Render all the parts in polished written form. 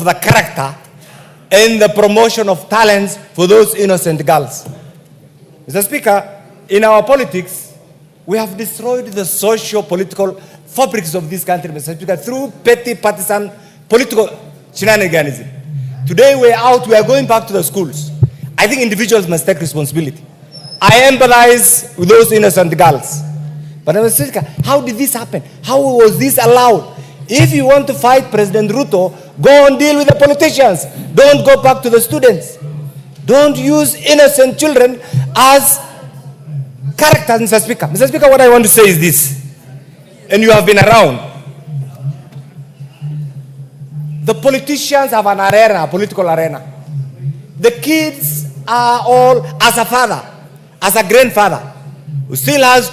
the character and the promotion of talents for those innocent girls. Mr. Speaker, in our politics, we have destroyed the socio-political fabrics of this country, Mr. Speaker, through petty partisan political shenanigans. Today we are going back to the schools. I think individuals must take responsibility. I empathize with those innocent girls. But Mr. Speaker, how did this happen? How was this allowed? If you want to fight President Ruto, go and deal with the politicians. Don't go back to the students. Don't use innocent children as characters, Mr. Speaker. Mr. Speaker, what I want to say is this, and you have been around. The politicians have an arena, a political arena. The kids are all, as a father, as a grandfather, who still has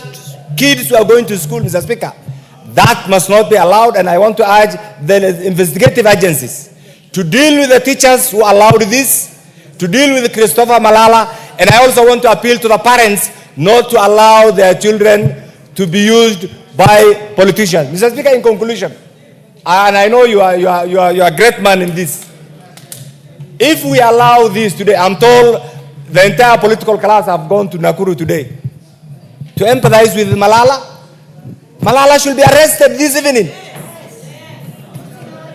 kids who are going to school, Mr. Speaker. That must not be allowed, and I want to urge the investigative agencies to deal with the teachers who allowed this, to deal with Christopher Malala, and I also want to appeal to the parents not to allow their children to be used by politicians. Mr. Speaker, in conclusion, and I know you are a great man in this, if we allow this today, I'm told the entire political class have gone to Nakuru today to empathize with Malala. Malala should be arrested this evening.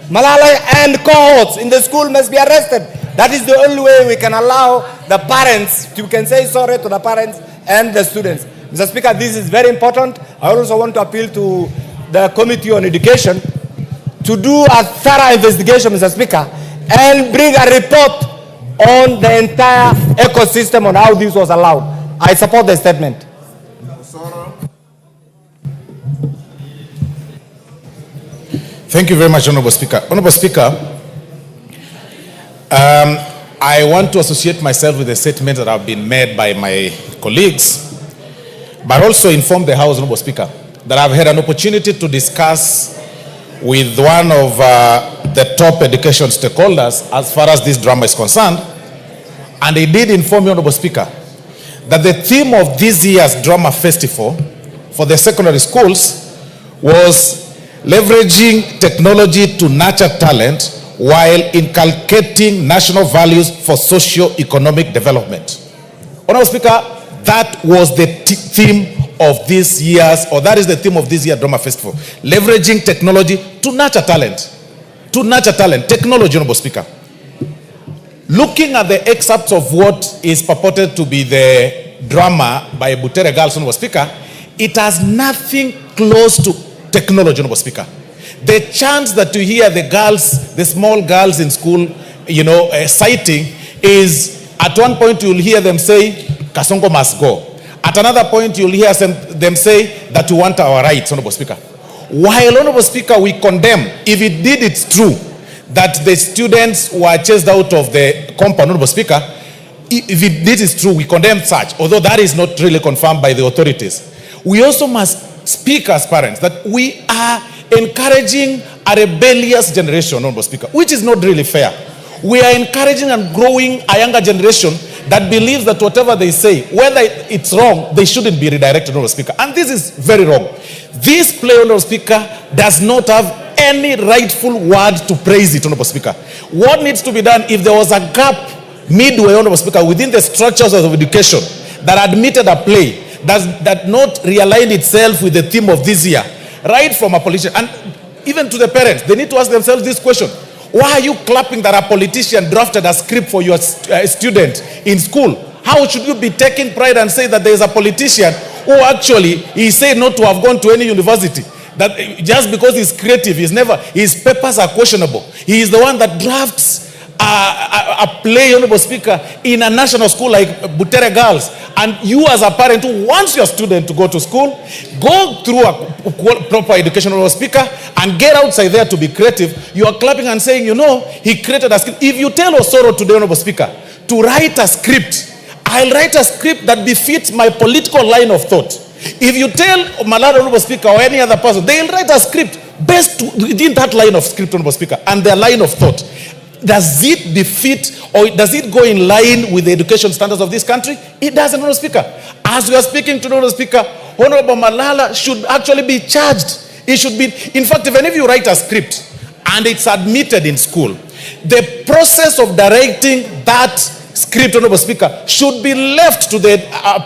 Malala and cohorts in the school must be arrested. That is the only way we can allow the parents, we can say sorry to the parents and the students. Mr. Speaker, this is very important. I also want to appeal to the Committee on Education to do a thorough investigation, Mr. Speaker, and bring a report on the entire ecosystem on how this was allowed. I support the statement. Thank you very much, Honorable Speaker. Honorable Speaker, I want to associate myself with the statements that have been made by my colleagues, but also inform the House, Honorable Speaker, that I've had an opportunity to discuss with one of the top education stakeholders as far as this drama is concerned, and he did inform me, Honorable Speaker, that the theme of this year's drama festival for the secondary schools was leveraging technology to nurture talent while inculcating national values for socio-economic development. Honorable Speaker, that was the theme of this year's, or that is the theme of this year's drama festival. Leveraging technology to nurture talent. To nurture talent. Technology, Honorable Speaker. Looking at the excerpts of what is purported to be the drama by BUTERE girls, Honorable Speaker, it has nothing close to technology, Honorable Speaker. The chance that you hear the girls, the small girls in school, citing is, at one point you'll hear them say, Kasongo must go. At another point you'll hear them say that we want our rights, Honorable Speaker. While, Honorable Speaker, we condemn, if it did, it's true, that the students were chased out of the compound, Honorable Speaker, if it did, it's true, we condemn such, although that is not really confirmed by the authorities. We also must speak as parents that we are encouraging a rebellious generation, Honorable Speaker, which is not really fair. We are encouraging and growing a younger generation that believes that whatever they say, whether it's wrong, they shouldn't be redirected, Honorable Speaker. And this is very wrong. This play, Honorable Speaker, does not have any rightful word to praise it, Honorable Speaker. What needs to be done, if there was a gap midway, Honorable Speaker, within the structures of education that admitted a play that not realigned itself with the theme of this year, right from a politician, and even to the parents, they need to ask themselves this question: why are you clapping that a politician drafted a script for your student in school? How should you be taking pride and say that there is a politician who actually he said not to have gone to any university? That just because he's creative, his papers are questionable. He is the one that drafts a play, Honorable Speaker, in a national school like BUTERE girls, and you as a parent who wants your student to go to school, go through a proper education, Honorable Speaker, and get outside there to be creative, you are clapping and saying, he created a script. If you tell Osoro today, Honorable Speaker, to write a script, I'll write a script that befits my political line of thought. If you tell Malala, Honorable Speaker, or any other person, they'll write a script based within that line of script, Honorable Speaker, and their line of thought. Does it befit or does it go in line with the education standards of this country? It doesn't, Honorable Speaker. As we are speaking to Honorable Speaker, Honorable Malala should actually be charged. It should be, in fact, even if you write a script and it's admitted in school, The process of directing that script, Honorable Speaker, should be left to the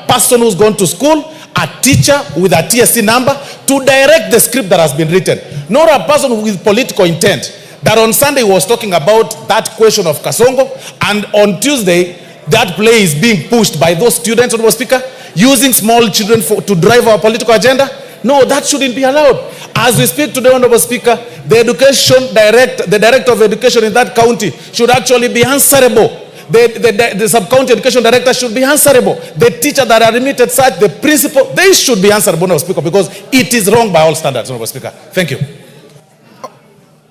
person who's gone to school, a teacher with a TSC number, to direct the script that has been written. Not a person with political intent. That on Sunday was talking about that question of Kasongo, and on Tuesday, that play is being pushed by those students, Honorable Speaker, using small children to drive our political agenda. No, that shouldn't be allowed. As we speak today, Honorable Speaker, the director of education in that county should actually be answerable. The sub-county education director should be answerable. The teacher that admitted such, the principal, they should be answerable, Honorable Speaker, because it is wrong by all standards, Honorable Speaker. Thank you.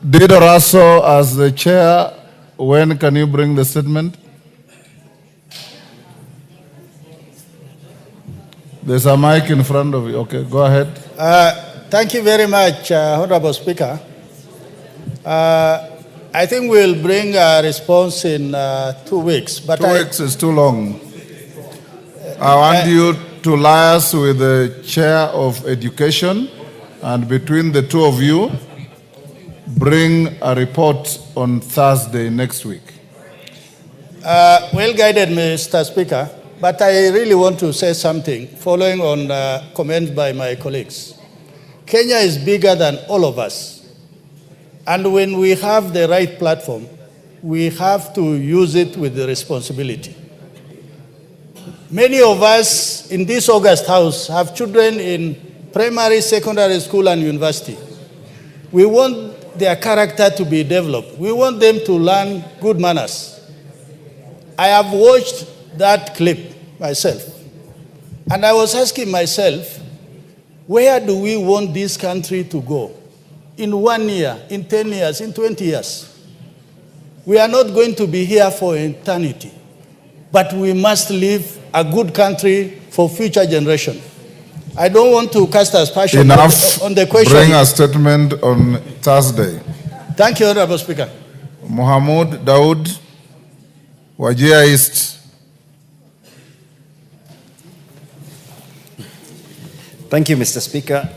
Did Russell, as the chair, when can you bring the statement? There's a mic in front of you. Okay, go ahead. Thank you very much, Honorable Speaker. I think we'll bring a response in 2 weeks. But 2 weeks is too long. I want you to liaise with the chair of education, and between the two of you, bring a report on Thursday next week. Well guided, Mr. Speaker, but I really want to say something following on comments by my colleagues. Kenya is bigger than all of us. And when we have the right platform, we have to use it with the responsibility. Many of us in this August House have children in primary, secondary school, and university. We want their character to be developed. We want them to learn good manners. I have watched that clip myself, and I was asking myself, where do we want this country to go? In 1 year, in 10 years, in 20 years? We are not going to be here for eternity, but we must leave a good country for future generations. I don't want to cast aspersion on the question. Bring a statement on Thursday. Thank you, Honorable Speaker. Mohamud Daud, Wajir East. Thank you, Mr. Speaker.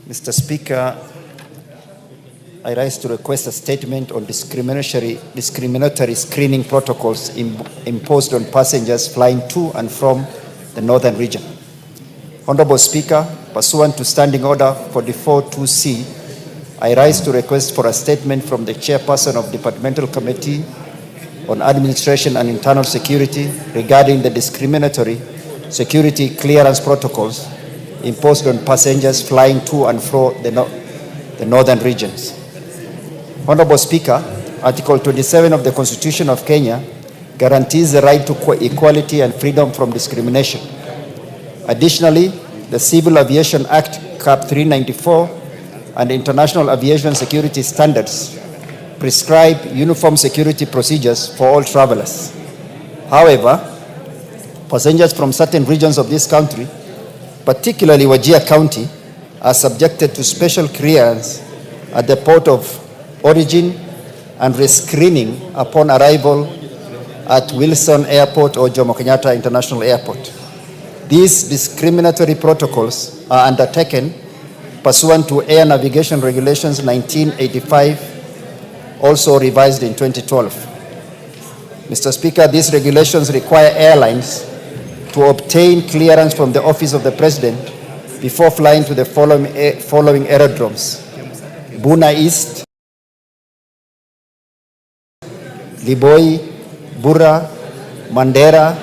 Mr. Speaker, I rise to request a statement on discriminatory screening protocols imposed on passengers flying to and from the northern region. Honorable Speaker, pursuant to Standing Order 44-2C, I rise to request for a statement from the Chairperson of Departmental Committee on Administration and Internal Security regarding the discriminatory security clearance protocols imposed on passengers flying to and from the northern regions. Honorable Speaker, Article 27 of the Constitution of Kenya guarantees the right to equality and freedom from discrimination. Additionally, the Civil Aviation Act, Cap 394, and International Aviation Security Standards prescribe uniform security procedures for all travelers. However, passengers from certain regions of this country, particularly Wajir County, are subjected to special clearance at the port of origin and rescreening upon arrival at Wilson Airport or Jomo Kenyatta International Airport. These discriminatory protocols are undertaken pursuant to Air Navigation Regulations 1985, also revised in 2012. Mr. Speaker, these regulations require airlines to obtain clearance from the Office of the President before flying to the following aerodromes: Buna East, Liboi, Bura, Mandera,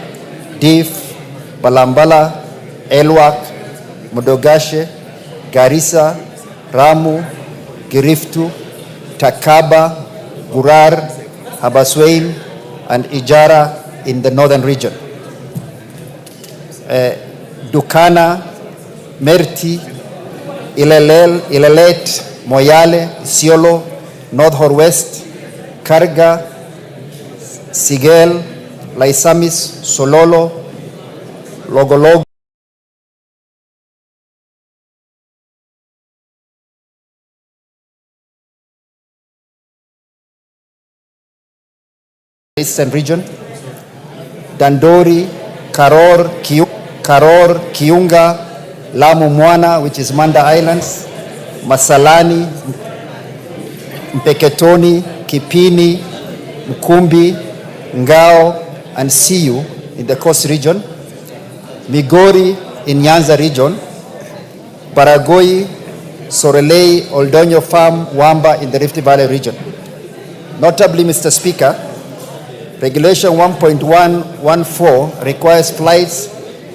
Dif, Balambala, Elwak, Modogashe, Garissa, Ramu, Giriftu, Takaba, Gurar, Habaswein, and Ijara in the northern region. Dukana, Merti, Ilelet, Moyale, Isiolo, North Horwest, Karga, Sigel, Laisamis, Sololo, Logologo, Eastern region, Dandori, Karor, Kiunga, Lamu Mwana, which is Manda Islands, Masalani, Mpeketoni, Kipini, Mkumbi, Ngao, and Siu in the Coast region, Migori in Nyanza region, Baragoi, Sorelei, Oldonyo Farm, Wamba in the Rift Valley region. Notably, Mr. Speaker, Regulation 1.114 requires flights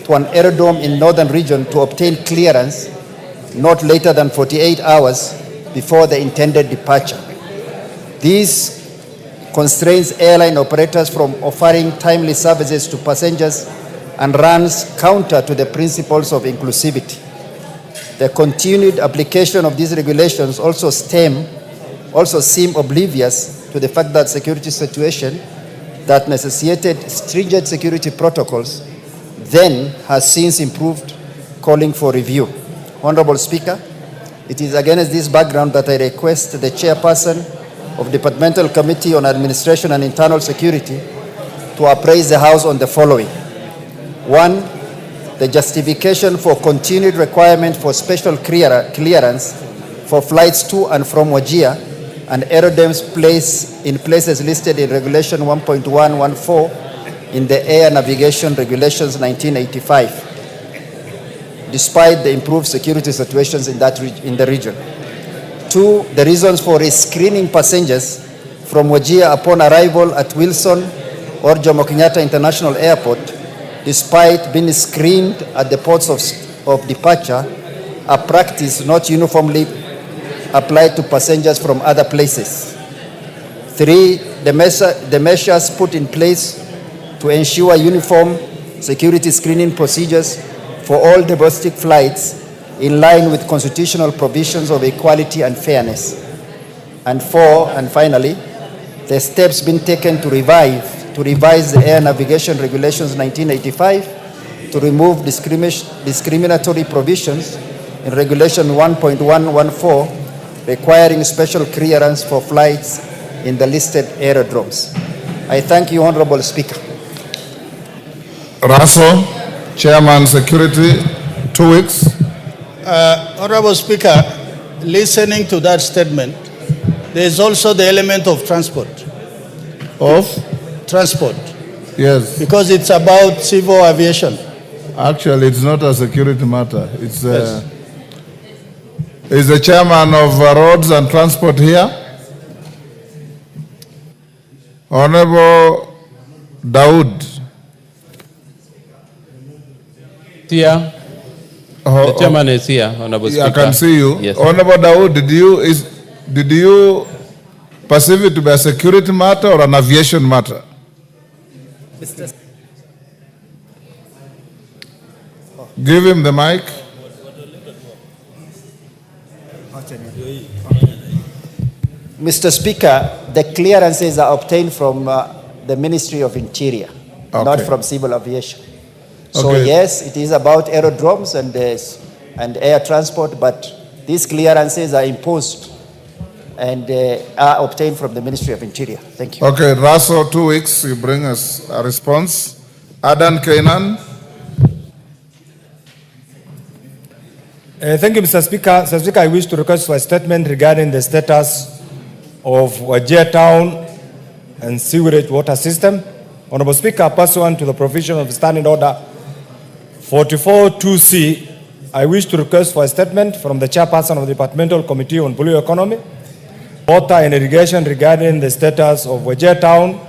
to an aerodrome in northern region to obtain clearance not later than 48 hours before the intended departure. This constrains airline operators from offering timely services to passengers and runs counter to the principles of inclusivity. The continued application of these regulations also seem oblivious to the fact that security situation that necessitated stringent security protocols then has since improved, calling for review. Honorable Speaker, it is against this background that I request the chairperson of Departmental Committee on Administration and Internal Security to appraise the House on the following. 1, the justification for continued requirement for special clearance for flights to and from Wajir and aerodromes in places listed in Regulation 1.114 in the Air Navigation Regulations 1985, despite the improved security situations in the region. 2, the reasons for rescreening passengers from Wajir upon arrival at Wilson or Jomo Kenyatta International Airport, despite being screened at the ports of departure, a practice not uniformly applied to passengers from other places. 3, the measures put in place to ensure uniform security screening procedures for all domestic flights in line with constitutional provisions of equality and fairness. And 4, and finally, the steps being taken to revise the Air Navigation Regulations 1985 to remove discriminatory provisions in Regulation 1.114 requiring special clearance for flights in the listed aerodromes. I thank you, Honorable Speaker. Russell, Chairman Security, 2 weeks. Honorable Speaker, listening to that statement, there is also the element of transport. Of? Transport. Yes. Because it's about civil aviation. Actually, it's not a security matter. It's Is the chairman of Roads and Transport here? Honorable Daoud. Here. The chairman is here, Honorable Speaker. I can see you. Yes. Honorable Daoud, did you perceive it to be a security matter or an aviation matter? Give him the mic. Mr. Speaker, the clearances are obtained from the Ministry of Interior, not from civil aviation. So yes, it is about aerodromes and air transport, but these clearances are imposed and are obtained from the Ministry of Interior. Thank you. Okay, Russell, 2 weeks, you bring us a response. Adan Kainan. Thank you, Mr. Speaker. Mr. Speaker, I wish to request for a statement regarding the status of Wajir Town and sewerage water system. Honorable Speaker, pursuant to the provision of Standing Order 44-2C, I wish to request for a statement from the chairperson of the Departmental Committee on Blue Economy, Water and Irrigation regarding the status of Wajir Town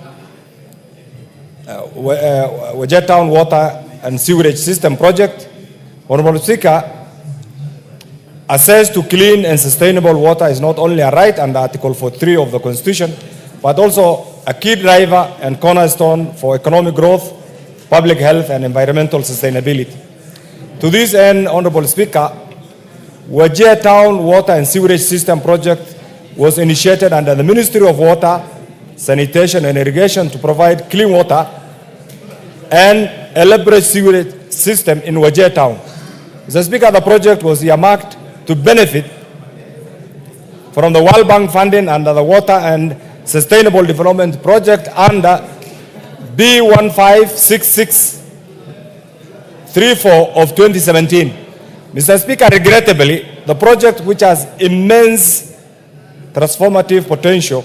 Water and Sewerage System Project. Honorable Speaker, access to clean and sustainable water is not only a right under Article 43 of the Constitution, but also a key driver and cornerstone for economic growth, public health, and environmental sustainability. To this end, Honorable Speaker, Wajir Town Water and Sewerage System Project was initiated under the Ministry of Water, Sanitation and Irrigation to provide clean water and elaborate sewerage system in Wajir Town. Mr. Speaker, the project was earmarked to benefit from the World Bank funding under the Water and Sustainable Development Project under B156634 of 2017. Mr. Speaker, regrettably, the project, which has immense transformative potential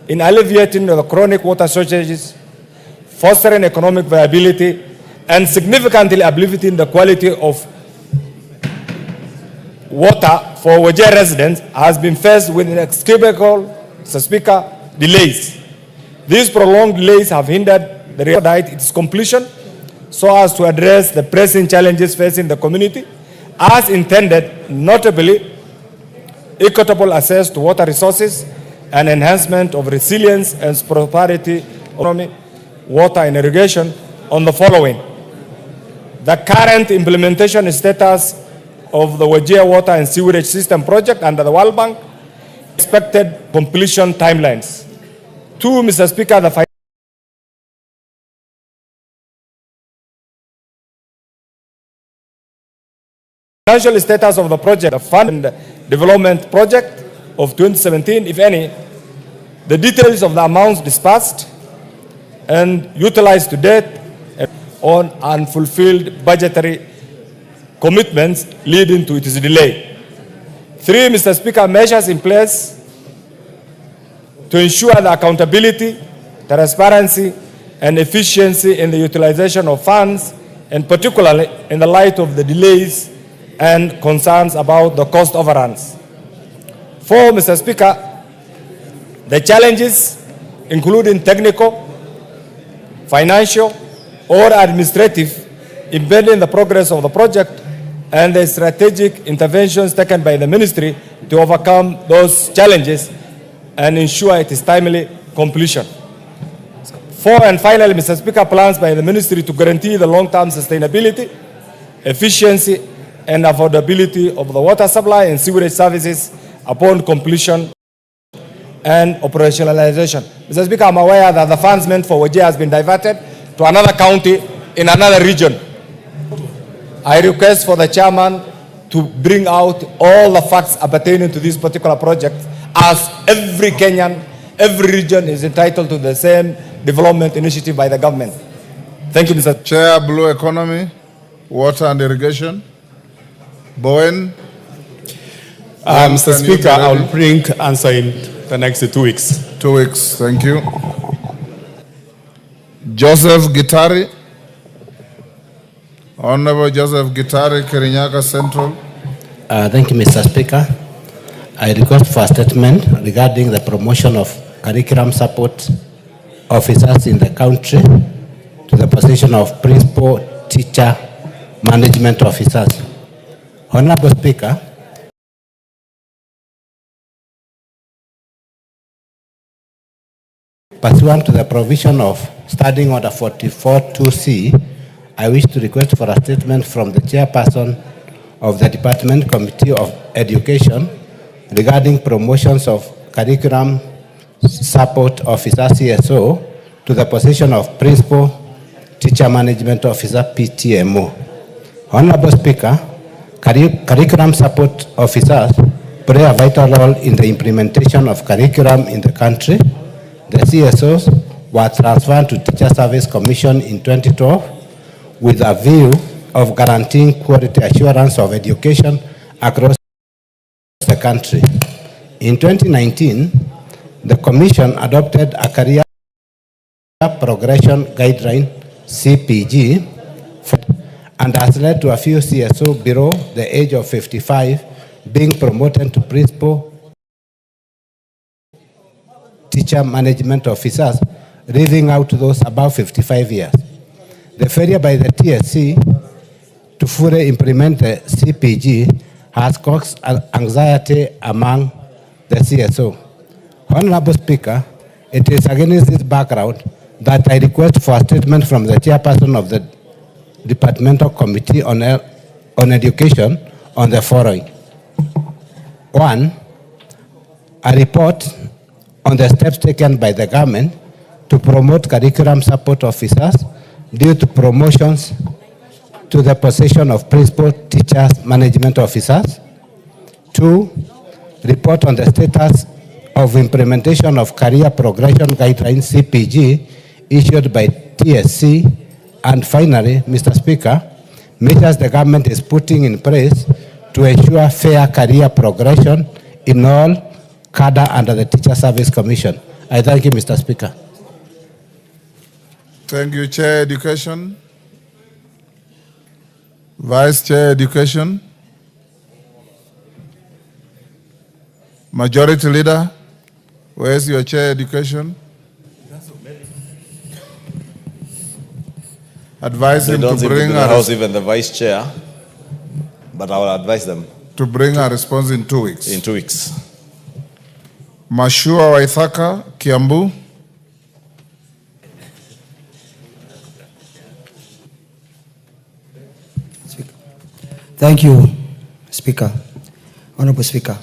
in alleviating the chronic water shortages, fostering economic viability, and significantly uplifting the quality of water for Wajir residents, has been faced with inexcusable, Mr. Speaker, delays. These prolonged delays have hindered the its completion so as to address the pressing challenges facing the community, as intended, notably equitable access to water resources and enhancement of resilience and prosperity economy, water and irrigation on the following: the current implementation status of the Wajir Water and Sewerage System project under the World Bank, expected completion timelines. 2, Mr. Speaker, the financial status of the project, the fund development project of 2017, if any, the details of the amounts disbursed and utilized to date on unfulfilled budgetary commitments leading to its delay. 3, Mr. Speaker, measures in place to ensure the accountability, transparency, and efficiency in the utilization of funds, and particularly in the light of the delays and concerns about the cost overruns. 4, Mr. Speaker, the challenges, including technical, financial, or administrative, impeding the progress of the project, and the strategic interventions taken by the ministry to overcome those challenges and ensure its timely completion. 4, and finally, Mr. Speaker, plans by the ministry to guarantee the long-term sustainability, efficiency, and affordability of the water supply and sewerage services upon completion and operationalization. Mr. Speaker, I'm aware that the funds meant for Wajir has been diverted to another county in another region. I request for the chairman to bring out all the facts appertaining to this particular project, as every Kenyan, every region is entitled to the same development initiative by the government. Thank you, Mr. Chair, Blue Economy, Water and Irrigation. Bowen. Mr. Speaker, I will bring answer in the next 2 weeks. 2 weeks, thank you. Joseph Gitari. Honorable Joseph Gitari, Kirinyaga Central. Thank you, Mr. Speaker. I request for a statement regarding the promotion of curriculum support officers in the country to the position of principal teacher management officers. Honorable Speaker, pursuant to the provision of Standing Order 44-2C, I wish to request for a statement from the chairperson of the Department Committee of Education regarding promotions of curriculum support officer CSO to the position of principal teacher management officer PTMO. Honorable Speaker, curriculum support officers play a vital role in the implementation of curriculum in the country. The CSOs were transferred to Teacher Service Commission in 2012 with a view of guaranteeing quality assurance of education across the country. In 2019, the Commission adopted a career progression guideline, CPG, and has led to a few CSO below the age of 55 being promoted to principal teacher management officers, leaving out those above 55 years. The failure by the TSC to fully implement the CPG has caused anxiety among the CSO. Honorable Speaker, it is against this background that I request for a statement from the chairperson of the Departmental Committee on Education on the following. 1, a report on the steps taken by the government to promote curriculum support officers due to promotions to the position of principal teachers management officers. 2, report on the status of implementation of career progression guidelines CPG issued by TSC. And finally, Mr. Speaker, measures the government is putting in place to ensure fair career progression in all cadre under the Teacher Service Commission. I thank you, Mr. Speaker. Thank you, Chair Education. Vice Chair Education. Majority Leader, where's your Chair Education? Advise him to bring the House, even the Vice Chair, but I will advise them to bring a response in 2 weeks. in 2 weeks. Mashua Waithaka, Kiambu. Thank you, Speaker. Honorable Speaker.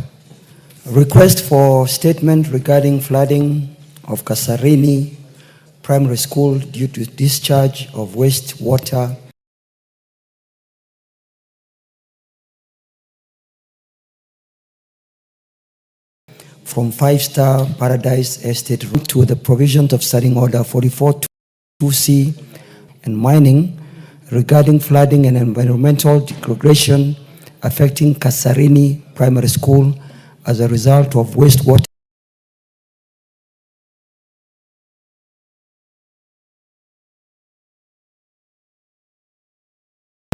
Request for statement regarding flooding of Kasarini Primary School due to discharge of wastewater from 5-star Paradise Estate to the provisions of Standing Order 44-2C and mining regarding flooding and environmental degradation affecting Kasarini Primary School as a result of wastewater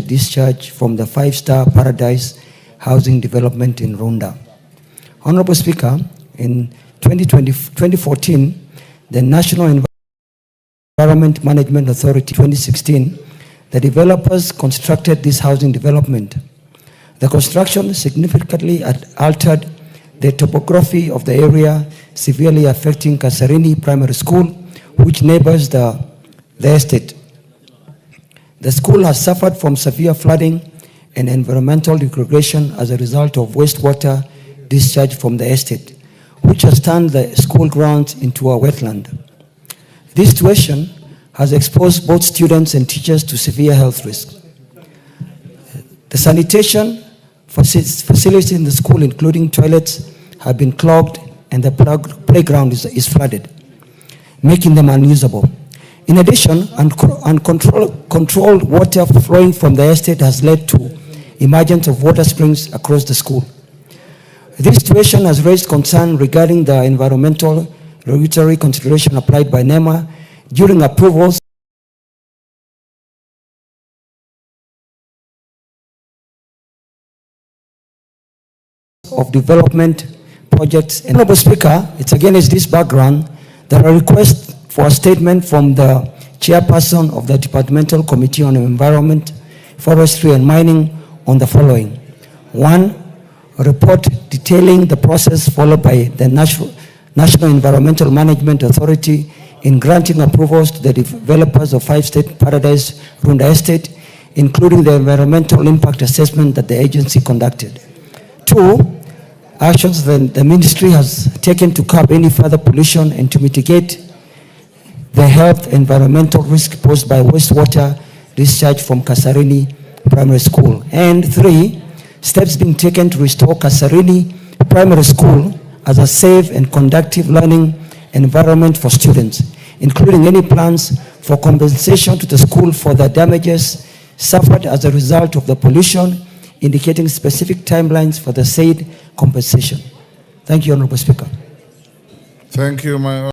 discharge from the 5-star Paradise Housing Development in Runda. Honorable Speaker, in 2014, the National Environment Management Authority 2016, the developers constructed this housing development. The construction significantly altered the topography of the area, severely affecting Kasarini Primary School, which neighbors the estate. The school has suffered from severe flooding and environmental degradation as a result of wastewater discharge from the estate, which has turned the school grounds into a wetland. This situation has exposed both students and teachers to severe health risks. The sanitation facilities in the school, including toilets, have been clogged and the playground is flooded, making them unusable. In addition, uncontrolled water flowing from the estate has led to emergence of water springs across the school. This situation has raised concern regarding the environmental regulatory consideration applied by NEMA during approvals of development projects. Honorable Speaker, it's against this background that I request for a statement from the chairperson of the Departmental Committee on Environment, Forestry and Mining on the following. 1, a report detailing the process followed by the National Environmental Management Authority in granting approvals to the developers of 5-state Paradise Runda Estate, including the environmental impact assessment that the agency conducted. 2, actions that the ministry has taken to curb any further pollution and to mitigate the health and environmental risk posed by wastewater discharge from Kasarini Primary School. And 3, steps being taken to restore Kasarini Primary School as a safe and conducive learning environment for students, including any plans for compensation to the school for the damages suffered as a result of the pollution, indicating specific timelines for the said compensation. Thank you, Honorable Speaker. Thank you, my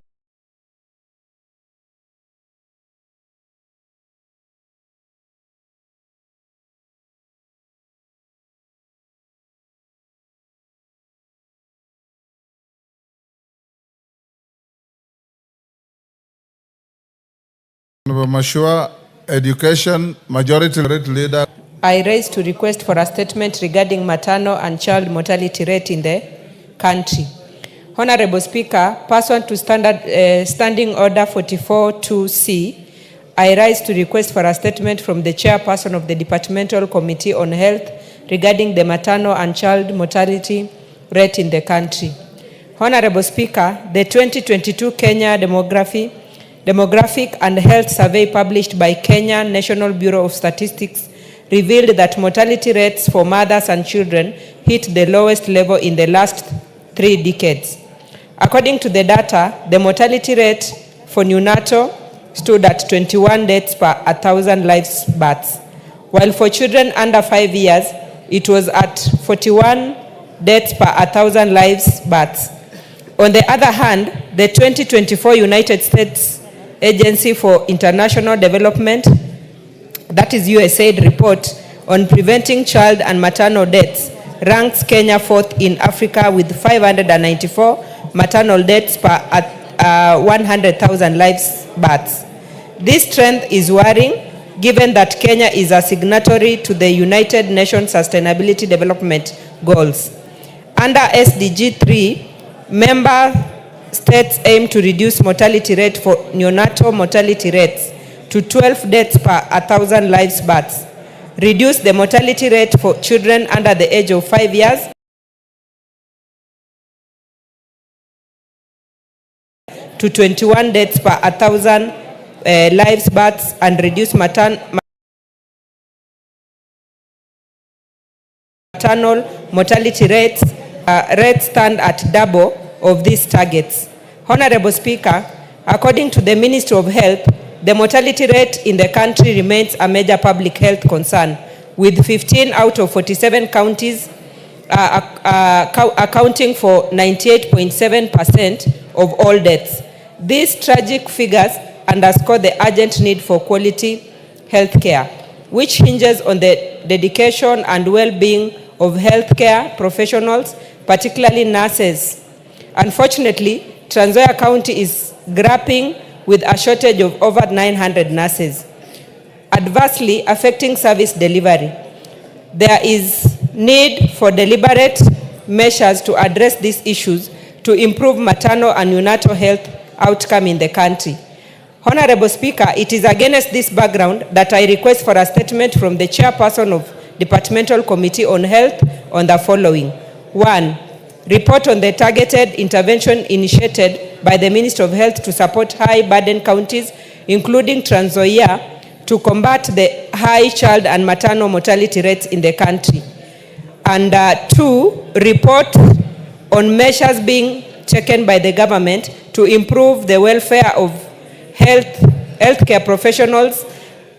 Mashua, Education, Majority Leader. I raise to request for a statement regarding maternal and child mortality rate in the country. Honorable Speaker, pursuant to Standing Order 44-2C, I rise to request for a statement from the chairperson of the Departmental Committee on Health regarding the maternal and child mortality rate in the country. Honorable Speaker, the 2022 Kenya Demographic and Health Survey published by Kenya National Bureau of Statistics revealed that mortality rates for mothers and children hit the lowest level in the last 3 decades. According to the data, the mortality rate for neonatal stood at 21 deaths per 1,000 live births, while for children under 5 years, it was at 41 deaths per 1,000 live births. On the other hand, the 2024 United States Agency for International Development, that is USAID, report on preventing child and maternal deaths ranks Kenya fourth in Africa with 594 maternal deaths per 100,000 lives births. This trend is worrying given that Kenya is a signatory to the United Nations Sustainability Development Goals. Under SDG 3, member states aim to reduce mortality rate for neonatal mortality rates to 12 deaths per 1,000 lives births, reduce the mortality rate for children under the age of 5 years to 21 deaths per 1,000 lives births, and reduce maternal mortality rates stand at double of these targets. Honorable Speaker, according to the Ministry of Health, the mortality rate in the country remains a major public health concern, with 15 out of 47 counties accounting for 98.7% of all deaths. These tragic figures underscore the urgent need for quality health care, which hinges on the dedication and well-being of healthcare professionals, particularly nurses. Unfortunately, Trans Nzoia County is grappling with a shortage of over 900 nurses, adversely affecting service delivery. There is need for deliberate measures to address these issues to improve maternal and neonatal health outcome in the country. Honorable Speaker, it is against this background that I request for a statement from the chairperson of Departmental Committee on Health on the following. 1. Report on the targeted intervention initiated by the Ministry of Health to support high-burden counties, including Trans Nzoia, to combat the high child and maternal mortality rates in the country. And 2, report on measures being taken by the government to improve the welfare of healthcare professionals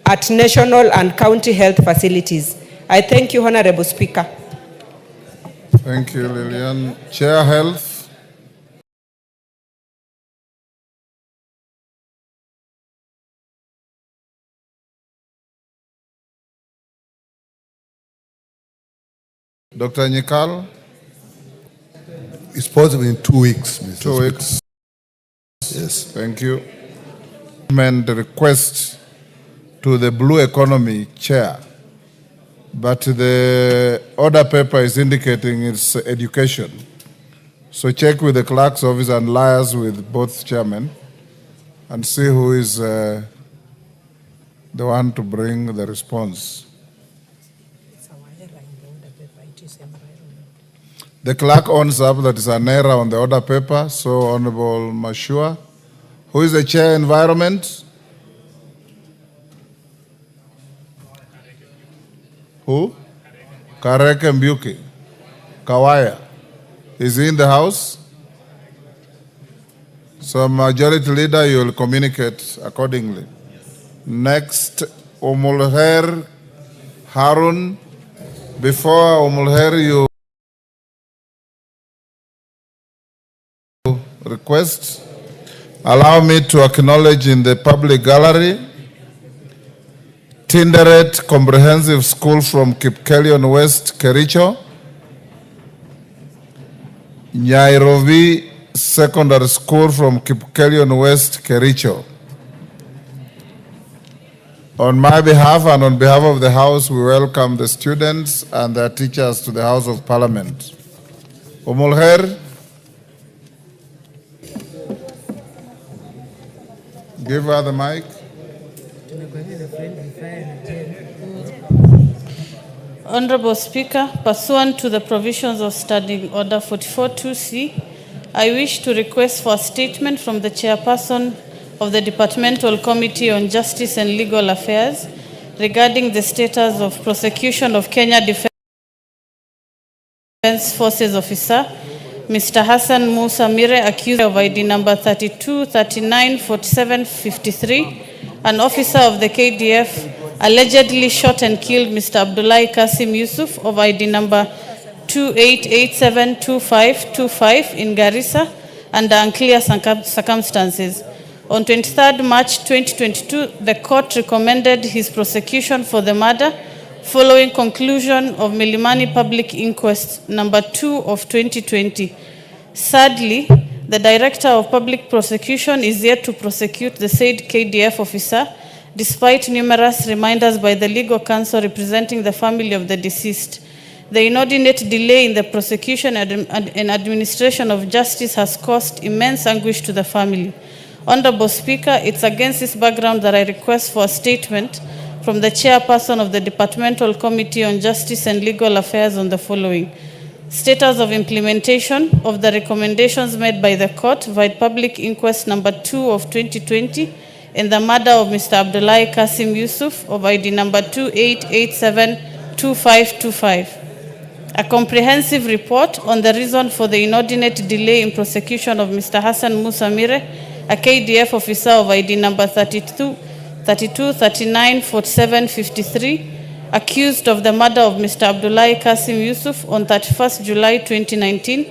at national and county health facilities. I thank you, Honorable Speaker. Thank you, Lillian. Chair Health. Dr. Nyikal. It's possible in 2 weeks, Mr. 2 weeks. Yes. Thank you. The request to the Blue Economy Chair, but the order paper is indicating it's education. So check with the clerk's office and liaise with both chairmen and see who is the one to bring the response. The clerk owns up that is an error on the order paper, so Honorable Mashua. Who is the chair environment? Who? Kareke Mbuki. Kawaya. Is he in the house? So majority leader, you will communicate accordingly. Next, Umulher Harun. Before Umulher, you request. Allow me to acknowledge in the public gallery Tinderet Comprehensive School from Kipkelion West, Kericho, Nyairobi Secondary School from Kipkelion West, Kericho. On my behalf and on behalf of the House, we welcome the students and their teachers to the House of Parliament. Umulher. Give her the mic. Honorable Speaker, pursuant to the provisions of Standing Order 44-2C, I wish to request for a statement from the chairperson of the Departmental Committee on Justice and Legal Affairs regarding the status of prosecution of Kenya Defense Forces officer Mr. Hassan Musa Mire, accused of ID number 32, 39, 47, 53, an officer of the KDF, allegedly shot and killed Mr. Abdullahi Kasim Yusuf of ID number 28872525 in Garissa under unclear circumstances. On 23rd March 2022, the court recommended his prosecution for the murder following conclusion of Milimani Public Inquest number 2 of 2020. Sadly, the Director of Public Prosecution is yet to prosecute the said KDF officer, despite numerous reminders by the legal counsel representing the family of the deceased. The inordinate delay in the prosecution and administration of justice has caused immense anguish to the family. Honorable Speaker, it's against this background that I request for a statement from the chairperson of the Departmental Committee on Justice and Legal Affairs on the following. Status of implementation of the recommendations made by the court via Public Inquest number 2 of 2020 in the murder of Mr. Abdullahi Kasim Yusuf of ID number 28872525. A comprehensive report on the reason for the inordinate delay in prosecution of Mr. Hassan Musa Mire, a KDF officer of ID number 32394753, accused of the murder of Mr. Abdullahi Kasim Yusuf on 31st July 2019,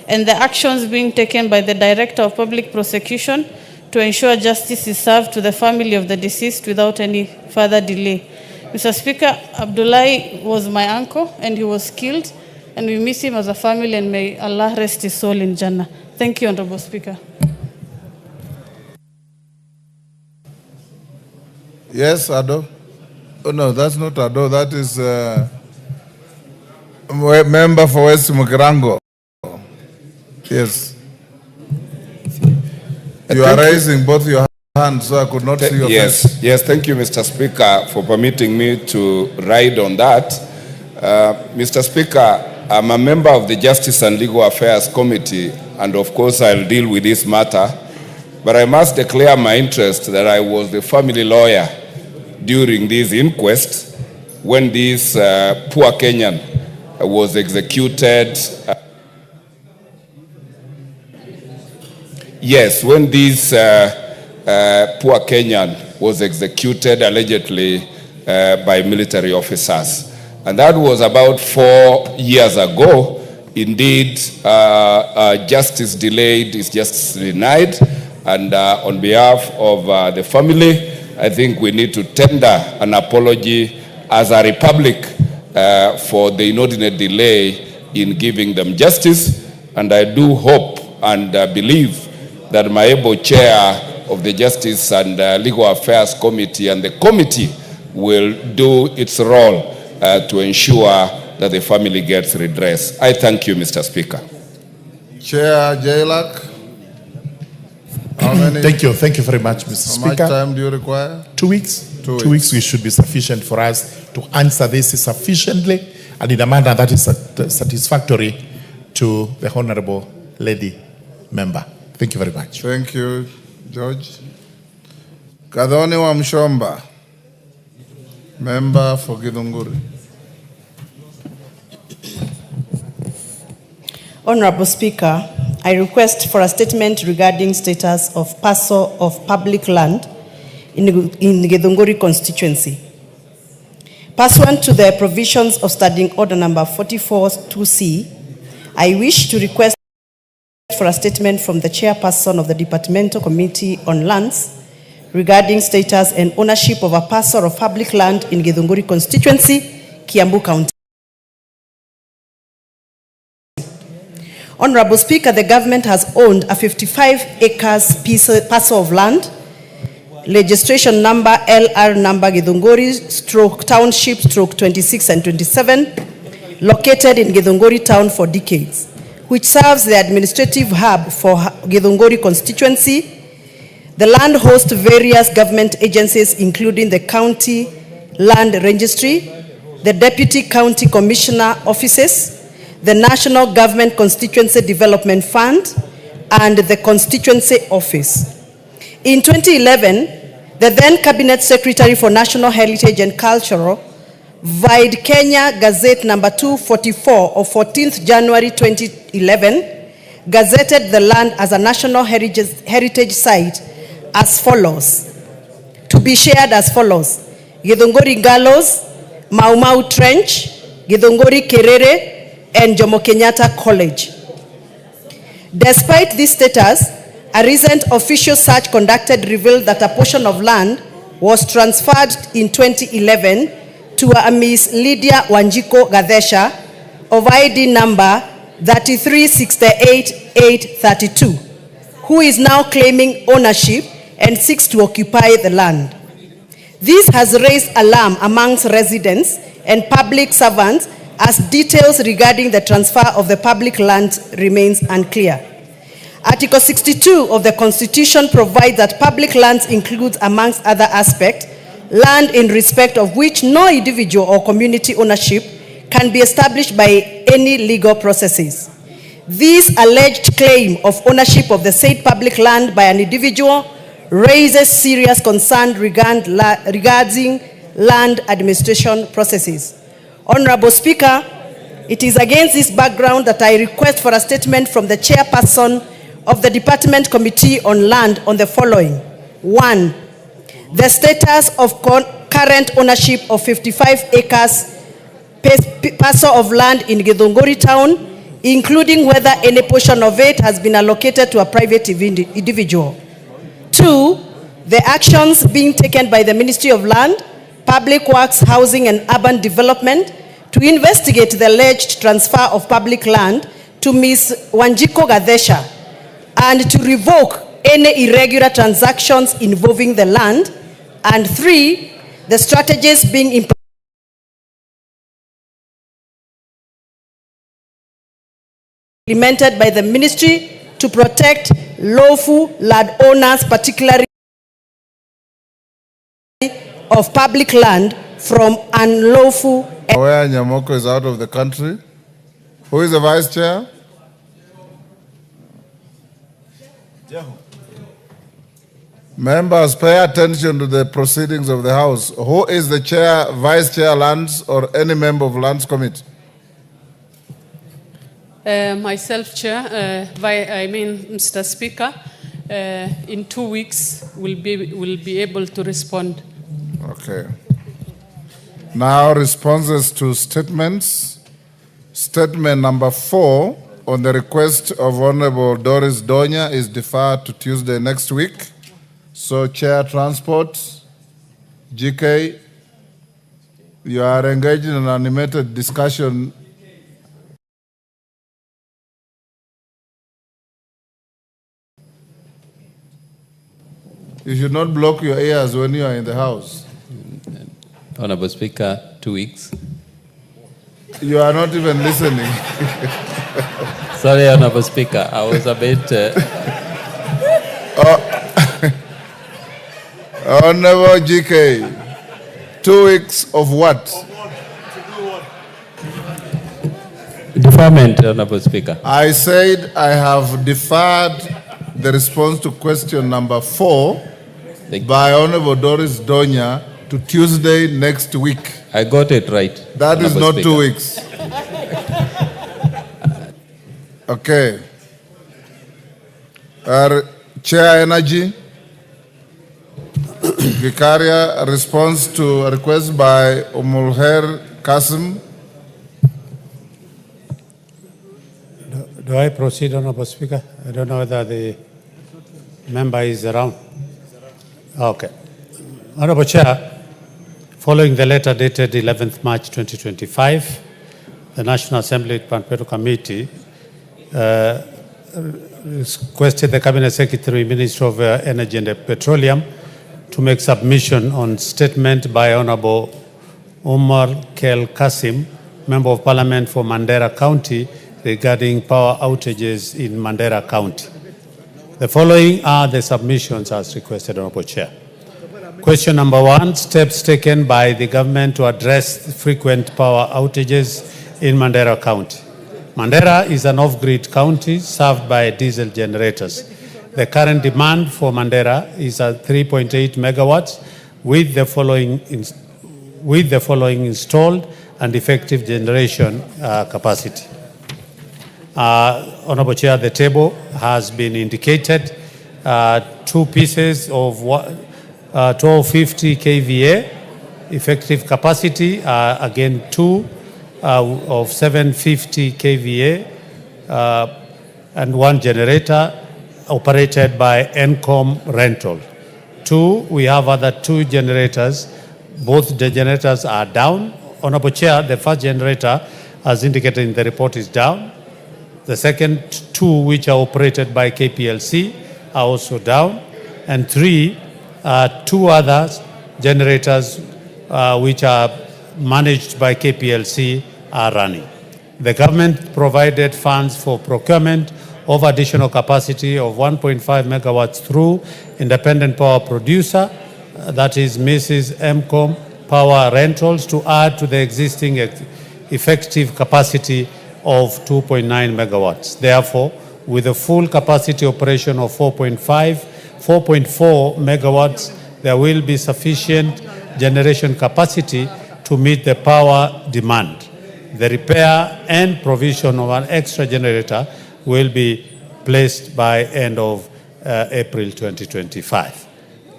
and the actions being taken by the Director of Public Prosecution to ensure justice is served to the family of the deceased without any further delay. Mr. Speaker, Abdullahi was my uncle and he was killed, and we miss him as a family, and may Allah rest his soul in Jannah. Thank you, Honorable Speaker. Yes, Ado. Oh, no, that's not Ado. That is member for West Mugirango. Yes. You are raising both your hands, so I could not see your face. Yes, thank you, Mr. Speaker, for permitting me to ride on that. Mr. Speaker, I'm a member of the Justice and Legal Affairs Committee, and of course I'll deal with this matter. But I must declare my interest that I was the family lawyer during this inquest when this poor Kenyan was executed. Yes, when this poor Kenyan was executed allegedly by military officers. And that was about 4 years ago. Indeed, justice delayed is justice denied. And on behalf of the family, I think we need to tender an apology as a republic for the inordinate delay in giving them justice. And I do hope and believe that my able chair of the Justice and Legal Affairs Committee and the committee will do its role to ensure that the family gets redress. I thank you, Mr. Speaker. Chair Jailak. Thank you very much, Mr. Speaker. How much time do you require? 2 weeks. 2 weeks should be sufficient for us to answer this sufficiently and in a manner that is satisfactory to the honorable lady member. Thank you very much. Thank you, George. Kadhoni wa Mshomba, member for Githunguri. Honorable Speaker, I request for a statement regarding status of parcel of public land in Githunguri constituency. Pursuant to the provisions of Standing Order number 44-2C, I wish to request for a statement from the chairperson of the Departmental Committee on Lands regarding status and ownership of a parcel of public land in Githunguri constituency, Kiambu County. Honorable Speaker, the government has owned a 55 acres parcel of land, registration number LR number Githunguri Township 26 and 27, located in Githunguri town for decades, which serves the administrative hub for Githunguri constituency. The land hosts various government agencies, including the County Land Registry, the Deputy County Commissioner offices, the National Government Constituency Development Fund, and the Constituency Office. In 2011, the then Cabinet Secretary for National Heritage and Cultural, vide Kenya Gazette number 244 of 14th January 2011, gazetted the land as a National Heritage Site as follows, to be shared as follows: Githunguri Gallows, Mau Mau Trench, Githunguri Kerere, and Jomo Kenyatta College. Despite this status, a recent official search conducted revealed that a portion of land was transferred in 2011 to a Miss Lydia Wanjiko Gadesha of ID number 3368832, who is now claiming ownership and seeks to occupy the land. This has raised alarm amongst residents and public servants as details regarding the transfer of the public land remains unclear. Article 62 of the Constitution provides that public lands includes, amongst other aspects, land in respect of which no individual or community ownership can be established by any legal processes. This alleged claim of ownership of the said public land by an individual raises serious concern regarding land administration processes. Honorable Speaker, it is against this background that I request for a statement from the chairperson of the Department Committee on Land on the following. 1. The status of current ownership of 55 acres parcel of land in Githunguri town, including whether any portion of it has been allocated to a private individual. 2, the actions being taken by the Ministry of Land, Public Works, Housing and Urban Development to investigate the alleged transfer of public land to Ms. Wanjiko Gadesha and to revoke any irregular transactions involving the land. And 3, the strategies being implemented by the ministry to protect lawful landowners, particularly of public land, from unlawful. Where Nyamoko is out of the country. Who is the vice chair? Members, pay attention to the proceedings of the House. Who is the chair, vice chair lands, or any member of Lands Committee? Myself, Chair, Mr. Speaker, in 2 weeks will be able to respond. Okay. Now responses to statements. Statement number 4 on the request of Honorable Doris Donya is deferred to Tuesday next week. So Chair Transport, GK, you are engaged in an animated discussion. You should not block your ears when you are in the House. Honorable Speaker, 2 weeks. You are not even listening. Sorry, Honorable Speaker, I was a bit... Honorable GK, 2 weeks of what? Deferment, Honorable Speaker. I said I have deferred the response to question number 4 by Honorable Doris Donya to Tuesday next week. I got it right. That is not Speaker. 2 weeks. Okay. Chair Energy, Vicaria, response to a request by Umulher Kasim. Do I proceed, Honorable Speaker? I don't know whether the member is around. Okay. Honorable Chair, following the letter dated 11th March 2025, the National Assembly Departmental Committee requested the Cabinet Secretary, Minister of Energy and Petroleum, to make submission on statement by Honorable Omar Kel Kasim, Member of Parliament for Mandera County, regarding power outages in Mandera County. The following are the submissions as requested, Honorable Chair. Question number 1, steps taken by the government to address frequent power outages in Mandera County. Mandera is an off-grid county served by diesel generators. The current demand for Mandera is at 3.8 megawatts with the following installed and effective generation capacity. Honorable Chair, the table has been indicated. 2 pieces of 1250 kVA, effective capacity, again 2 of 750 kVA, and 1 generator operated by Encom Rental. 2, we have other 2 generators. Both the generators are down. Honorable Chair, the first generator, as indicated in the report, is down. The second 2, which are operated by KPLC, are also down. And 3, 2 other generators which are managed by KPLC are running. The government provided funds for procurement of additional capacity of 1.5 megawatts through independent power producer, that is Mrs. Encom Power Rentals, to add to the existing effective capacity of 2.9 megawatts. Therefore, with a full capacity operation of 4.4 megawatts, there will be sufficient generation capacity to meet the power demand. The repair and provision of an extra generator will be placed by end of April 2025.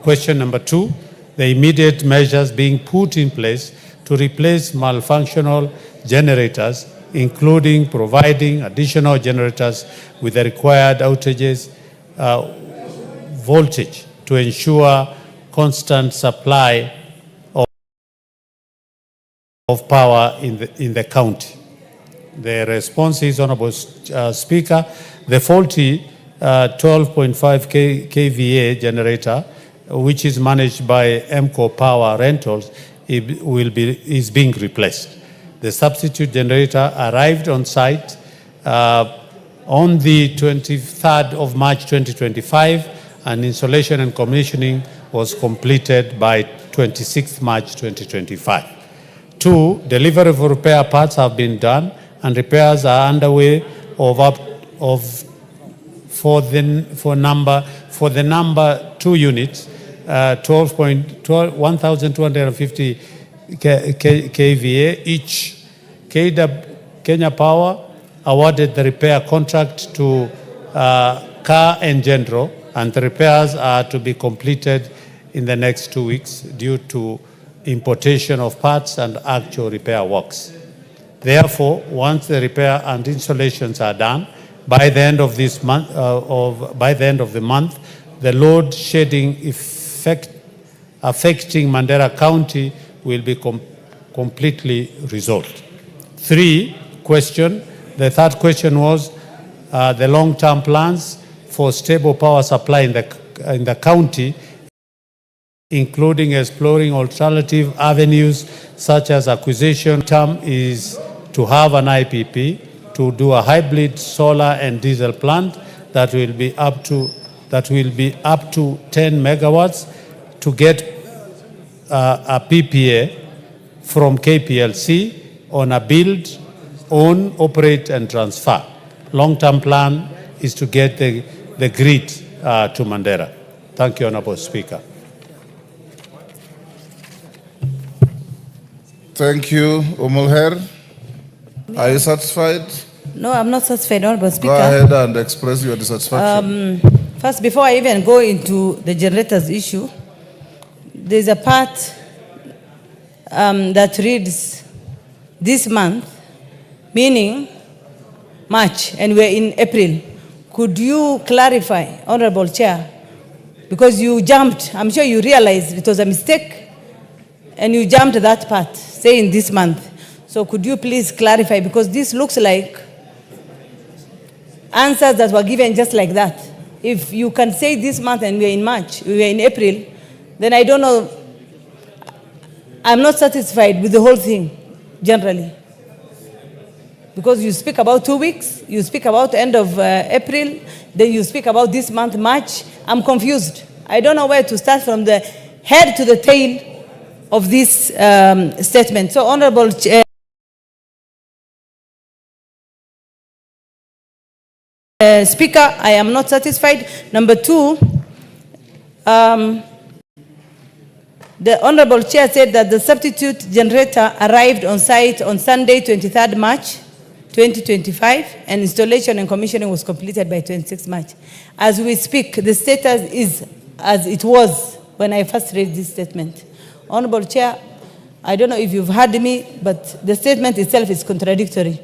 Question number 2, the immediate measures being put in place to replace malfunctional generators, including providing additional generators with the required outages voltage to ensure constant supply of power in the county. The response is, Honorable Speaker, the faulty 12.5 kVA generator, which is managed by Encom Power Rentals, is being replaced. The substitute generator arrived on site on the 23rd of March 2025, and installation and commissioning was completed by 26th March 2025. 2, delivery of repair parts have been done, and repairs are underway for the number 2 units, 1,250 kVA each. Kenya Power awarded the repair contract to Car and General, and the repairs are to be completed in the next 2 weeks due to importation of parts and actual repair works. Therefore, once the repair and installations are done, by the end of this month, the load shedding effect affecting Mandera County will be completely resolved. 3, question. The third question was the long-term plans for stable power supply in the county, including exploring alternative avenues such as acquisition. Term is to have an IPP to do a hybrid solar and diesel plant that will be up to 10 megawatts to get a PPA from KPLC on a build, own, operate, and transfer. Long-term plan is to get the grid to Mandera. Thank you, Honorable Speaker. Thank you, Umulher. Are you satisfied? No, I'm not satisfied, Honorable Speaker. Go ahead and express your dissatisfaction. First, before I even go into the generators issue, there's a part that reads this month, meaning March, and we're in April. Could you clarify, Honorable Chair, because you jumped, I'm sure you realized it was a mistake, and you jumped that part, saying this month. So could you please clarify, because this looks like answers that were given just like that. If you can say this month and we're in March, we're in April, then I don't know, I'm not satisfied with the whole thing, generally. Because you speak about 2 weeks, you speak about end of April, then you speak about this month, March. I'm confused. I don't know where to start from the head to the tail of this statement. So, Honorable Chair, Speaker, I am not satisfied. Number 2, the Honorable Chair said that the substitute generator arrived on site on Sunday, 23rd March 2025, and installation and commissioning was completed by 26 March. As we speak, the status is as it was when I first read this statement. Honorable Chair, I don't know if you've heard me, but the statement itself is contradictory.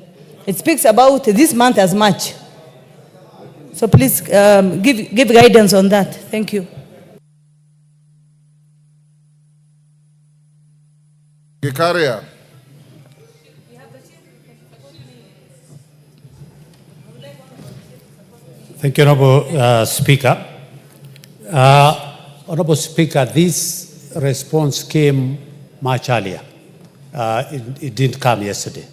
It speaks about this month as March. So please give guidance on that. Thank you. Gikaria. Thank you, Honorable Speaker. Honorable Speaker, this response came much earlier. It didn't come yesterday.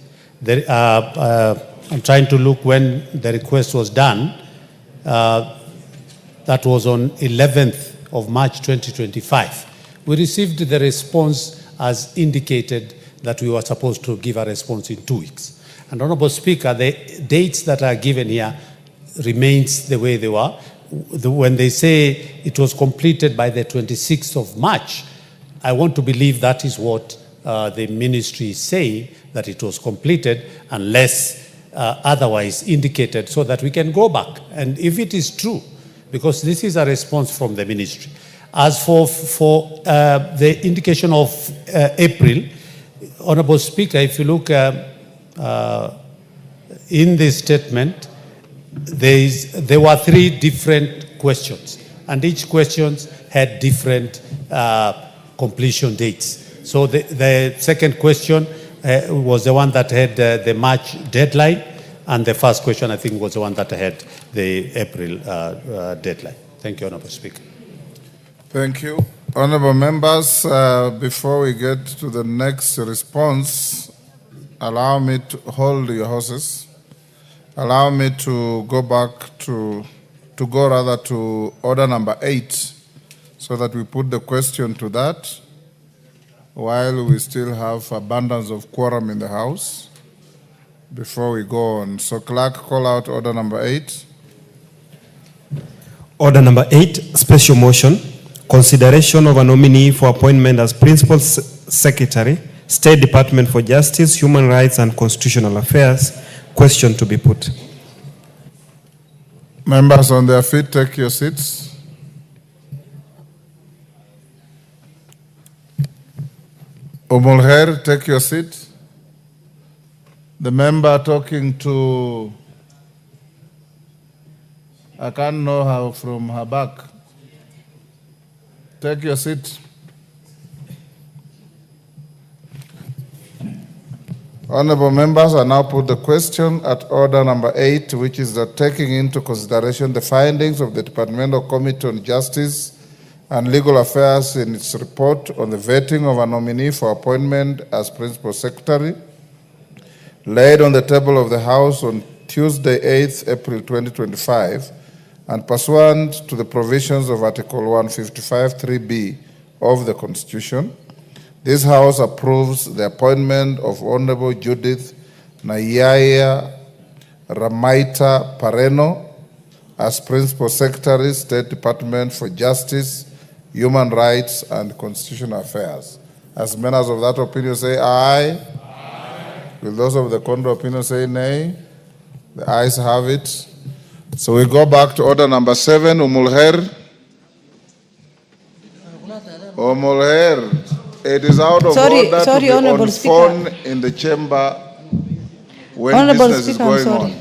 I'm trying to look when the request was done. That was on 11th of March 2025. We received the response as indicated that we were supposed to give a response in 2 weeks. And Honorable Speaker, the dates that are given here remains the way they were. When they say it was completed by the 26th of March, I want to believe that is what the ministry is saying, that it was completed, unless otherwise indicated, so that we can go back. And if it is true, because this is a response from the ministry. As for the indication of April, Honorable Speaker, if you look in this statement, there were 3 different questions, and each question had different completion dates. So the second question was the one that had the March deadline, and the first question, I think, was the one that had the April deadline. Thank you, Honorable Speaker. Thank you. Honorable members, before we get to the next response, allow me to hold your horses. Allow me to go back to order number 8, so that we put the question to that while we still have abundance of quorum in the House before we go on. So clerk, call out order number 8. Order number 8, special motion, consideration of a nominee for appointment as Principal Secretary, State Department for Justice, Human Rights and Constitutional Affairs. Question to be put. Members on their feet, take your seats. Omolher, take your seat. The member talking to, I can't know how from her back. Take your seat. Honorable members, I now put the question at order number 8, which is that taking into consideration the findings of the Departmental Committee on Justice and Legal Affairs in its report on the vetting of a nominee for appointment as Principal Secretary, laid on the table of the House on Tuesday, 8th April 2025, and pursuant to the provisions of Article 155(3)(b) of the Constitution, this House approves the appointment of Honorable Judith Nayaya Ramaita Pareno as Principal Secretary, State Department for Justice, Human Rights and Constitutional Affairs. As members of that opinion say aye. Aye. Will those of the contrary opinion say nay? The ayes have it. So we go back to order number 7, Umulher. Umulher. It is out of order to be on phone in the chamber when business is going on.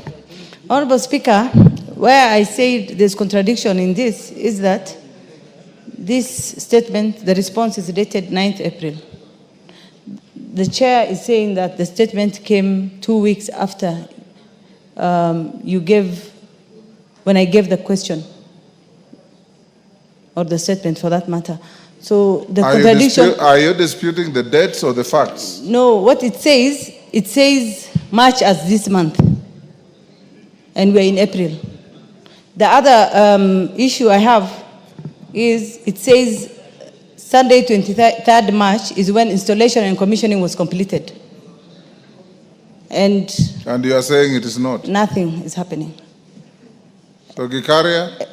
Honorable Speaker, where I said there's contradiction in this is that this statement, the response is dated 9th April. The chair is saying that the statement came 2 weeks after when I gave the question, or the statement for that matter. So the contradiction. Are you disputing the dates or the facts? No, what it says March as this month, and we're in April. The other issue I have is it says Sunday 23rd March is when installation and commissioning was completed. And you are saying it is not? Nothing is happening. So Gikaria?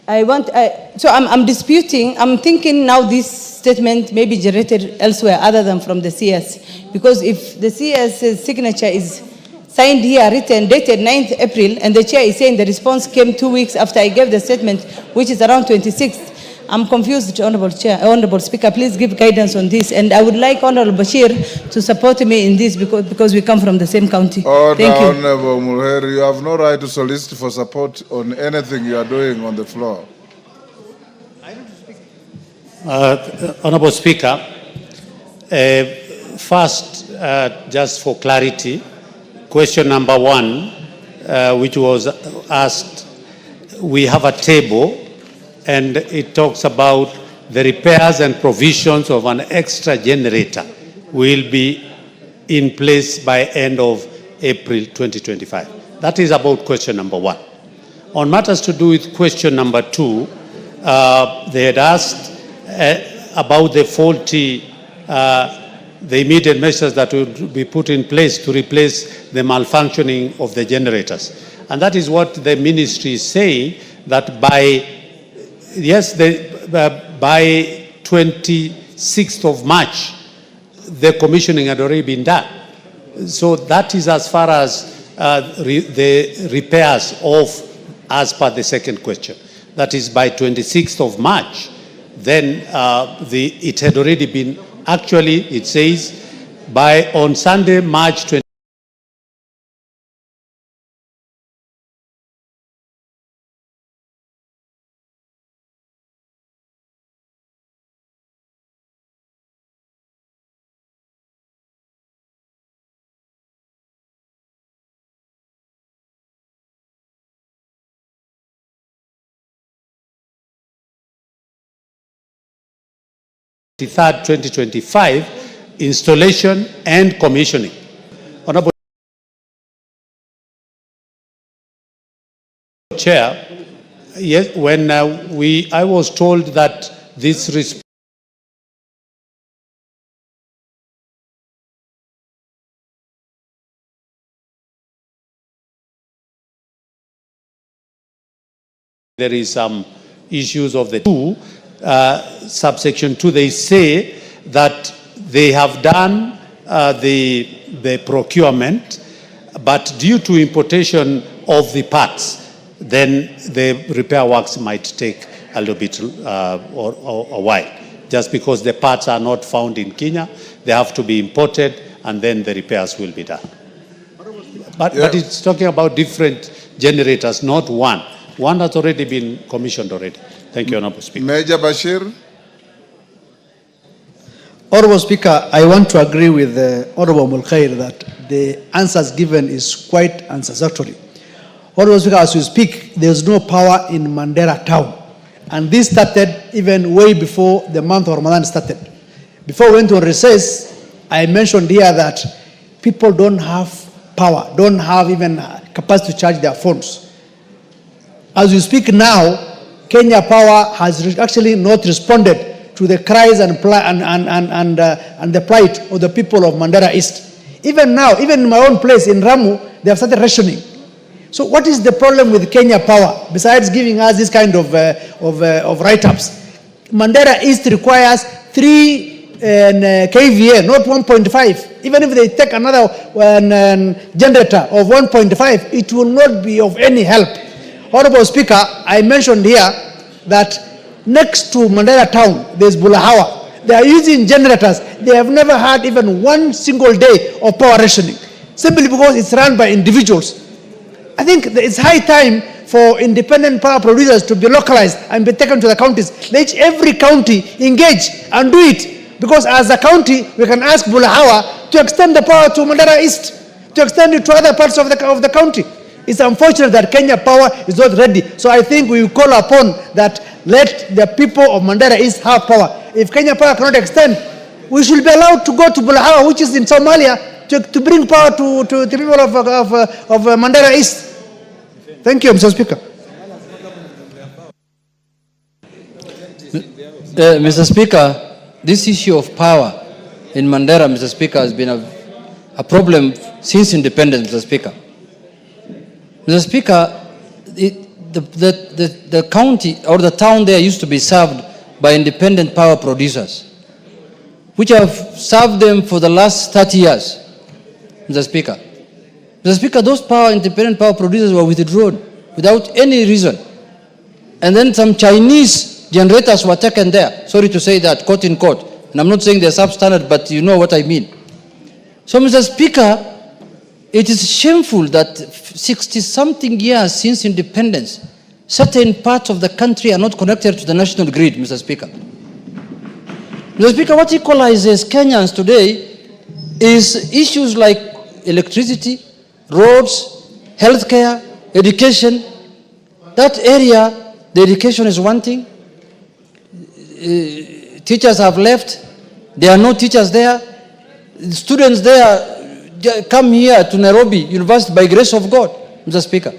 I'm disputing. I'm thinking now this statement may be generated elsewhere other than from the CS. Because if the CS's signature is signed here, written, dated 9th April, and the chair is saying the response came 2 weeks after I gave the statement, which is around 26th, I'm confused, Honorable Chair, Honorable Speaker. Please give guidance on this. And I would like Honorable Bashir to support me in this because we come from the same county. Order, Thank you. Honorable Mulheri, you have no right to solicit for support on anything you are doing on the floor. Honorable Speaker, first, just for clarity, question number 1, which was asked, we have a table and it talks about the repairs and provisions of an extra generator will be in place by end of April 2025. That is about question number 1. On matters to do with question number 2, they had asked about the faulty, the immediate measures that would be put in place to replace the malfunctioning of the generators. And that is what the ministry is saying, that by 26th of March, the commissioning had already been done. So that is as far as the repairs as per the second question. That is by 26th of March, then it had already been, actually it says, on Sunday, March 20. Third, 2025, installation and commissioning. Honorable Chair, yes, when I was told that this there is some issues of the subsection 2, they say that they have done the procurement, but due to importation of the parts, then the repair works might take a little bit or a while. Just because the parts are not found in Kenya, they have to be imported, and then the repairs will be done. But it's talking about different generators, not one. One has already been commissioned already. Thank you, Honorable Speaker. Major Bashir. Honorable Speaker, I want to agree with Honorable Mulkhair that the answers given is quite unsatisfactory. Honorable Speaker, as we speak, there is no power in Mandera town. And this started even way before the month of Ramadan started. Before we went on recess, I mentioned here that people don't have power, don't have even capacity to charge their phones. As we speak now, Kenya Power has actually not responded to the cries and the plight of the people of Mandera East. Even now, even in my own place in Ramu, they have started rationing. So what is the problem with Kenya Power, besides giving us this kind of write-ups? Mandera East requires 3 kVA, not 1.5. Even if they take another generator of 1.5, it will not be of any help. Honorable Speaker, I mentioned here that next to Mandera town, there's Bulahawa. They are using generators. They have never had even one single day of power rationing, simply because it's run by individuals. I think it's high time for independent power producers to be localized and be taken to the counties. Let every county engage and do it, because as a county, we can ask Bulahawa to extend the power to Mandera East, to extend it to other parts of the county. It's unfortunate that Kenya Power is not ready. So I think we will call upon that let the people of Mandera East have power. If Kenya Power cannot extend, we should be allowed to go to Bulahawa, which is in Somalia, to bring power to the people of Mandera East. Thank you, Mr. Speaker. Mr. Speaker, this issue of power in Mandera, Mr. Speaker, has been a problem since independence, Mr. Speaker. Mr. Speaker, the county or the town there used to be served by independent power producers, which have served them for the last 30 years, Mr. Speaker. Mr. Speaker, those independent power producers were withdrawn without any reason. And then some Chinese Generators were taken there. Sorry to say that, quote in quote. And I'm not saying they're substandard, but you know what I mean. So, Mr. Speaker, it is shameful that 60-something years since independence, certain parts of the country are not connected to the national grid, Mr. Speaker. Mr. Speaker, what equalizes Kenyans today is issues like electricity, roads, healthcare, education. That area, the education is one thing. Teachers have left. There are no teachers there. Students there come here to Nairobi University by grace of God, Mr. Speaker.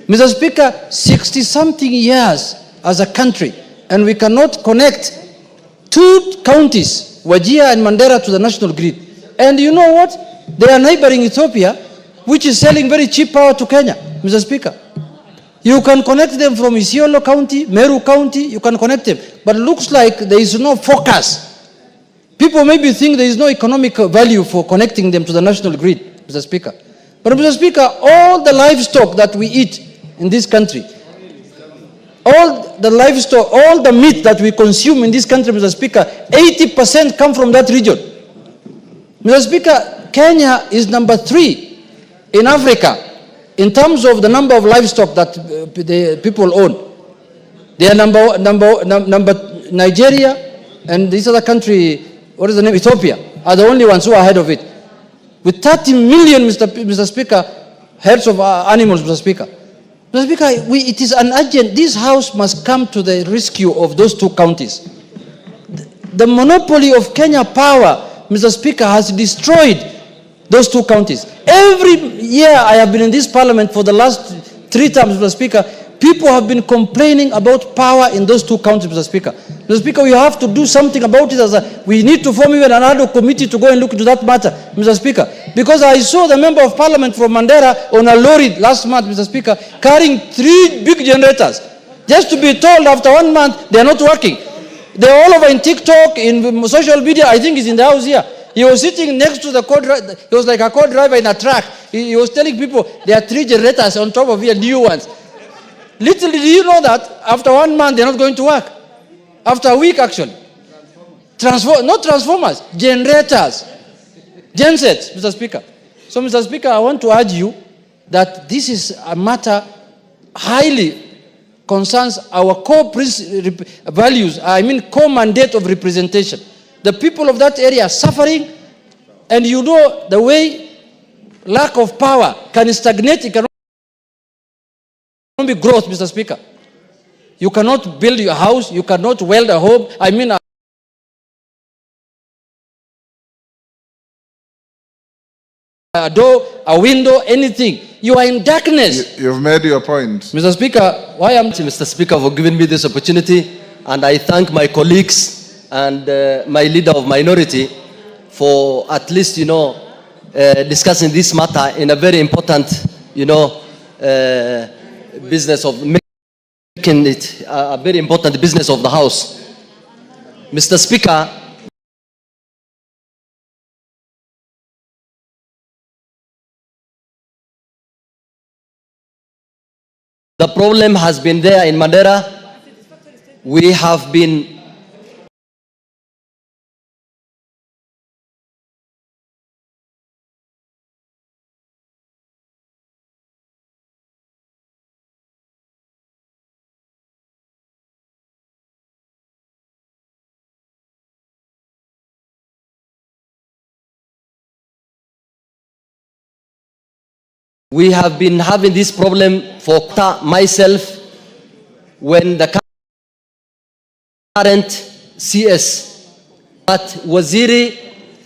Mr. Speaker, 60-something years as a country, and we cannot connect 2 counties, Wajir and Mandera, to the national grid. And you know what? They are neighboring Ethiopia, which is selling very cheap power to Kenya, Mr. Speaker. You can connect them from Isiolo County, Meru County, you can connect them. But it looks like there is no focus. People maybe think there is no economic value for connecting them to the national grid, Mr. Speaker. But Mr. Speaker, all the livestock that we eat in this country, all the livestock, all the meat that we consume in this country, Mr. Speaker, 80% come from that region. Mr. Speaker, Kenya is number 3 in Africa in terms of the number of livestock that the people own. They are number Nigeria and this other country, what is the name? Ethiopia, are the only ones who are ahead of it. With 30 million, Mr. Speaker, herds of animals, Mr. Speaker. Mr. Speaker, it is an urgent, this House must come to the rescue of those 2 counties. The monopoly of Kenya power, Mr. Speaker, has destroyed those 2 counties. Every year I have been in this parliament for the last 3 terms, Mr. Speaker, people have been complaining about power in those 2 counties, Mr. Speaker. Mr. Speaker, we have to do something about it. We need to form even another committee to go and look into that matter, Mr. Speaker. Because I saw the member of parliament from Mandera on a lorry last month, Mr. Speaker, carrying 3 big generators. Just to be told after 1 month, they are not working. They're all over in TikTok, in social media. I think he's in the house here. He was sitting next to the co-driver. He was like a co-driver in a truck. He was telling people there are 3 generators on top of here, new ones. Little did you know that after 1 month, they're not going to work. After a week, actually. Not transformers, generators. Gensets, Mr. Speaker. So, Mr. Speaker, I want to urge you that this is a matter highly concerns our core values, core mandate of representation. The people of that area are suffering, and you know the way lack of power can stagnate economic growth, Mr. Speaker. You cannot build your house, you cannot weld a home, a door, a window, anything. You are in darkness. You've made your point. Mr. Speaker, why am Mr. Speaker for giving me this opportunity, and I thank my colleagues and my leader of minority for at least, discussing this matter in a very important, business of making it a very important business of the House. Mr. Speaker, the problem has been there in Mandera. We have been having this problem for myself when the current CS, but Waziri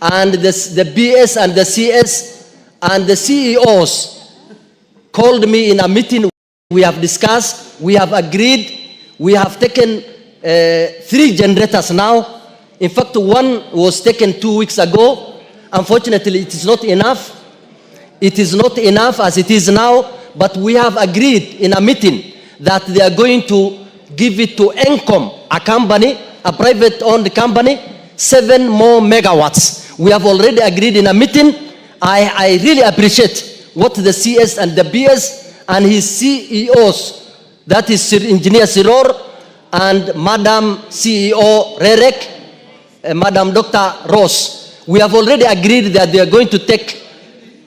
and the BS and the CS and the CEOs called me in a meeting. We have discussed, we have agreed, we have taken 3 generators now. In fact, 1 was taken 2 weeks ago. Unfortunately, it is not enough. It is not enough as it is now, but we have agreed in a meeting that they are going to give it to Encom, a company, a private-owned company, 7 more megawatts. We have already agreed in a meeting. I really appreciate what the CS and the BS and his CEOs, that is Engineer Siror and Madam CEO Rerek, Madam Dr. Ross. We have already agreed that they are going to take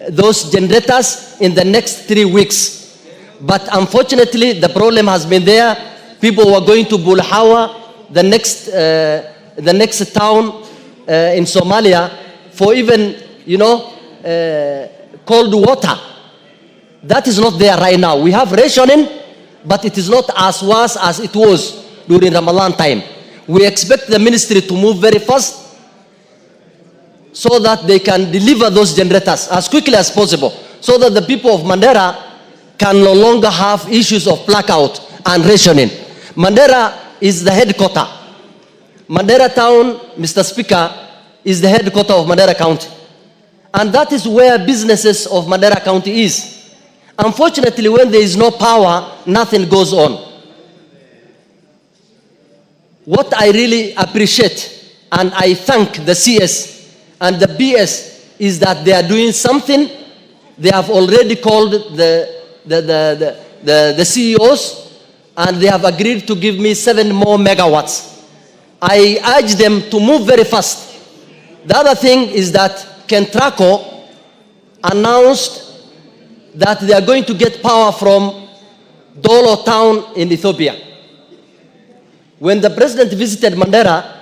those generators in the next 3 weeks. But unfortunately, the problem has been there. People were going to Bulhawa, the next town in Somalia, for even, cold water. That is not there right now. We have rationing, but it is not as worse as it was during Ramadan time. We expect the ministry to move very fast so that they can deliver those generators as quickly as possible, so that the people of Mandera can no longer have issues of blackout and rationing. Mandera is the headquarter. Mandera town, Mr. Speaker, is the headquarter of Mandera County. And that is where businesses of Mandera County is. Unfortunately, when there is no power, nothing goes on. What I really appreciate, and I thank the CS and the BS, is that they are doing something. They have already called the CEOs, and they have agreed to give me 7 more megawatts. I urge them to move very fast. The other thing is that Kentraco announced that they are going to get power from Dolo town in Ethiopia. When the president visited Mandera,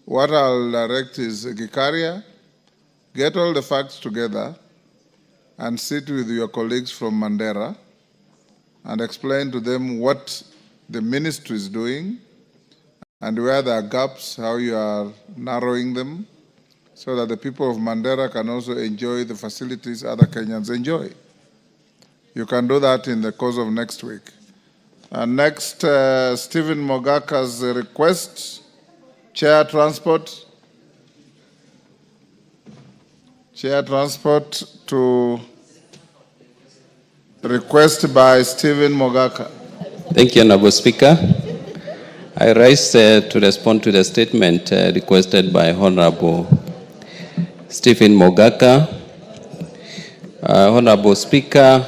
what I'll direct is Gikaria, get all the facts together and sit with your colleagues from Mandera and explain to them what the ministry is doing and where there are gaps, how you are narrowing them, so that the people of Mandera can also enjoy the facilities other Kenyans enjoy. You can do that in the course of next week. Next, Stephen Mogaka's request, Chair Transport. Chair Transport to request by Stephen Mogaka. Thank you, Honorable Speaker. I rise to respond to the statement requested by Honorable Stephen Mogaka. Honorable Speaker,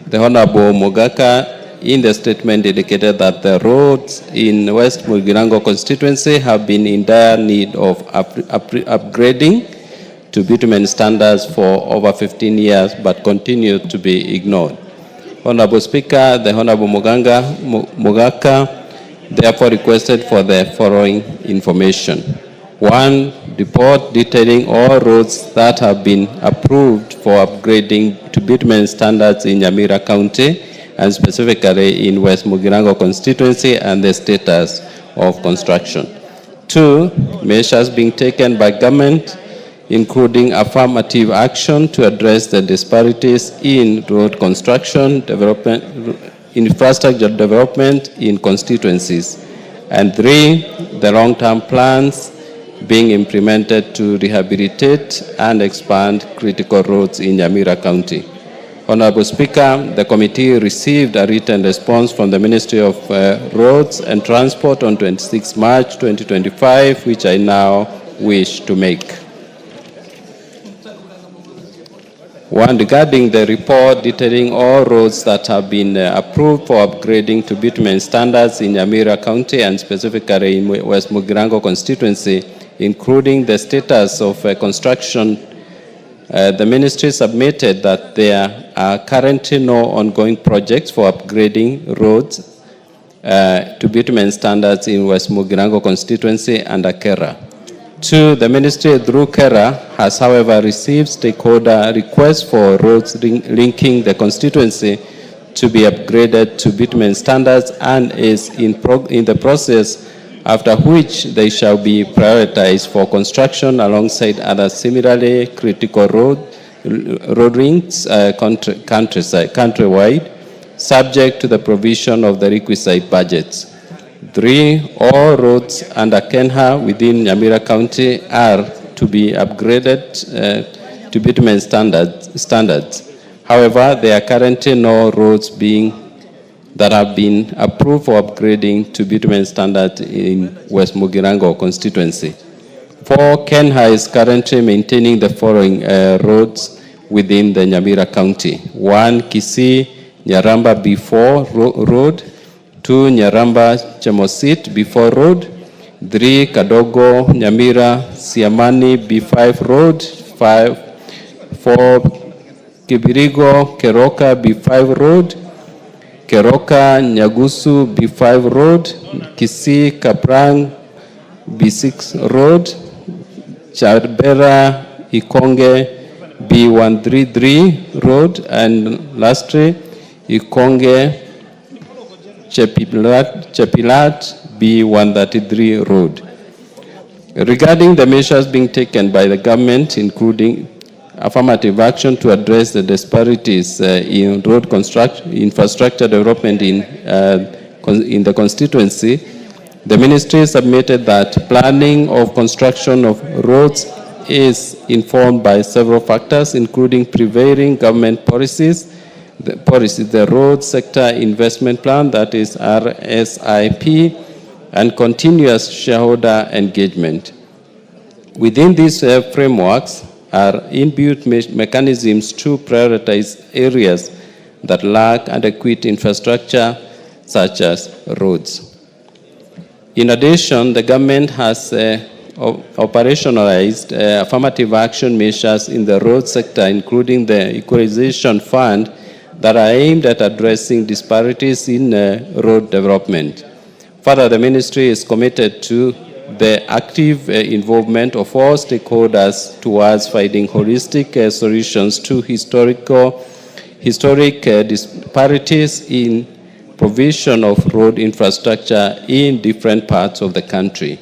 the Honorable Mogaka in the statement indicated that the roads in West Mugirango constituency have been in dire need of upgrading to bitumen standards for over 15 years but continue to be ignored. Honorable Speaker, the Honorable Mogaka therefore requested for the following information. 1, report detailing all roads that have been approved for upgrading to bitumen standards in Nyamira County and specifically in West Mugirango constituency and the status of construction. 2, measures being taken by government including affirmative action to address the disparities in road construction, development, infrastructure development in constituencies. And 3, the long-term plans being implemented to rehabilitate and expand critical roads in Nyamira County. Honorable Speaker, the committee received a written response from the Ministry of Roads and Transport on 26 March 2025, which I now wish to make. 1, regarding the report detailing all roads that have been approved for upgrading to bitumen standards in Nyamira County and specifically in West Mugirango constituency, including the status of construction, the ministry submitted that there are currently no ongoing projects for upgrading roads to bitumen standards in West Mugirango constituency under KERA. 2, the ministry through KERA has however received stakeholder requests for roads linking the constituency to be upgraded to bitumen standards and is in the process, after which they shall be prioritized for construction alongside other similarly critical road links countrywide, subject to the provision of the requisite budgets. 3, all roads under KENHA within Nyamira County are to be upgraded to bitumen standards. However, there are currently no roads that have been approved for upgrading to bitumen standard in West Mugirango constituency. 4, KENHA is currently maintaining the following roads within the Nyamira County. 1, Kisii Nyaramba B4 Road. 2, Nyaramba Chemosit B4 Road. 3, Kadogo Nyamira Siamani B5 Road. 4, Kibirigo Keroka B5 Road. Keroka Nyagusu B5 Road. Kisii Kaprang B6 Road. Charbera Ikonge B133 Road, and lastly Ikonge Chepilat B133 Road. Regarding the measures being taken by the government, including affirmative action to address the disparities in road infrastructure development in the constituency, the ministry submitted that planning of construction of roads is informed by several factors, including prevailing government policies, the road sector investment plan, that is RSIP, and continuous shareholder engagement. Within these frameworks are inbuilt mechanisms to prioritize areas that lack adequate infrastructure, such as roads. In addition, the government has operationalized affirmative action measures in the road sector, including the equalization fund, that are aimed at addressing disparities in road development. Further, the ministry is committed to the active involvement of all stakeholders towards finding holistic solutions to historic disparities in provision of road infrastructure in different parts of the country.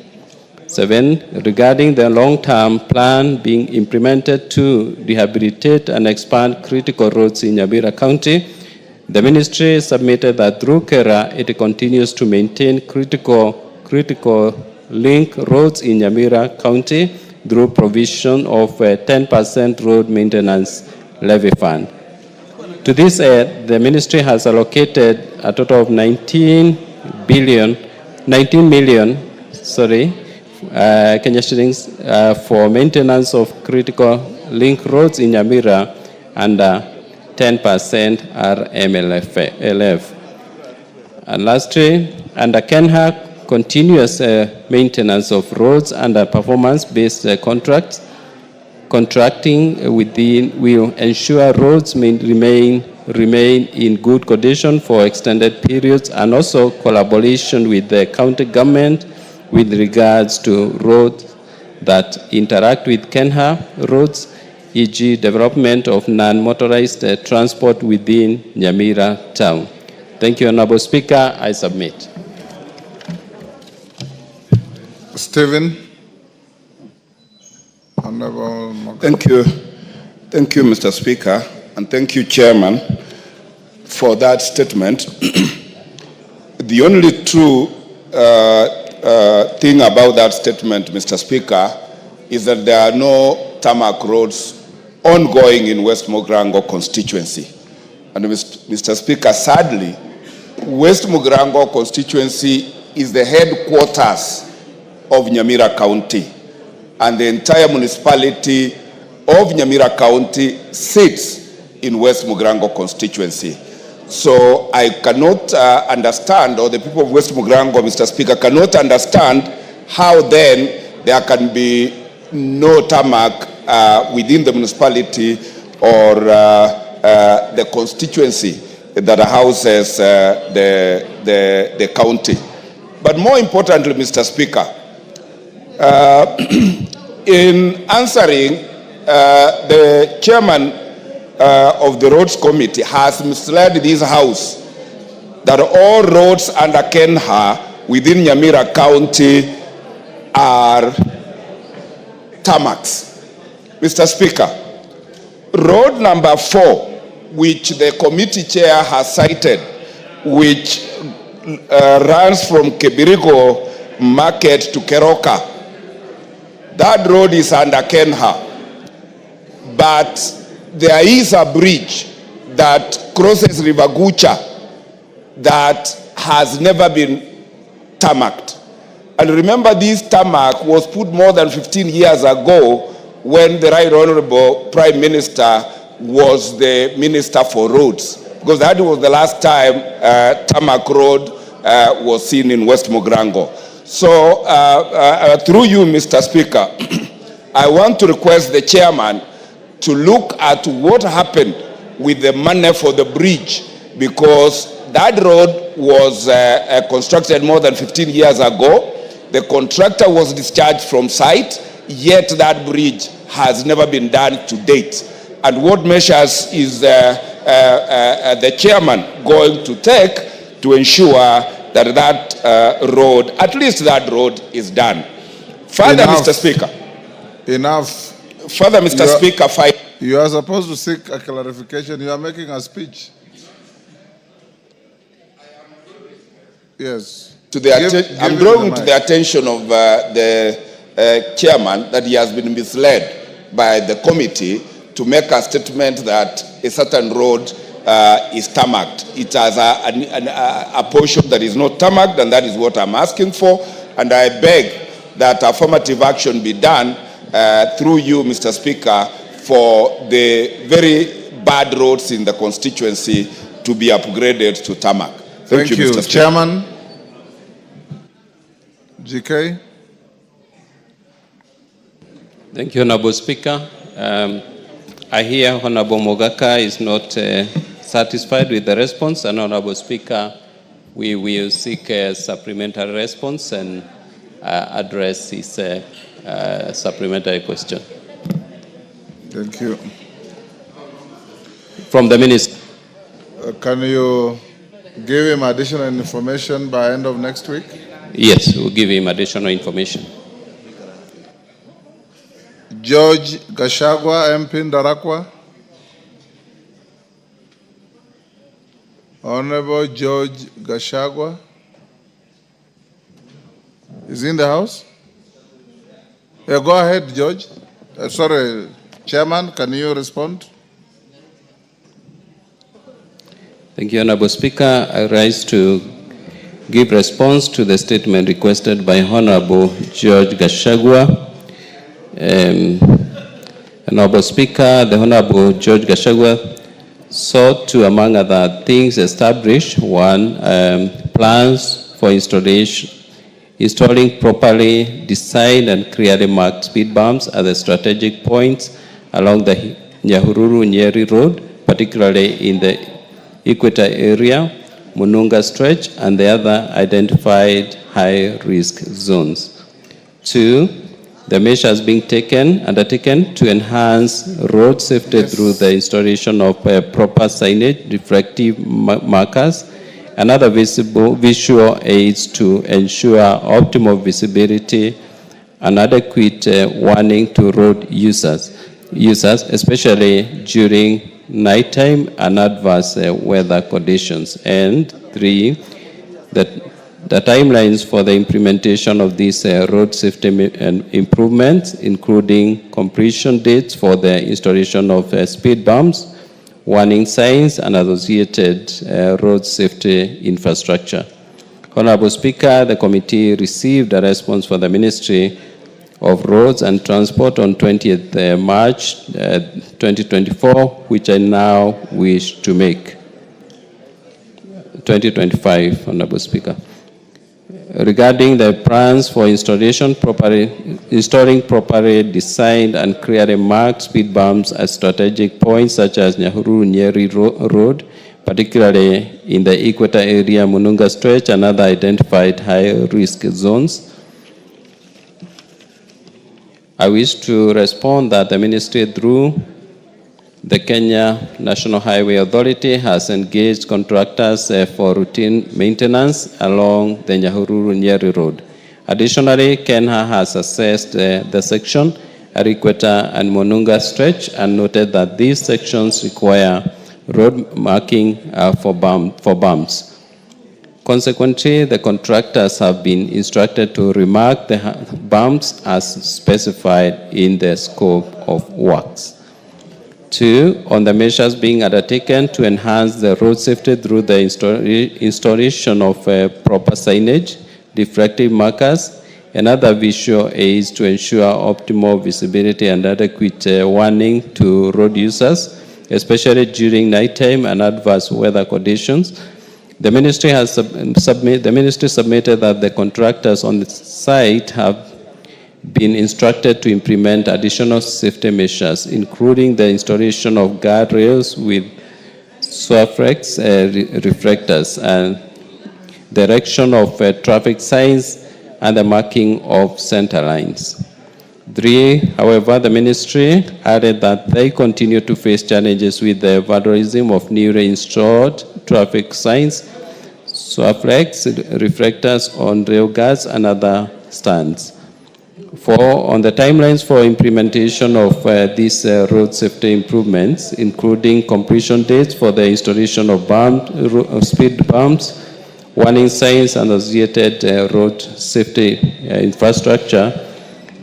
7, regarding the long-term plan being implemented to rehabilitate and expand critical roads in Nyamira County, the ministry submitted that through KERA, it continues to maintain critical link roads in Nyamira County through provision of a 10% road maintenance levy fund. To this end, the ministry has allocated a total of 19 million Kenya shillings for maintenance of critical link roads in Nyamira, and 10% are MLF. And lastly, under KENHA, continuous maintenance of roads under performance-based contracting will ensure roads remain in good condition for extended periods, and also collaboration with the county government with regards to roads that interact with KENHA roads, e.g. development of non-motorized transport within Nyamira town. Thank you, Honorable Speaker. I submit. Stephen. Thank you. Thank you, Mr. Speaker, and thank you, Chairman, for that statement. The only true thing about that statement, Mr. Speaker, is that there are no tarmac roads ongoing in West Mugirango constituency. And Mr. Speaker, sadly, West Mugirango constituency is the headquarters of Nyamira County, and the entire municipality of Nyamira County sits in West Mugirango constituency. So I cannot understand, or the people of West Mugirango, Mr. Speaker, cannot understand how then there can be no tarmac within the municipality or the constituency that houses the county. But more importantly, Mr. Speaker, in answering, the chairman of the Roads Committee has misled this House that all roads under KENHA within Nyamira County are tarmacs. Mr. Speaker, road number 4, which the committee chair has cited, which runs from Kibirigo Market to Keroka, that road is under KENHA. but there is a bridge that crosses River Gucha that has never been tarmacked. And remember, this tarmac was put more than 15 years ago when the Right Honorable Prime Minister was the Minister for Roads, because that was the last time tarmac road was seen in West Mogrango. So through you, Mr. Speaker, I want to request the chairman to look at what happened with the money for the bridge, because that road was constructed more than 15 years ago. The contractor was discharged from site, yet that bridge has never been done to date. And what measures is the chairman going to take to ensure that that road, at least that road, is done? Further, Enough. Mr. Speaker. Enough. Further, Mr. Speaker, you are supposed to seek a clarification. You are making a speech. Yes. I'm drawing to the attention of the chairman that he has been misled by the committee to make a statement that a certain road is tarmacked. It has a portion that is not tarmacked, and that is what I'm asking for. And I beg that affirmative action be done through you, Mr. Speaker, for the very bad roads in the constituency to be upgraded to tarmac. Thank you, Mr. Speaker. Chairman. GK. Thank you, Honorable Speaker. I hear Honorable Mogaka is not satisfied with the response, and Honorable Speaker, we will seek a supplementary response and address his supplementary question. Thank you. From the Minister. Can you give him additional information by end of next week? Yes, we'll give him additional information. George Gashagwa, MP Ndarakwa. Honorable George Gashagwa. Is he in the house? Yeah, go ahead, George. Sorry, Chairman, can you respond? Thank you, Honorable Speaker. I rise to give response to the statement requested by Honorable George Gashagwa. Honorable Speaker, the Honorable George Gashagwa sought to, among other things, establish one, plans for installing properly designed and clearly marked speed bumps at the strategic points along the Nyahururu-Nyeri Road, particularly in the Equator area, Mununga stretch, and the other identified high-risk zones. 2, the measures being undertaken to enhance road safety through the installation of proper signage, reflective markers, and other visual aids to ensure optimal visibility and adequate warning to road users, especially during nighttime and adverse weather conditions. And 3, the timelines for the implementation of these road safety improvements, including completion dates for the installation of speed bumps, warning signs, and associated road safety infrastructure. Honorable Speaker, the committee received a response from the Ministry of Roads and Transport on 20th March 2024, which I now wish to make. 2025, Honorable Speaker. Regarding the plans for installing properly designed and clearly marked speed bumps at strategic points such as Nyahururu-Nyeri Road, particularly in the Equator area, Mununga stretch, and other identified high-risk zones, I wish to respond that the Ministry, through the Kenya National Highway Authority, has engaged contractors for routine maintenance along the Nyahururu-Nyeri Road. Additionally, Kenya has assessed the section at Equator and Mununga stretch and noted that these sections require road marking for bumps. Consequently, the contractors have been instructed to remark the bumps as specified in the scope of works. 2, on the measures being undertaken to enhance the road safety through the installation of proper signage, reflective markers, and other visual aids to ensure optimal visibility and adequate warning to road users, especially during nighttime and adverse weather conditions. The ministry has submitted that the contractors on the site have been instructed to implement additional safety measures, including the installation of guardrails with SWAFREX reflectors and the erection of traffic signs and the marking of center lines. 3, however, the ministry added that they continue to face challenges with the vandalism of newly installed traffic signs, SWAFREX reflectors on rail guards and other stands. 4, on the timelines for implementation of these road safety improvements, including completion dates for the installation of speed bumps, warning signs, and associated road safety infrastructure,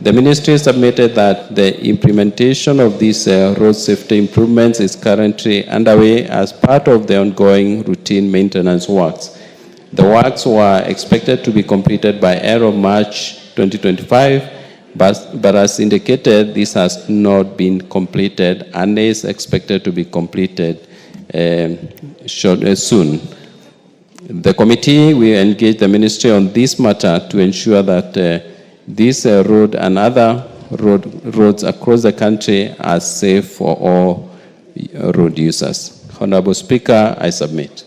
the ministry submitted that the implementation of these road safety improvements is currently underway as part of the ongoing routine maintenance works. The works were expected to be completed by end of March 2025, but as indicated, this has not been completed and is expected to be completed soon. The committee will engage the ministry on this matter to ensure that this road and other roads across the country are safe for all road users. Honorable Speaker, I submit.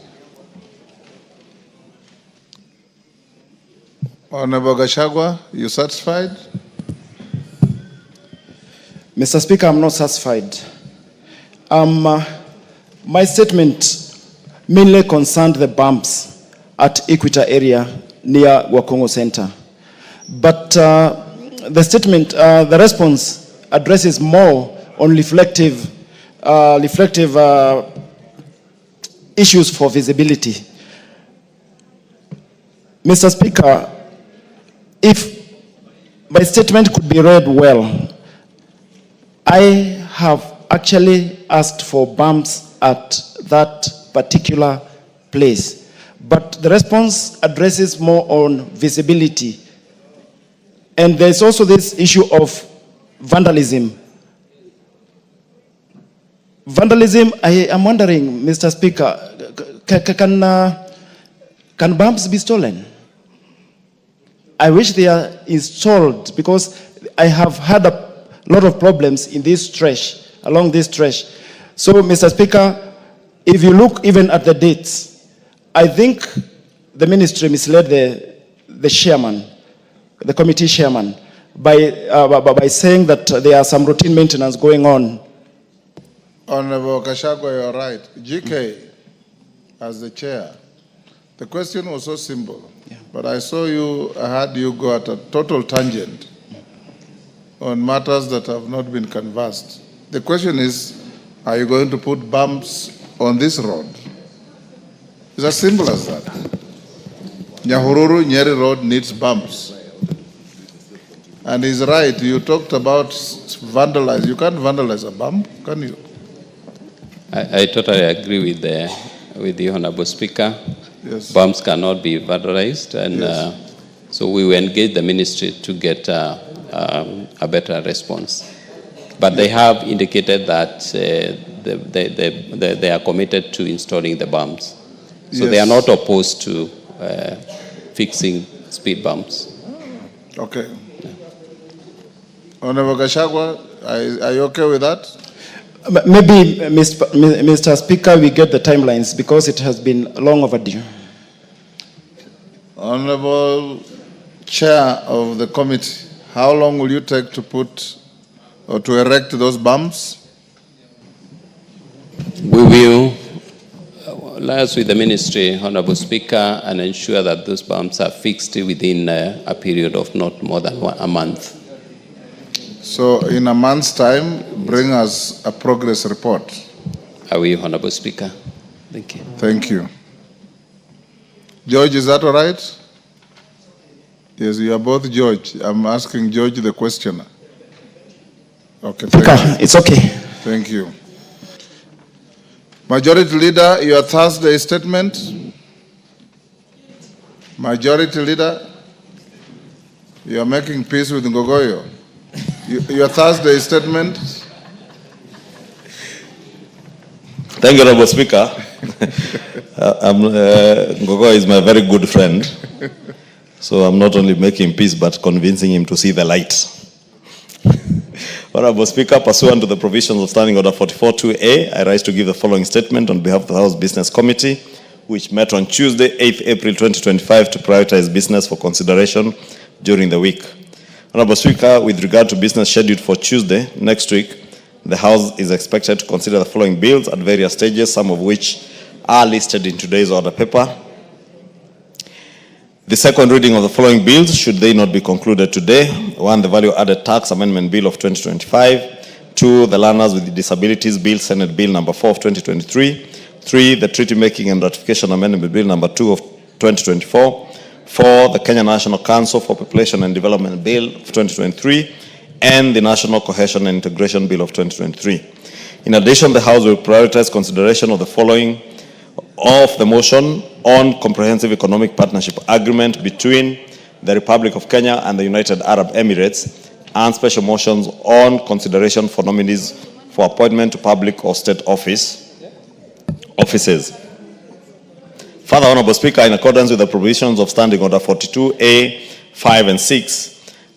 Honorable Gachagua, you satisfied? Mr. Speaker, I'm not satisfied. My statement mainly concerned the bumps at Equator area near Wakongo Center. But the statement, the response addresses more on reflective issues for visibility. Mr. Speaker, if my statement could be read well, I have actually asked for bumps at that particular place. But the response addresses more on visibility. And there's also this issue of vandalism. Vandalism, I am wondering, Mr. Speaker, can bumps be stolen? I wish they are installed because I have had a lot of problems in this stretch, along this stretch. So, Mr. Speaker, if you look even at the dates, I think the ministry misled the chairman, the committee chairman, by saying that there are some routine maintenance going on. Honorable Gachagua, you're right. GK, as the chair, the question was so simple, but I saw you, I had you go at a total tangent on matters that have not been canvassed. The question is, are you going to put bumps on this road? It's as simple as that. Nyahururu-Nyeri Road needs bumps. And he's right, you talked about vandalize. You can't vandalize a bump, can you? I totally agree with the Honorable Speaker. Yes. Bumps cannot be vandalized, and Yes. so we will engage the ministry to get a better response. But they have indicated that they are committed to installing the bumps. So they are not opposed to fixing speed bumps. Okay. Honorable Gachagua, are you okay with that? Maybe, Mr. Speaker, we get the timelines because it has been long overdue. Honorable Chair of the committee, how long will you take to put or to erect those bumps? We will liaise with the ministry, Honorable Speaker, and ensure that those bumps are fixed within a period of not more than a month. So in a month's time, bring us a progress report. I will, Honorable Speaker. Thank you. Thank you. George, is that all right? Yes, you are both George. I'm asking George the questioner. Okay, Speaker, it's okay. Thank you. Majority Leader, your Thursday statement. Majority Leader, you are making peace with Ngogoyo. Your Thursday statement. Thank you, Honorable Speaker. Ngogoyo is my very good friend. So I'm not only making peace, but convincing him to see the light. Honorable Speaker, pursuant to the provisions of Standing Order 44.2a, I rise to give the following statement on behalf of the House Business Committee, which met on Tuesday, 8th April 2025, to prioritize business for consideration during the week. Honorable Speaker, with regard to business scheduled for Tuesday next week, the House is expected to consider the following bills at various stages, some of which are listed in today's order paper. The second reading of the following bills, should they not be concluded today: 1, the Value Added Tax Amendment Bill of 2025; 2, the Learners with Disabilities Bill, Senate Bill number 4 of 2023; 3, the Treaty Making and Ratification Amendment Bill number 2 of 2024; 4, the Kenya National Council for Population and Development Bill of 2023; and the National Cohesion and Integration Bill of 2023. In addition, the House will prioritize consideration of the following of the motion on Comprehensive Economic Partnership Agreement between the Republic of Kenya and the United Arab Emirates, and special motions on consideration for nominees for appointment to public or state offices. Further, Honorable Speaker, in accordance with the provisions of Standing Order 42A, 5 and 6,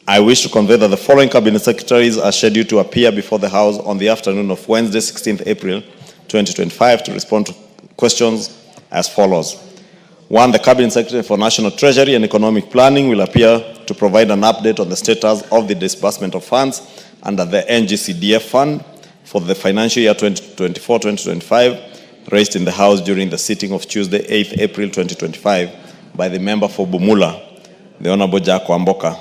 I wish to convey that the following Cabinet Secretaries are scheduled to appear before the House on the afternoon of Wednesday, 16th April 2025, to respond to questions as follows. 1, the Cabinet Secretary for National Treasury and Economic Planning will appear to provide an update on the status of the disbursement of funds under the NGCDF fund for the financial year 2024-2025, raised in the House during the sitting of Tuesday, 8th April 2025, by the member for Bumula, the Honorable Jack Wamboka.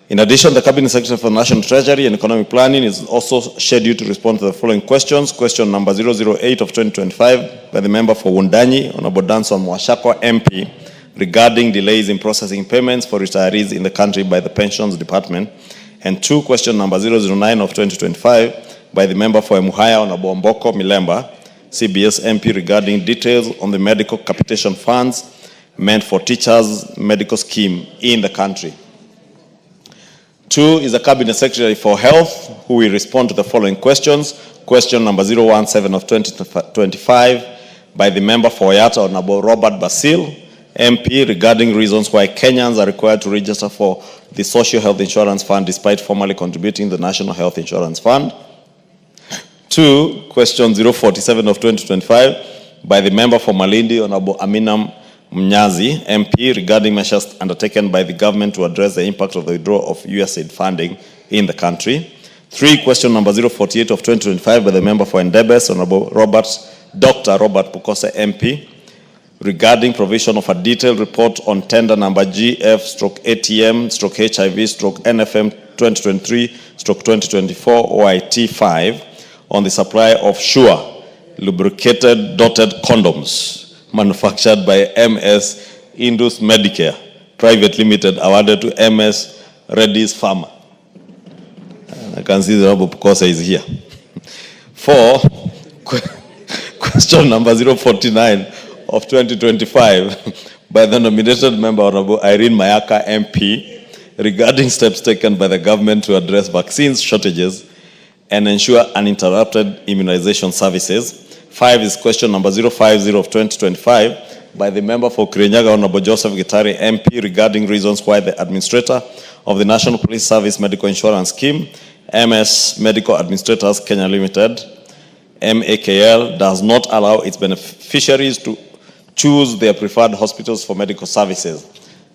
In addition, the Cabinet Secretary for National Treasury and Economic Planning is also scheduled to respond to the following questions. Question number 008 of 2025 by the member for Wundanyi, Honorable Danson Mwashakwa, MP, regarding delays in processing payments for retirees in the country by the Pensions Department. And 2, question number 009 of 2025 by the member for Emuhaya, Honorable Mboko Milemba, CBS MP, regarding details on the medical capitation funds meant for teachers' medical scheme in the country. 2 is the Cabinet Secretary for Health, who will respond to the following questions. Question number 017 of 2025 by the member for Oyata, Honorable Robert Basil, MP, regarding reasons why Kenyans are required to register for the Social Health Insurance Fund despite formally contributing to the National Health Insurance Fund. 2, question 047 of 2025 by the member for Malindi, Honorable Amina Mnyazi, MP, regarding measures undertaken by the government to address the impact of the withdrawal of USAID funding in the country. 3, question number 048 of 2025 by the member for Endebes, Honorable Dr. Robert Pukose, MP, regarding provision of a detailed report on tender number GF/ATM/HIV/NFM 2023/2024 OIT5 on the supply of Sure lubricated dotted condoms manufactured by MS Indus Medicare Private Limited, awarded to MS Reddy's Pharma. I can see the Honorable Pukosa is here. 4, question number 049 of 2025 by the nominated member, Honorable Irene Mayaka, MP, regarding steps taken by the government to address vaccines shortages and ensure uninterrupted immunization services. 5 is question number 050 of 2025 by the member for Kirinyaga, Honorable Joseph Gitari, MP, regarding reasons why the administrator of the National Police Service Medical Insurance Scheme, MS Medical Administrators Kenya Limited, MAKL, does not allow its beneficiaries to choose their preferred hospitals for medical services.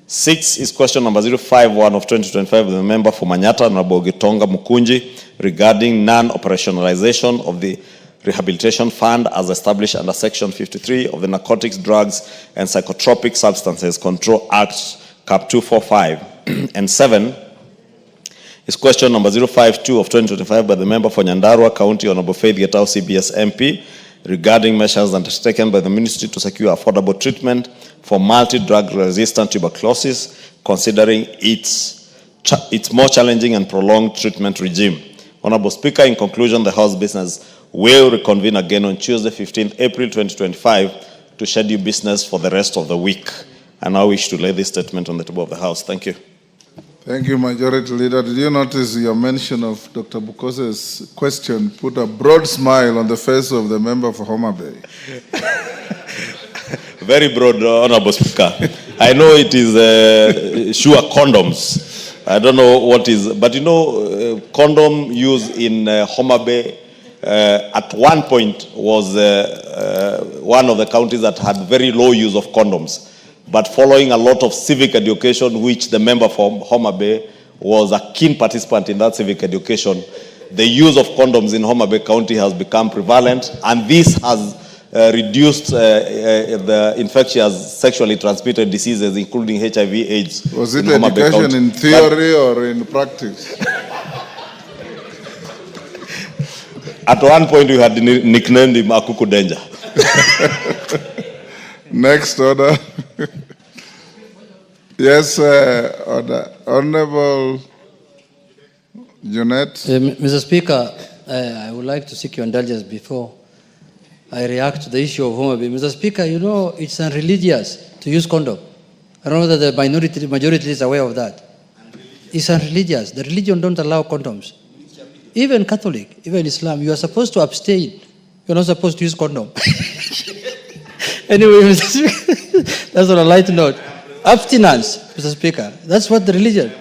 6 is question number 051 of 2025 by the member for Manyata, Honorable Gitonga Mukunji, regarding non-operationalization of the Rehabilitation Fund as established under Section 53 of the Narcotics, Drugs, and Psychotropic Substances Control Act, Cap 245. And 7 is question number 052 of 2025 by the member for Nyandarua County, Honorable Faith Getao, CBS MP, regarding measures undertaken by the ministry to secure affordable treatment for multi-drug-resistant tuberculosis, considering its more challenging and prolonged treatment regime. Honorable Speaker, in conclusion, the House business will reconvene again on Tuesday, 15th April 2025 to schedule business for the rest of the week. And I wish to lay this statement on the table of the House. Thank you. Thank you, Majority Leader. Did you notice your mention of Dr. Bukose's question put a broad smile on the face of the member for Homa Bay? Very broad, Honorable Speaker. I know it is sure condoms. I don't know what is, but you know, condom use in Homa Bay at one point was one of the counties that had very low use of condoms. But following a lot of civic education, which the member from Homa Bay was a keen participant in that civic education, the use of condoms in Homa Bay County has become prevalent, and this has reduced the infectious sexually transmitted diseases, including HIV/AIDS. Was it education in theory or in practice? At one point, we had nicknamed him Akuku Danger. Next order. Yes, order. Honorable Junet. Mr. Speaker, I would like to seek your indulgence before I react to the issue of Homa Bay. Mr. Speaker, you know it's unreligious to use condom. I don't know whether the majority is aware of that. It's unreligious. The religion don't allow condoms. Even Catholic, even Islam, you are supposed to abstain. You're not supposed to use condom. Anyway, Mr. Speaker, that's on a light note. Abstinence, Mr. Speaker. That's what the religion.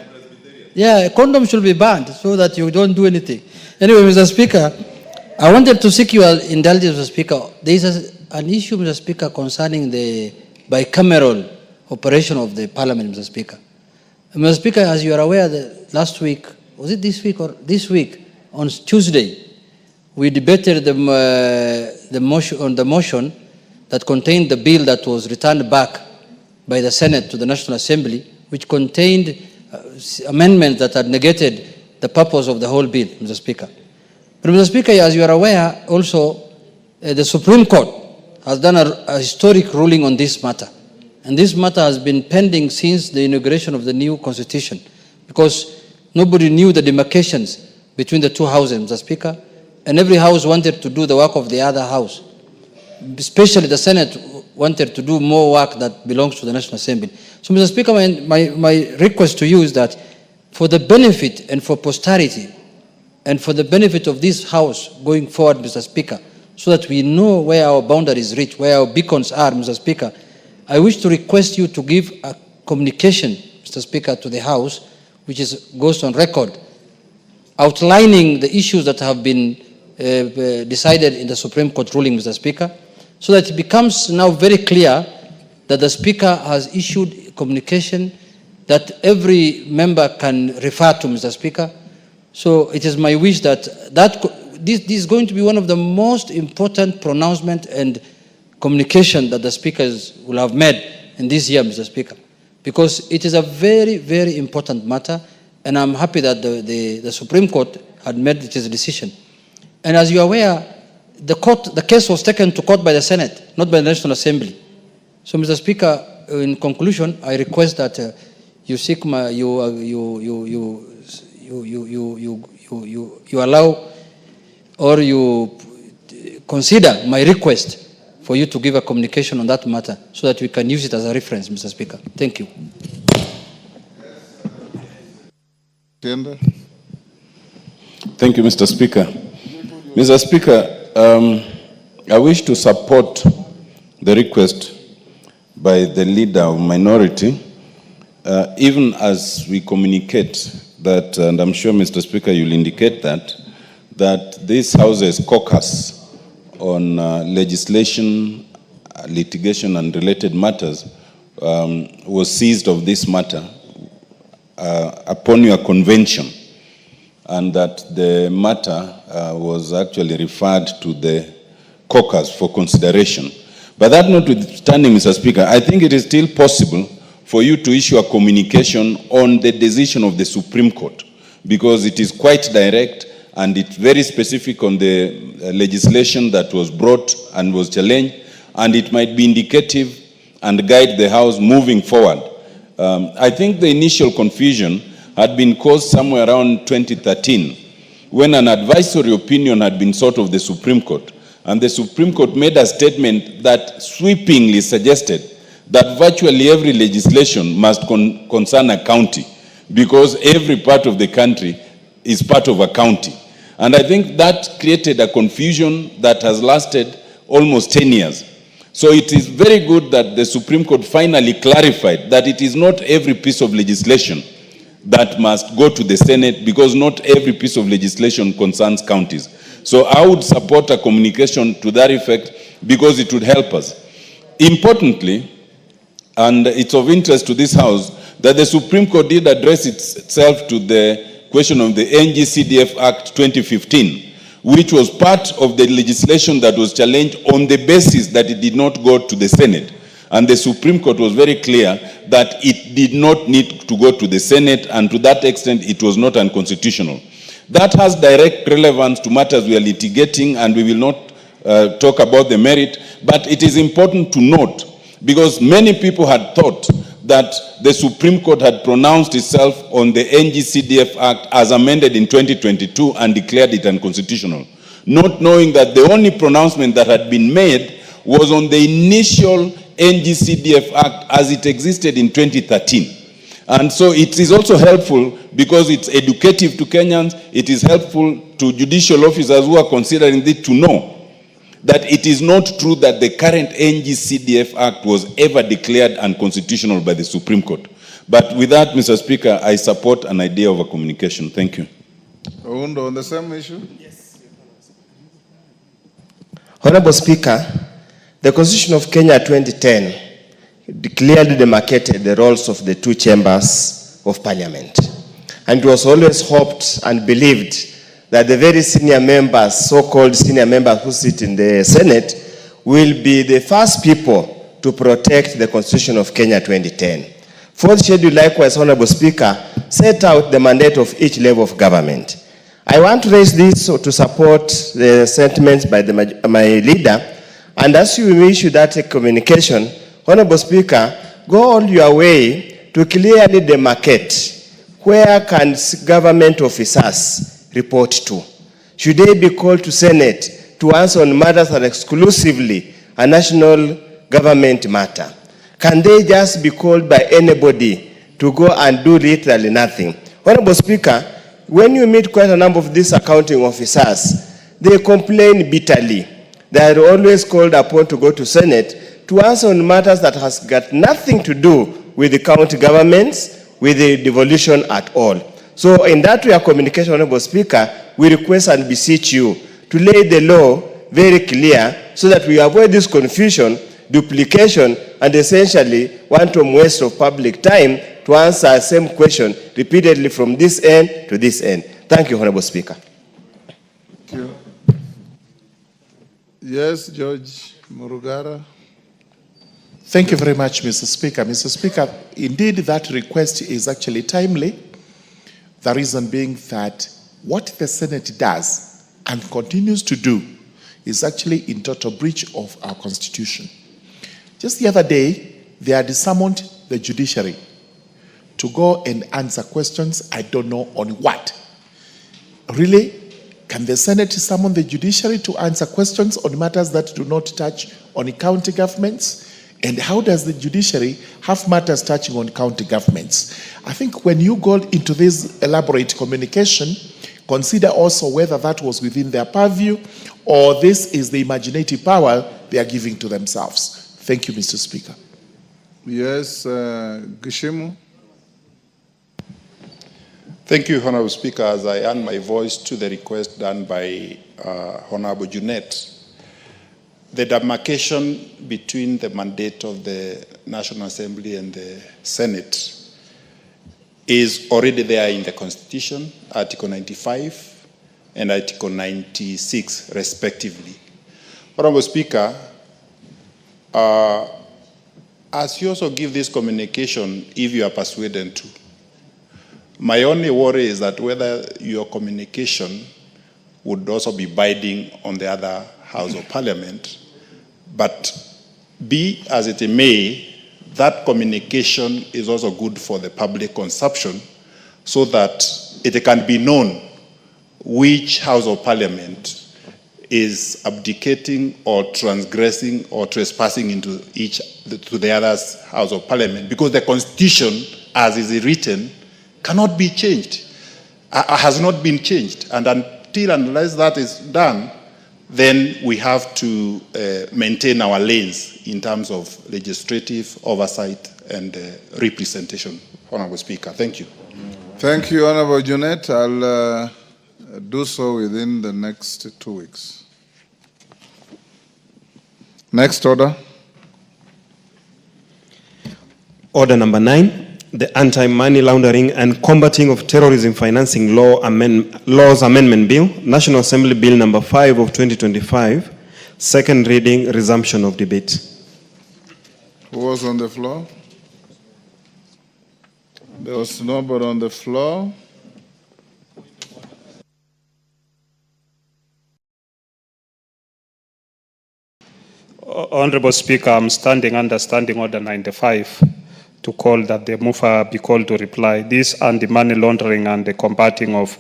Yeah, condom should be banned so that you don't do anything. Anyway, Mr. Speaker, I wanted to seek your indulgence, Mr. Speaker. There is an issue, Mr. Speaker, concerning the bicameral operation of the Parliament, Mr. Speaker. Mr. Speaker, as you are aware, last week, was it this week or this week, on Tuesday, we debated the motion that contained the bill that was returned back by the Senate to the National Assembly, which contained amendments that had negated the purpose of the whole bill, Mr. Speaker. But Mr. Speaker, as you are aware, also, the Supreme Court has done a historic ruling on this matter. And this matter has been pending since the inauguration of the new Constitution, because nobody knew the demarcations between the two houses, Mr. Speaker, and every house wanted to do the work of the other house. Especially the Senate wanted to do more work that belongs to the National Assembly. So, Mr. Speaker, my request to you is that for the benefit and for posterity and for the benefit of this House going forward, Mr. Speaker, so that we know where our boundaries reach, where our beacons are, Mr. Speaker, I wish to request you to give a communication, Mr. Speaker, to the House, which goes on record, outlining the issues that have been decided in the Supreme Court ruling, Mr. Speaker, so that it becomes now very clear that the Speaker has issued communication that every member can refer to, Mr. Speaker. So it is my wish that this is going to be one of the most important pronouncements and communication that the speakers will have made in this year, Mr. Speaker, because it is a very, very important matter, and I'm happy that the Supreme Court had made its decision. And as you are aware, the case was taken to court by the Senate, not by the National Assembly. So, Mr. Speaker, in conclusion, I request that you seek you allow or you consider my request for you to give a communication on that matter so that we can use it as a reference, Mr. Speaker. Thank you. Thank you, Mr. Speaker. Mr. Speaker, I wish to support the request by the leader of minority, even as we communicate that, and I'm sure, Mr. Speaker, you'll indicate that this House's caucus on legislation, litigation, and related matters was seized of this matter upon your convention, and that the matter was actually referred to the caucus for consideration. But that notwithstanding, Mr. Speaker, I think it is still possible for you to issue a communication on the decision of the Supreme Court, because it is quite direct and it's very specific on the legislation that was brought and was challenged, and it might be indicative and guide the House moving forward. I think the initial confusion had been caused somewhere around 2013, when an advisory opinion had been sought of the Supreme Court, and the Supreme Court made a statement that sweepingly suggested that virtually every legislation must concern a county, because every part of the country is part of a county. And I think that created a confusion that has lasted almost 10 years. So it is very good that the Supreme Court finally clarified that it is not every piece of legislation that must go to the Senate, because not every piece of legislation concerns counties. So I would support a communication to that effect, because it would help us. Importantly, and it's of interest to this House, that the Supreme Court did address itself to the question of the NG-CDF Act 2015, which was part of the legislation that was challenged on the basis that it did not go to the Senate. And the Supreme Court was very clear that it did not need to go to the Senate, and to that extent it was not unconstitutional. That has direct relevance to matters we are litigating, and we will not talk about the merit, but it is important to note, because many people had thought that the Supreme Court had pronounced itself on the NG-CDF Act as amended in 2022 and declared it unconstitutional, not knowing that the only pronouncement that had been made was on the initial NG-CDF Act as it existed in 2013. And so it is also helpful because it's educative to Kenyans. It is helpful to judicial officers who are considering this to know that it is not true that the current NG-CDF Act was ever declared unconstitutional by the Supreme Court. But with that, Mr. Speaker, I support an idea of a communication. Thank you. On the same issue? Yes. Honorable Speaker, the Constitution of Kenya 2010 clearly demarcated the roles of the two chambers of Parliament. And it was always hoped and believed that the very senior members, so-called senior members who sit in the Senate, will be the first people to protect the Constitution of Kenya 2010. Fourth schedule, likewise, Honorable Speaker, set out the mandate of each level of government. I want to raise this to support the sentiments by my leader, and as you issue that communication, Honorable Speaker, go all your way to clearly demarcate where can government officers report to. Should they be called to Senate to answer on matters that are exclusively a national government matter? Can they just be called by anybody to go and do literally nothing? Honorable Speaker, when you meet quite a number of these accounting officers, they complain bitterly. They are always called upon to go to Senate to answer on matters that has got nothing to do with the county governments, with the devolution at all. So in that way of communication, Honorable Speaker, we request and beseech you to lay the law very clear so that we avoid this confusion, duplication, and essentially wanton waste of public time to answer the same question repeatedly from this end to this end. Thank you, Honorable Speaker. Thank you. Yes, George Murugara. Thank you very much, Mr. Speaker. Mr. Speaker, indeed that request is actually timely. The reason being that what the Senate does and continues to do is actually in total breach of our Constitution. Just the other day, they had summoned the judiciary to go and answer questions, I don't know on what. Really? Can the Senate summon the judiciary to answer questions on matters that do not touch on county governments? And how does the judiciary have matters touching on county governments? I think when you go into this elaborate communication, consider also whether that was within their purview or this is the imaginative power they are giving to themselves. Thank you, Mr. Speaker. Yes, Gishimu. Thank you, Honorable Speaker. As I add my voice to the request done by Honorable Junet, the demarcation between the mandate of the National Assembly and the Senate is already there in the Constitution, Article 95 and Article 96, respectively. Honorable Speaker, as you also give this communication, if you are persuaded to, my only worry is that whether your communication would also be binding on the other House of Parliament. But be as it may, that communication is also good for the public consumption so that it can be known which House of Parliament is abdicating or transgressing or trespassing into to the other's House of Parliament, because the Constitution, as is written, cannot be changed, has not been changed. And unless that is done, then we have to maintain our lanes in terms of legislative oversight and representation. Honorable Speaker, thank you. Thank you, Honorable Junet. I'll do so within the next 2 weeks. Next order. Order number 9, the Anti-Money Laundering and Combating of Terrorism Financing Laws Amendment Bill, National Assembly Bill number 5 of 2025, second reading, resumption of debate. Who was on the floor? There was nobody on the floor. Honorable Speaker, I'm standing under Standing Order 95 to call that the mover be called to reply. This anti-money laundering and the combating of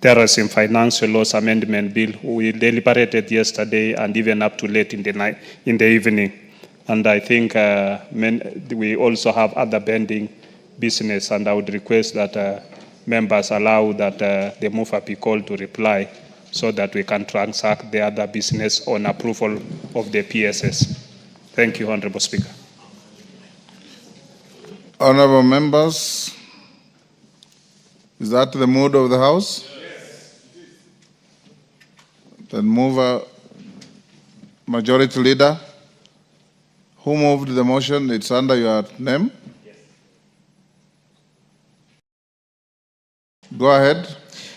terrorism financial laws amendment bill, we deliberated yesterday and even up to late in the night, in the evening. And I think we also have other pending business, and I would request that members allow that the mover be called to reply, so that we can transact the other business on approval of the PSS. Thank you, Honorable Speaker. Honorable members, is that the mood of the House? Yes. Then mover, Majority Leader, who moved the motion? It's under your name. Yes. Go ahead.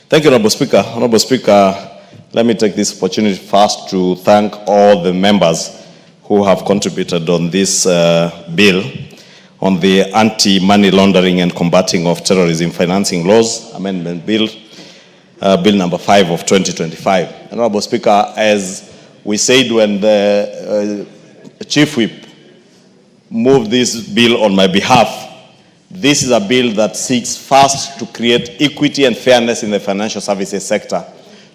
Thank you, Honorable Speaker. Honorable Speaker, let me take this opportunity first to thank all the members who have contributed on this bill on the Anti-Money Laundering and Combating of Terrorism Financing Laws Amendment Bill, Bill number 5 of 2025. Honorable Speaker, as we said when the Chief Whip moved this bill on my behalf, this is a bill that seeks first to create equity and fairness in the financial services sector,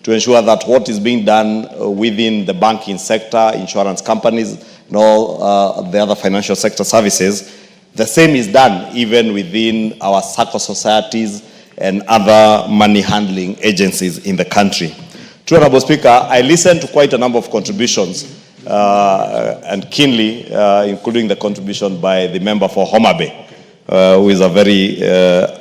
to ensure that what is being done within the banking sector, insurance companies, and all the other financial sector services, the same is done even within our circle societies and other money handling agencies in the country. True, Honorable Speaker, I listened to quite a number of contributions and keenly, including the contribution by the member for Homa Bay, who is a very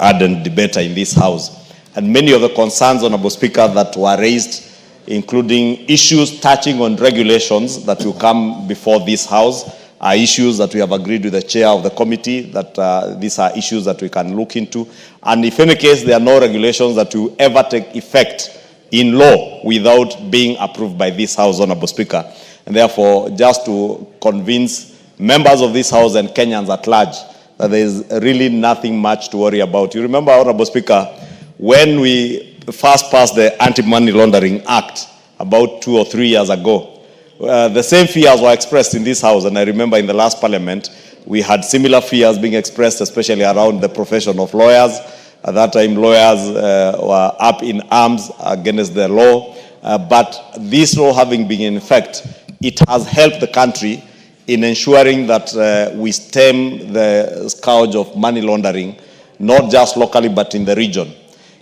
ardent debater in this House. And many of the concerns, Honorable Speaker, that were raised, including issues touching on regulations that will come before this House, are issues that we have agreed with the chair of the committee that these are issues that we can look into. And if any case, there are no regulations that will ever take effect in law without being approved by this House, Honorable Speaker. And therefore, just to convince members of this House and Kenyans at large that there is really nothing much to worry about. You remember, Honorable Speaker, when we first passed the Anti-Money Laundering Act about 2 or 3 years ago, the same fears were expressed in this House, and I remember in the last Parliament, we had similar fears being expressed, especially around the profession of lawyers. At that time, lawyers were up in arms against the law, but this law having been in effect, it has helped the country in ensuring that we stem the scourge of money laundering, not just locally, but in the region.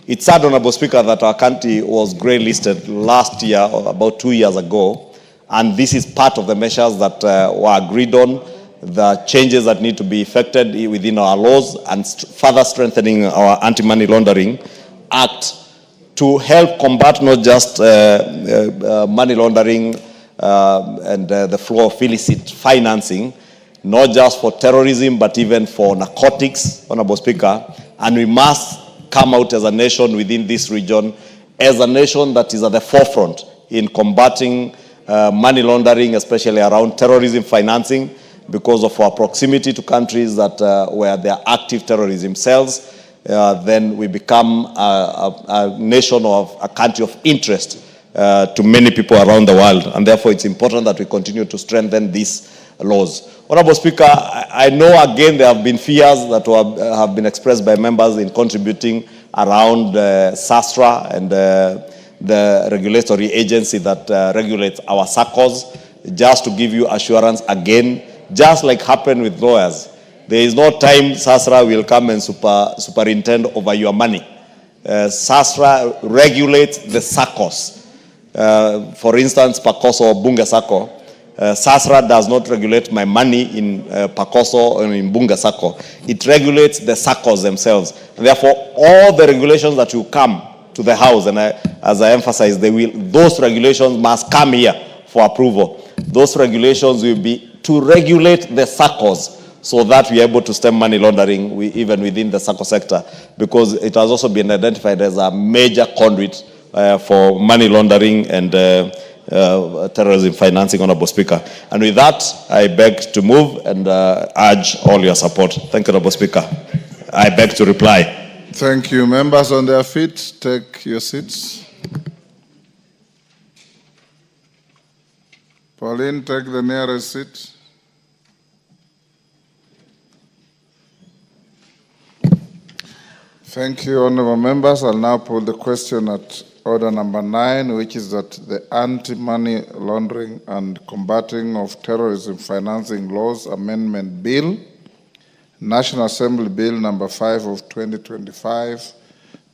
It's sad, Honorable Speaker, that our country was grey-listed last year, or about 2 years ago, and this is part of the measures that were agreed on, the changes that need to be effected within our laws, and further strengthening our Anti-Money Laundering Act to help combat not just money laundering and the flow of illicit financing, not just for terrorism, but even for narcotics, Honorable Speaker. And we must come out as a nation within this region, as a nation that is at the forefront in combating money laundering, especially around terrorism financing, because of our proximity to countries that where there are active terrorism cells. Then we become a nation of a country of interest to many people around the world, and therefore it's important that we continue to strengthen these laws. Honorable Speaker, I know again there have been fears that have been expressed by members in contributing around SASTRA and the regulatory agency that regulates our SACCOs, just to give you assurance again, just like happened with lawyers. There is no time SASRA will come and superintend over your money. SASRA regulates the SACCOs. For instance, Pakoso or Bunga SACCO, SASRA does not regulate my money in Pakoso or in Bunga SACCO. It regulates the SACCOs themselves. And therefore, all the regulations that will come to the House, and as I emphasize, those regulations must come here for approval. Those regulations will be to regulate the SACCOs so that we are able to stem money laundering even within the SACCO sector, because it has also been identified as a major conduit for money laundering and terrorism financing, Honorable Speaker. And with that, I beg to move and urge all your support. Thank you, Honorable Speaker. I beg to reply. Thank you. Members on their feet, take your seats. Pauline, take the nearest seat. Thank you, honorable members. I'll now put the question at order number 9, which is that the Anti-Money Laundering and Combating of Terrorism Financing Laws Amendment Bill, National Assembly Bill number 5 of 2025,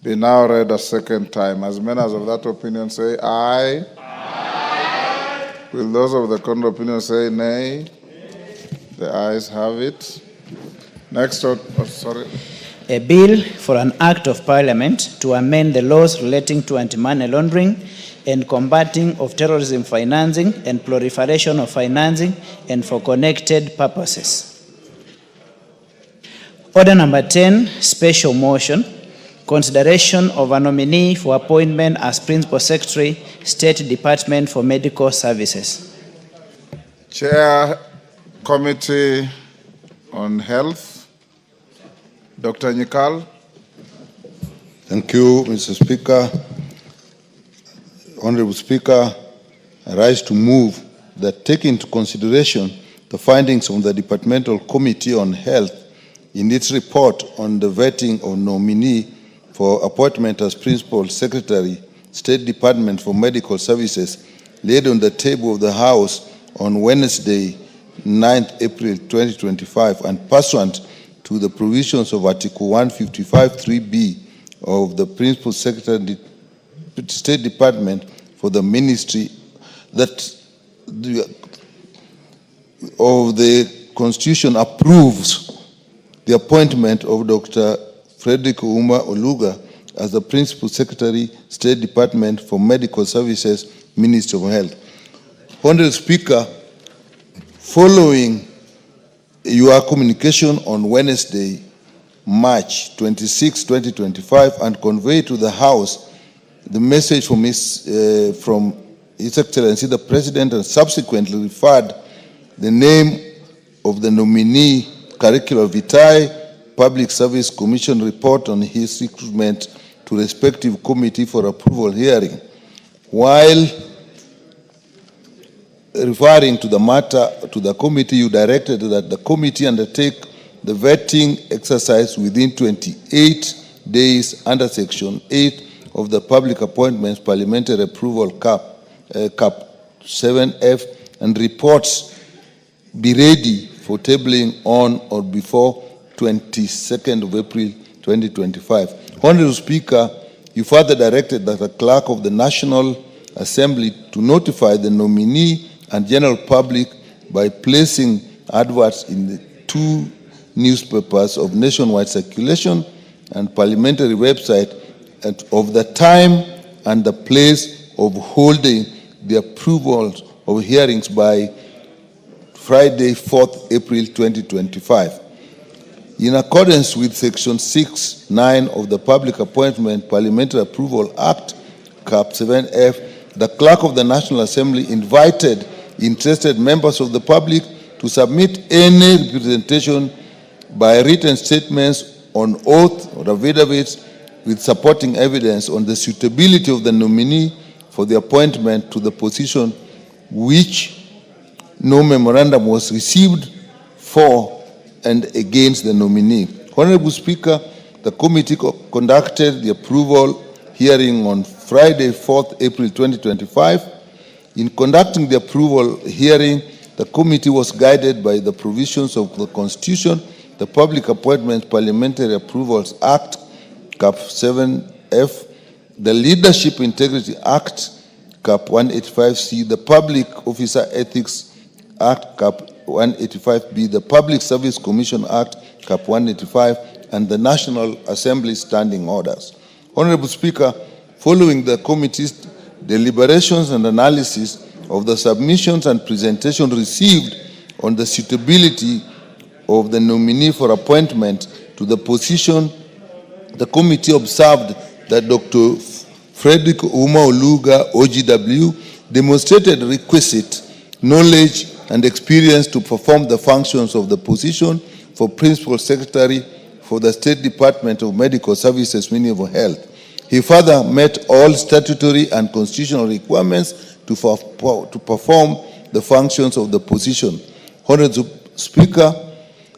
be now read a second time. As members of that opinion say aye. Aye. Will those of the contrary opinion say nay? Nay. The ayes have it. Next, A bill for an act of parliament to amend the laws relating to anti-money laundering and combating of terrorism financing and proliferation of financing and for connected purposes. Order number 10, special motion, consideration of a nominee for appointment as Principal Secretary, State Department for Medical Services. Chair, Committee on Health. Dr. Nyikal. Thank you, Mr. Speaker. Honorable Speaker, I rise to move that take into consideration the findings of the Departmental Committee on Health in its report on the vetting of nominee for appointment as Principal Secretary, State Department for Medical Services, laid on the table of the House on Wednesday, 9th April 2025, and pursuant to the provisions of Article 155(3)(b) of the Principal Secretary, State Department for the Ministry of the Constitution approves the appointment of Dr. Frederick Uma Oluga as the Principal Secretary, State Department for Medical Services, Ministry of Health. Honorable Speaker, following your communication on Wednesday, March 26, 2025, and convey to the House the message from His Excellency the President, and subsequently referred the name of the nominee, curricular vitae, Public Service Commission report on his recruitment to respective committee for approval hearing. While referring to the matter to the committee, you directed that the committee undertake the vetting exercise within 28 days under Section 8 of the Public Appointments Parliamentary Approval Cap 7F, and reports be ready for tabling on or before 22nd of April 2025. Honorable Speaker, you further directed that the Clerk of the National Assembly to notify the nominee and general public by placing adverts in the 2 newspapers of nationwide circulation and parliamentary website of the time and the place of holding the approval of hearings by Friday, 4th April 2025. In accordance with Section 6(9) of the Public Appointment Parliamentary Approval Act, Cap 7F, the Clerk of the National Assembly invited interested members of the public to submit any representation by written statements on oath or affidavits with supporting evidence on the suitability of the nominee for the appointment to the position which no memorandum was received for and against the nominee. Honorable Speaker, the committee conducted the approval hearing on Friday, 4th April 2025. In conducting the approval hearing, the committee was guided by the provisions of the Constitution, the Public Appointments Parliamentary Approvals Act, Cap 7F, the Leadership Integrity Act, Cap 185C, the Public Officer Ethics Act, Cap 185B, the Public Service Commission Act, Cap 185, and the National Assembly Standing Orders. Honorable Speaker, following the committee's deliberations and analysis of the submissions and presentation received on the suitability of the nominee for appointment to the position, the committee observed that Dr. Frederick Uma Oluga, OGW, demonstrated requisite knowledge and experience to perform the functions of the position for Principal Secretary for the State Department of Medical Services, Ministry of Health. He further met all statutory and constitutional requirements to perform the functions of the position. Honorable Speaker,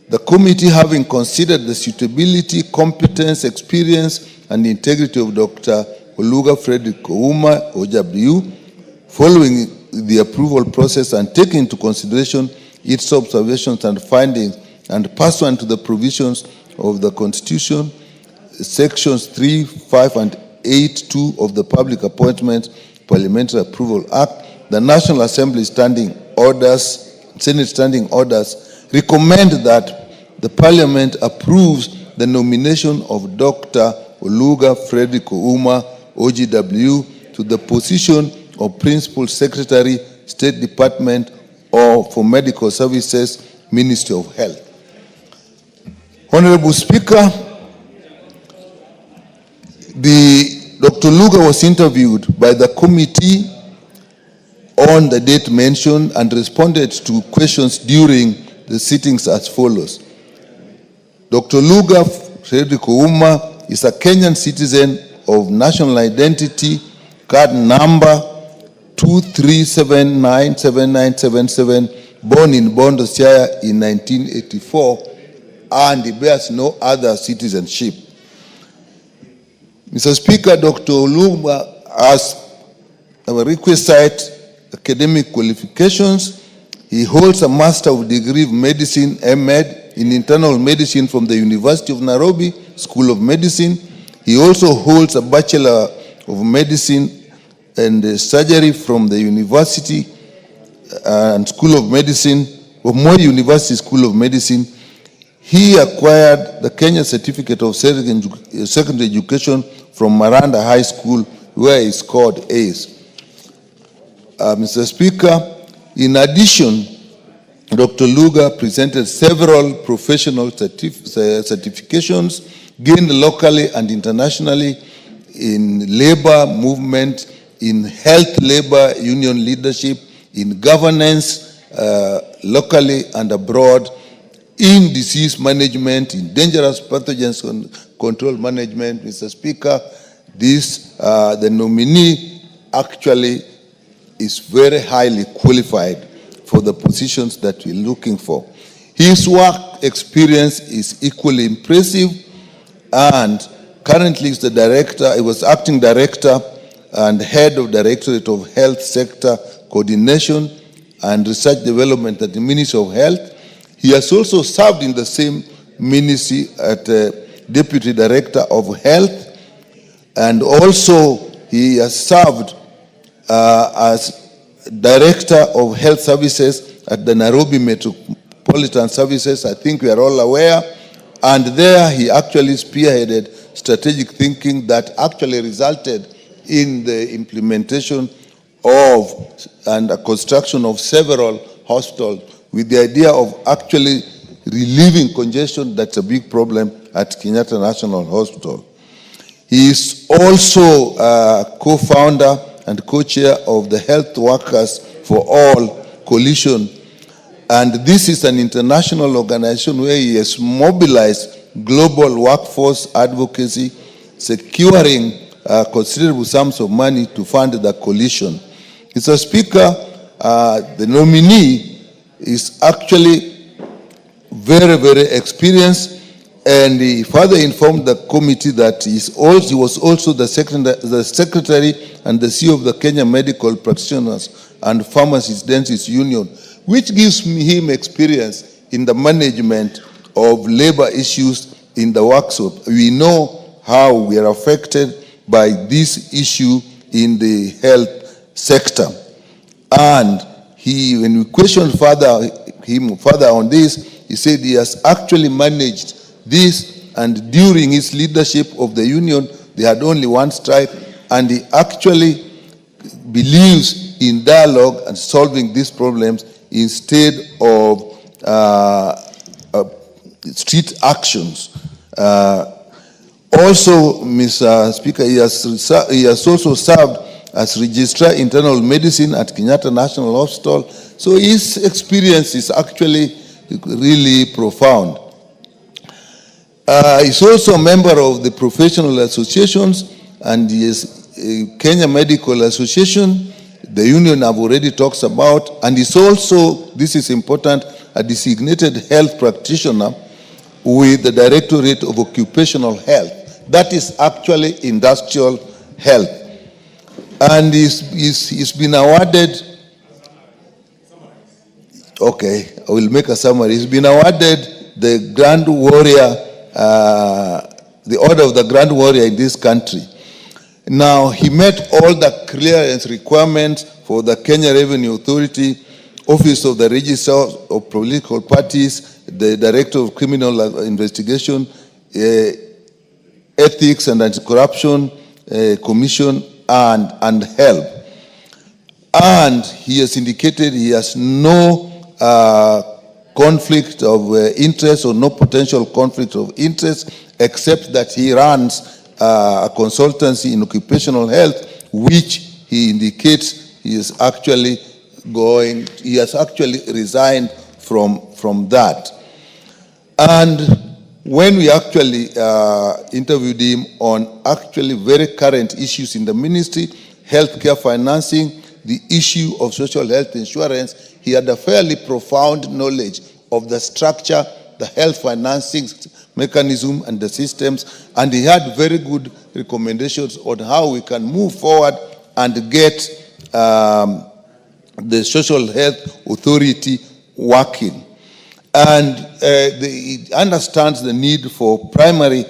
the committee, having considered the suitability, competence, experience, and integrity of Dr. Oluga Frederick Ouma, OGW, following the approval process and taking into consideration its observations and findings, and pursuant to the provisions of the Constitution, Sections 3, 5, and 8(2) of the Public Appointments Parliamentary Approval Act, the National Assembly Standing Orders, Senate Standing Orders, recommend that the Parliament approves the nomination of Dr. Oluga Frederick Ouma, OGW, to the position of Principal Secretary, State Department for Medical Services, Ministry of Health. Honorable Speaker, Dr. Oluga was interviewed by the committee on the date mentioned and responded to questions during the sittings as follows. Dr. Oluga Frederick Ouma is a Kenyan citizen of national identity, card number 23797977, born in Bondo, Siaya in 1984, and he bears no other citizenship. Mr. Speaker, Dr. Oluga has a requisite academic qualifications. He holds a Master of Degree of Medicine, M.Med, in Internal Medicine from the University of Nairobi, School of Medicine. He also holds a Bachelor of Medicine and Surgery from the University and School of Medicine, of Moi University School of Medicine. He acquired the Kenya Certificate of Secondary Education from Maranda High School, where he scored A's. Mr. Speaker, in addition, Dr. Oluga presented several professional certifications gained locally and internationally in labor movement, in health labor union leadership, in governance locally and abroad, in disease management, in dangerous pathogens control management. Mr. Speaker, the nominee actually is very highly qualified for the positions that we're looking for. His work experience is equally impressive, and currently is the director, he was acting director and head of Directorate of Health Sector Coordination and Research Development at the Ministry of Health. He has also served in the same ministry at Deputy Director of Health, and also he has served as Director of Health Services at the Nairobi Metropolitan Services. I think we are all aware. And there he actually spearheaded strategic thinking that actually resulted in the implementation of and a construction of several hospitals with the idea of actually relieving congestion that's a big problem at Kenyatta National Hospital. He is also a co-founder and co-chair of the Health Workers for All Coalition. And this is an international organization where he has mobilized global workforce advocacy, securing considerable sums of money to fund the coalition. Mr. Speaker, the nominee is actually very, very experienced And he further informed the committee that he was also the secretary and the CEO of the Kenya Medical Practitioners and Pharmacists Dentists Union, which gives him experience in the management of labor issues in the workshop. We know how we are affected by this issue in the health sector. And when we questioned him further on this, he said he has actually managed this, and during his leadership of the union, they had only one strike, and he actually believes in dialogue and solving these problems instead of street actions. Also, Mr. Speaker, he has also served as Registrar Internal Medicine at Kenyatta National Hospital. So his experience is actually really profound. He's also a member of the professional associations, and he is a Kenya Medical Association, the union I've already talked about, and he's also, this is important, a designated health practitioner with the Directorate of Occupational Health. That is actually industrial health. And he's been awarded, okay, I will make a summary. He's been awarded the Grand Warrior, the Order of the Grand Warrior in this country. Now, he met all the clearance requirements for the Kenya Revenue Authority, Office of the Registrar of Political Parties, the Director of Criminal Investigation, Ethics and Anti-Corruption Commission, and Health. And he has indicated he has no conflict of interest or no potential conflict of interest, except that he runs a consultancy in occupational health, which he indicates he is actually he has actually resigned from that. And when we actually interviewed him on actually very current issues in the ministry, healthcare financing, the issue of social health insurance, he had a fairly profound knowledge of the structure, the health financing mechanism and the systems, and he had very good recommendations on how we can move forward and get the social health authority working. And he understands the need for primary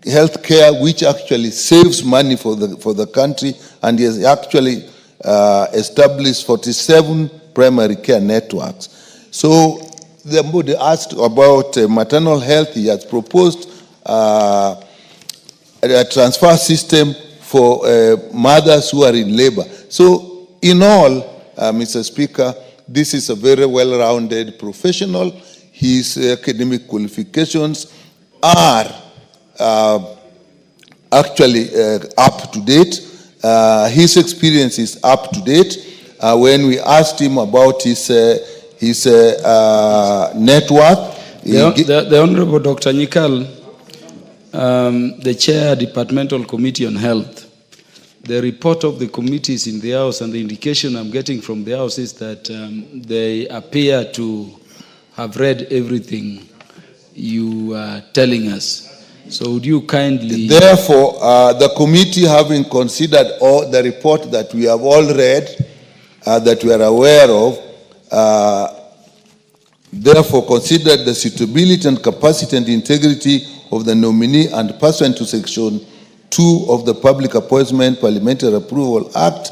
health care, which actually saves money for the country, and he has actually established 47 primary care networks. So they asked about maternal health. He has proposed a transfer system for mothers who are in labor. So in all, Mr. Speaker, this is a very well-rounded professional. His academic qualifications are actually up to date. His experience is up to date. When we asked him about his net worth, the Honorable Dr. Nyikal, the Chair, Departmental Committee on Health, the report of the committee is in the House, and the indication I'm getting from the House is that they appear to have read everything you are telling us. So would you kindly... Therefore, the committee, having considered all the report that we have all read, that we are aware of, therefore considered the suitability and capacity and integrity of the nominee, and pursuant to Section 2 of the Public Appointment Parliamentary Approval Act,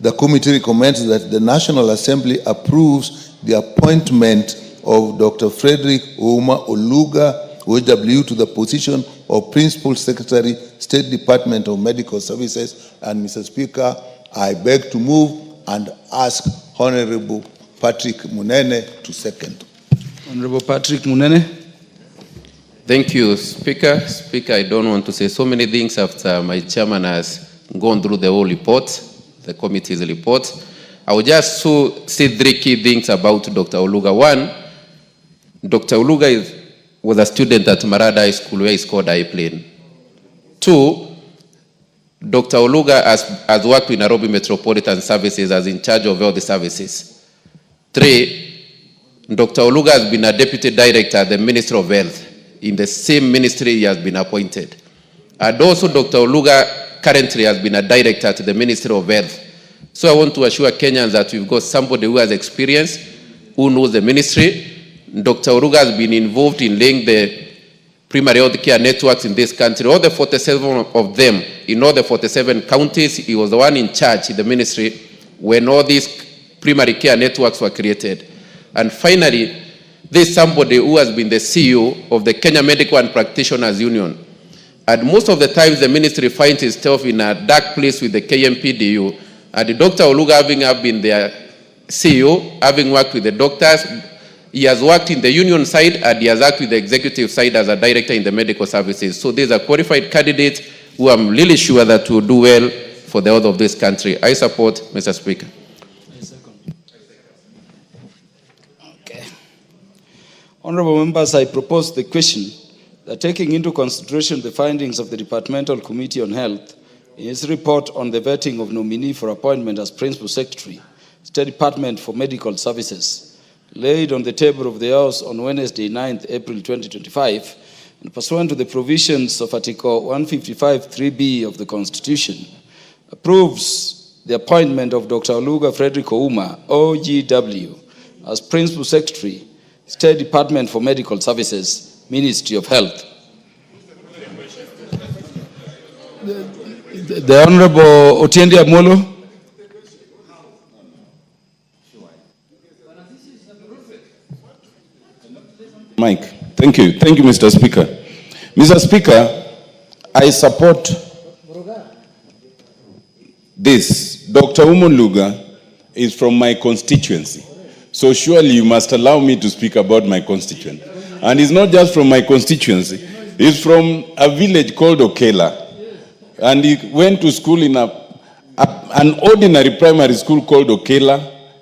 the committee recommends that the National Assembly approves the appointment of Dr. Frederick Ouma Oluga, OW, to the position of Principal Secretary, State Department of Medical Services. And Mr. Speaker, I beg to move and ask Honorable Patrick Munene to second. Honorable Patrick Munene. Thank you, Speaker. Speaker, I don't want to say so many things after my chairman has gone through the whole report, the committee's report. I will just say three key things about Dr. Oluga. One, Dr. Oluga was a student at Marada High School where he scored a plane. Two, Dr. Oluga has worked with Nairobi Metropolitan Services as in charge of all the services. Three, Dr. Oluga has been a deputy director at the Ministry of Health. in the same ministry he has been appointed. And also Dr. Oluga currently has been a director to the Ministry of Health. So I want to assure Kenyans that we've got somebody who has experience, who knows the ministry. Dr. Oluga has been involved in laying the primary health care networks in this country. All the 47 of them, in all the 47 counties, he was the one in charge in the ministry when all these primary care networks were created. And finally, there's somebody who has been the CEO of the Kenya Medical and Practitioners Union. And most of the times the ministry finds itself in a dark place with the KMPDU. And Dr. Oluga, having been their CEO, having worked with the doctors, he has worked in the union side and he has worked with the executive side as a director in the medical services. So there's a qualified candidate who I'm really sure that will do well for the health of this country. I support, Mr. Speaker. Okay. Honorable members, I propose the question that taking into consideration the findings of the Departmental Committee on Health in its report on the vetting of nominee for appointment as Principal Secretary, State Department for Medical Services, laid on the table of the House on Wednesday, 9th April 2025, and pursuant to the provisions of Article 155(3)(b) of the Constitution, approves the appointment of Dr. Oluga Frederick Ouma, OGW, as Principal Secretary, State Department for Medical Services, Ministry of Health. The Honorable Otiende Amolo. Mike, thank you, Mr. Speaker. Mr. Speaker, I support this. Dr. Oluga is from my constituency, so surely you must allow me to speak about my constituent. And he's not just from my constituency, he's from a village called Okela. And he went to school in an ordinary primary school called Okela,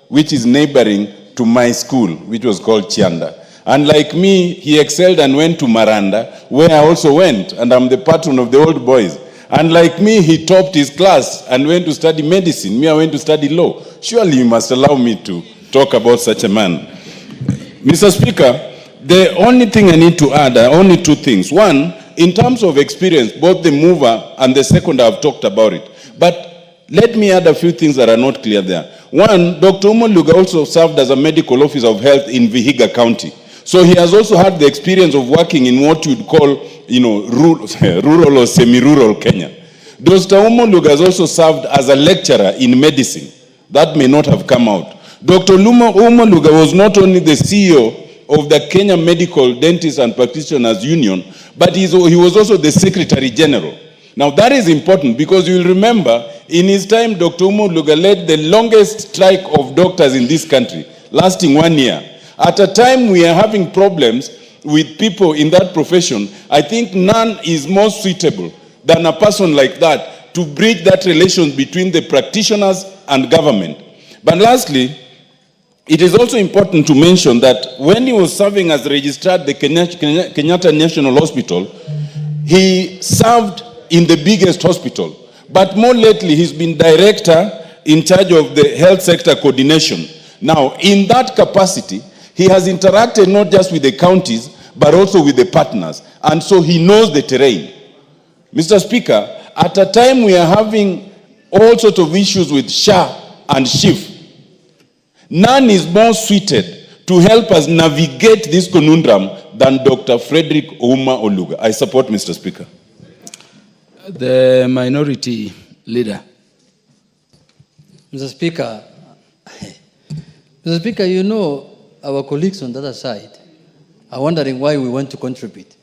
which is neighboring to my school, which was called Chianda. And like me, he excelled and went to Maranda, where I also went, and I'm the patron of the old boys. And like me, he topped his class and went to study medicine. Me, I went to study law. Surely you must allow me to talk about such a man. Mr. Speaker, the only thing I need to add are only two things. One, in terms of experience, both the mover and the seconder have talked about it. But let me add a few things that are not clear there. One, Dr. Oluga also served as a medical officer of health in Vihiga County. So he has also had the experience of working in what you'd call, rural or semi-rural Kenya. Dr. Oluga has also served as a lecturer in medicine. That may not have come out. Dr. Oluga was not only the CEO of the Kenya Medical Dentists and Practitioners Union, but he was also the Secretary General. Now that is important because you will remember in his time, Dr. Oluga led the longest strike of doctors in this country, lasting 1 year. At a time we are having problems with people in that profession, I think none is more suitable than a person like that to bridge that relation between the practitioners and government. But lastly, it is also important to mention that when he was serving as registrar at the Kenyatta National Hospital, he served in the biggest hospital. But more lately, he's been director in charge of the health sector coordination. Now, in that capacity, he has interacted not just with the counties, but also with the partners. And so he knows the terrain. Mr. Speaker, at a time we are having all sorts of issues with SHA and SHIF, none is more suited to help us navigate this conundrum than Dr. Frederick Ouma Oluga. I support, Mr. Speaker. The minority leader. Mr. Speaker, you know, our colleagues on the other side are wondering why we want to contribute.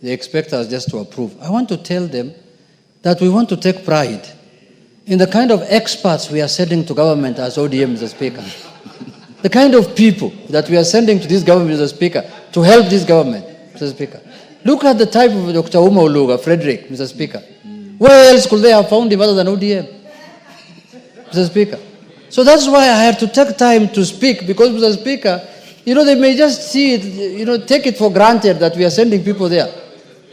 They expect us just to approve. I want to tell them that we want to take pride in the kind of experts we are sending to government as ODM, Mr. Speaker. The kind of people that we are sending to this government, Mr. Speaker, to help this government, Mr. Speaker. Look at the type of Dr. Ouma Oluga, Frederick, Mr. Speaker. Where else could they have found him other than ODM, Mr. Speaker? So that's why I had to take time to speak, because, Mr. Speaker, you know, they may just see it, take it for granted that we are sending people there.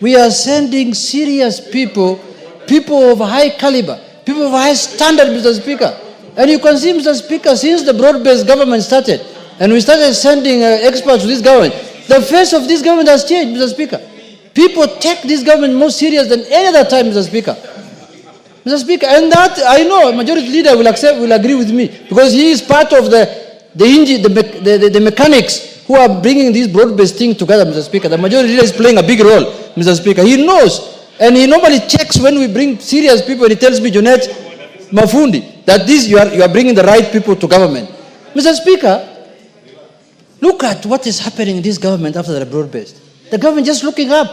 We are sending serious people, people of high caliber, people of high standard, Mr. Speaker. And you can see, Mr. Speaker, since the broad-based government started, and we started sending experts to this government, the face of this government has changed, Mr. Speaker. People take this government more serious than any other time, Mr. Speaker. Mr. Speaker, and that I know majority leader will agree with me, because he is part of the mechanics who are bringing this broad-based thing together, Mr. Speaker. The majority leader is playing a big role, Mr. Speaker. He knows, and he normally checks when we bring serious people, and he tells me, Junet Mafundi, that this you are bringing the right people to government. Mr. Speaker, look at what is happening in this government after the broad-based. The government just looking up.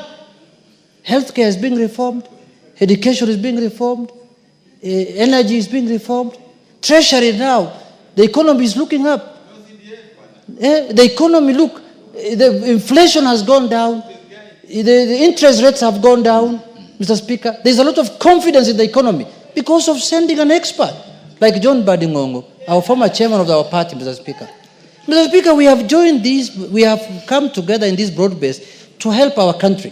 Healthcare is being reformed. Education is being reformed. Energy is being reformed. Treasury now. The economy is looking up. The economy, look, the inflation has gone down. The interest rates have gone down, Mr. Speaker. There's a lot of confidence in the economy because of sending an expert like John Badingongo, our former chairman of our party, Mr. Speaker. Mr. Speaker, we have joined these, we have come together in this broad base to help our country,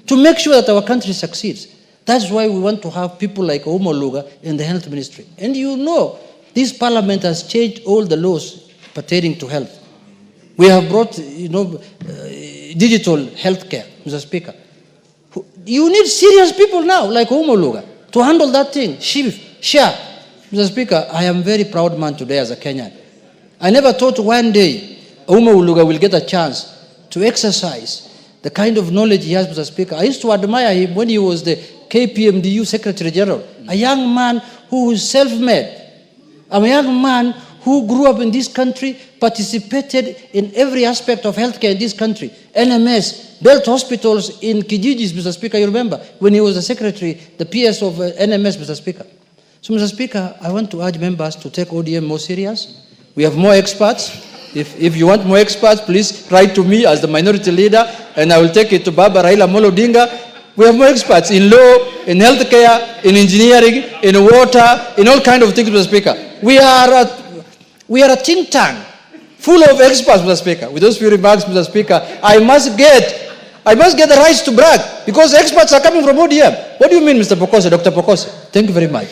to make sure that our country succeeds. That's why we want to have people like Ouma Luga in the health ministry. And you know, this parliament has changed all the laws pertaining to health. We have brought, digital healthcare, Mr. Speaker. You need serious people now, like Ouma Luga, to handle that thing. Share. Mr. Speaker, I am a very proud man today as a Kenyan. I never thought one day Ouma Luga will get a chance to exercise the kind of knowledge he has, Mr. Speaker. I used to admire him when he was the KPMDU Secretary General, a young man who was self-made, a young man who grew up in this country, participated in every aspect of healthcare in this country. NMS, built hospitals in Kijijis, Mr. Speaker, you remember, when he was the secretary, the PS of NMS, Mr. Speaker. So, Mr. Speaker, I want to urge members to take ODM more serious. We have more experts. If you want more experts, please write to me as the minority leader, and I will take it to Baba Raila Amolo Odinga. We have more experts in law, in healthcare, in engineering, in water, in all kinds of things, Mr. Speaker. We are a think tank full of experts, Mr. Speaker. With those few remarks, Mr. Speaker, I must get the rights to brag, because experts are coming from ODM. What do you mean, Mr. Pokose, Dr. Pokose? Thank you very much.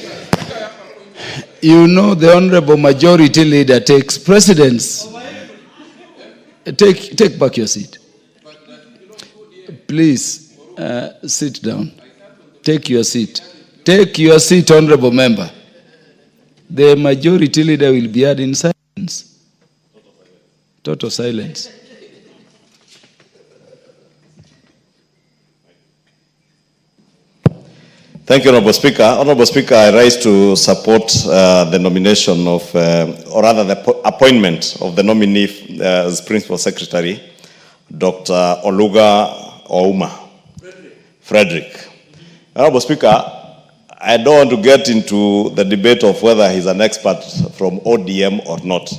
You know, the Honorable Majority Leader takes precedence. Take back your seat. Please, sit down. Take your seat. Take your seat, Honorable Member. The Majority Leader will be heard in silence. Total silence. Thank you, Honorable Speaker. Honorable Speaker, I rise to support the nomination of, or rather the appointment of the nominee as Principal Secretary, Dr. Oluga Ouma Frederick. Honorable Speaker, I don't want to get into the debate of whether he's an expert from ODM or not.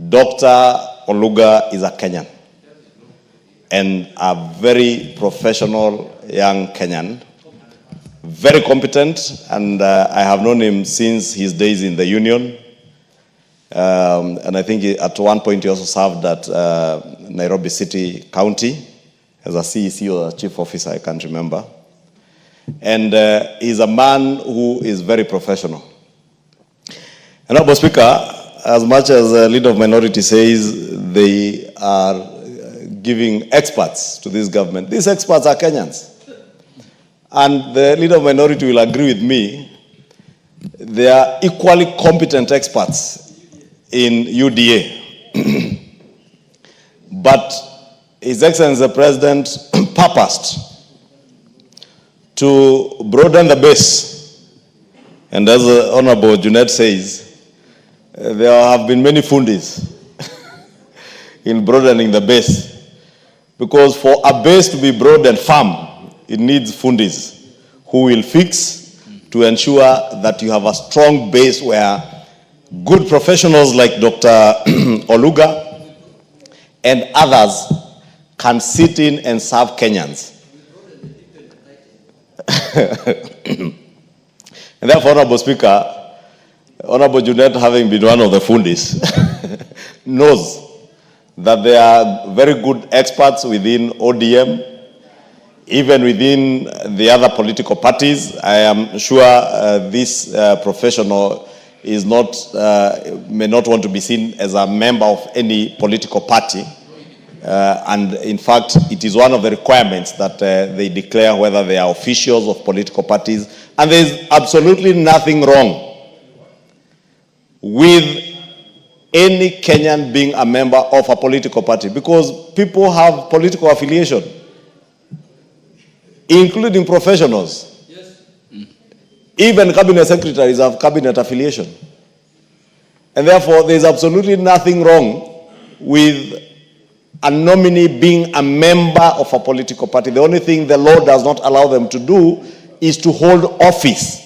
Dr. Oluga is a Kenyan and a very professional young Kenyan, very competent, and I have known him since his days in the union. And I think at one point he also served at Nairobi City County as a CEC or a chief officer, I can't remember. And he's a man who is very professional. And Honorable Speaker, as much as the Leader of Minority says they are giving experts to this government, these experts are Kenyans. And the Leader of Minority will agree with me, they are equally competent experts in UDA. But His Excellency the President purposed to broaden the base. And as Honorable Junet says, there have been many fundis in broadening the base. Because for a base to be broad and firm, it needs fundis who will fix to ensure that you have a strong base where good professionals like Dr. Oluga and others can sit in and serve Kenyans. And therefore, Honorable Speaker, Honorable Junet, having been one of the fundis, knows that there are very good experts within ODM, even within the other political parties. I am sure this professional is not, may not want to be seen as a member of any political party, And in fact, it is one of the requirements that they declare whether they are officials of political parties. And there is absolutely nothing wrong with any Kenyan being a member of a political party, because people have political affiliation, including professionals. Yes. Even cabinet secretaries have cabinet affiliation. And therefore, there is absolutely nothing wrong with a nominee being a member of a political party. The only thing the law does not allow them to do is to hold office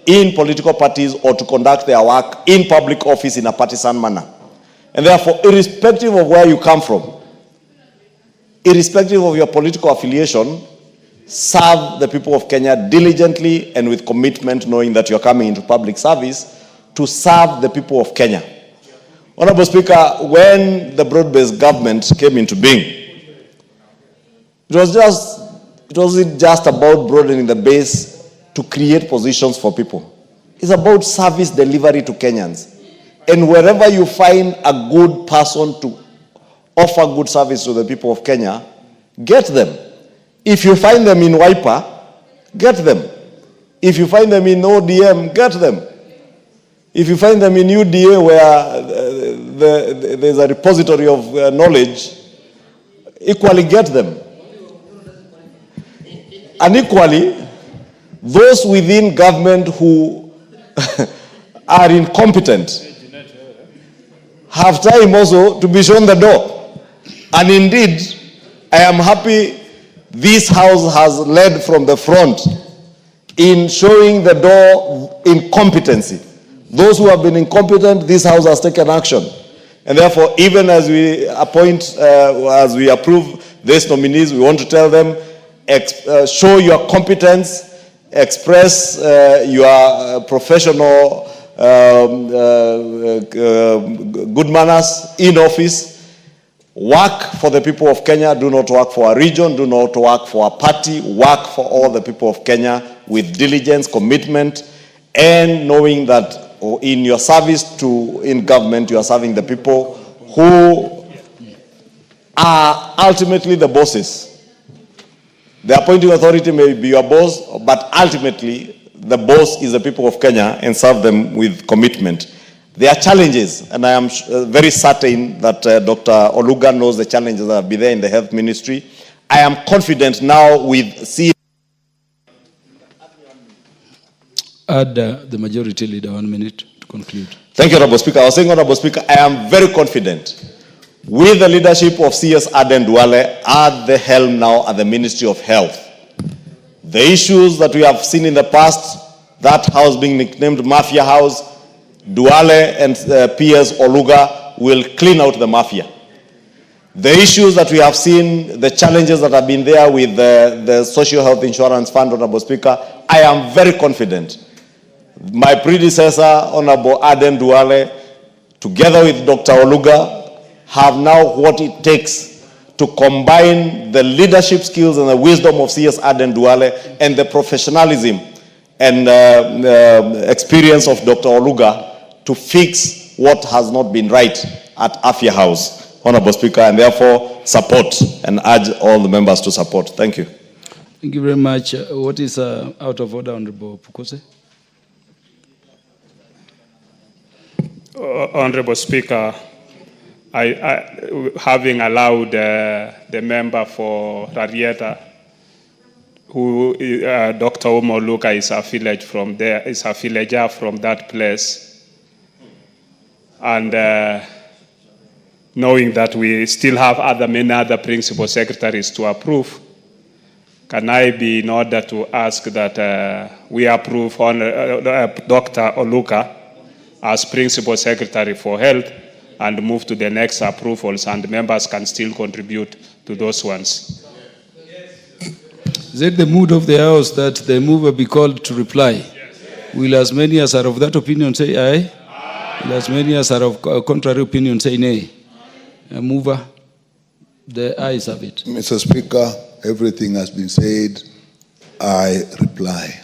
in political parties or to conduct their work in public office in a partisan manner. And therefore, irrespective of where you come from, irrespective of your political affiliation, serve the people of Kenya diligently and with commitment, knowing that you're coming into public service to serve the people of Kenya. Honorable Speaker, when the broad-based government came into being, it wasn't just about broadening the base to create positions for people. It's about service delivery to Kenyans. And wherever you find a good person to offer good service to the people of Kenya, get them. If you find them in Wiper, get them. If you find them in ODM, get them. If you find them in UDA where there's a repository of knowledge, equally get them. And equally, those within government who are incompetent have time also to be shown the door. And indeed, I am happy this House has led from the front in showing the door incompetency. Those who have been incompetent, this House has taken action. And therefore, even as we appoint, as we approve these nominees, we want to tell them, show your competence, express your professional good manners in office, work for the people of Kenya, do not work for a region, do not work for a party, work for all the people of Kenya with diligence, commitment, and knowing that in your service in government, you are serving the people who are ultimately the bosses. The appointing authority may be your boss, but ultimately the boss is the people of Kenya, and serve them with commitment. There are challenges, and I am very certain that Dr. Oluga knows the challenges that have been there in the health ministry. I am confident now with Add the majority leader 1 minute to conclude. Thank you, Honorable Speaker. I was saying, Honorable Speaker, I am very confident with the leadership of CS Aden Duale at the helm now at the Ministry of Health. The issues that we have seen in the past, that house being nicknamed Mafia House, Duale and PS Oluga will clean out the mafia. The issues that we have seen, the challenges that have been there with the Social Health Insurance Fund, Honorable Speaker, I am very confident. My predecessor, Honorable Aden Duale, together with Dr. Oluga, have now what it takes to combine the leadership skills and the wisdom of CS Aden Duale and the professionalism and experience of Dr. Oluga to fix what has not been right at Afia House, Honorable Speaker, and therefore support and urge all the members to support. Thank you. Thank you very much. What is out of order, Honorable Pukose? Honorable Speaker, I having allowed the member for Rarieta, who Dr. Omoluka is a village from there, is a villager from that place, and knowing that we still have many other principal secretaries to approve, can I be in order to ask that we approve on Dr. Oluka as principal secretary for health and move to the next approvals, and members can still contribute to those ones. Is it the mood of the House that the mover be called to reply? Yes. Will as many as are of that opinion say aye? Aye. Will as many as are of contrary opinion say nay? Mover, the ayes have it. Mr. Speaker, everything has been said. I reply.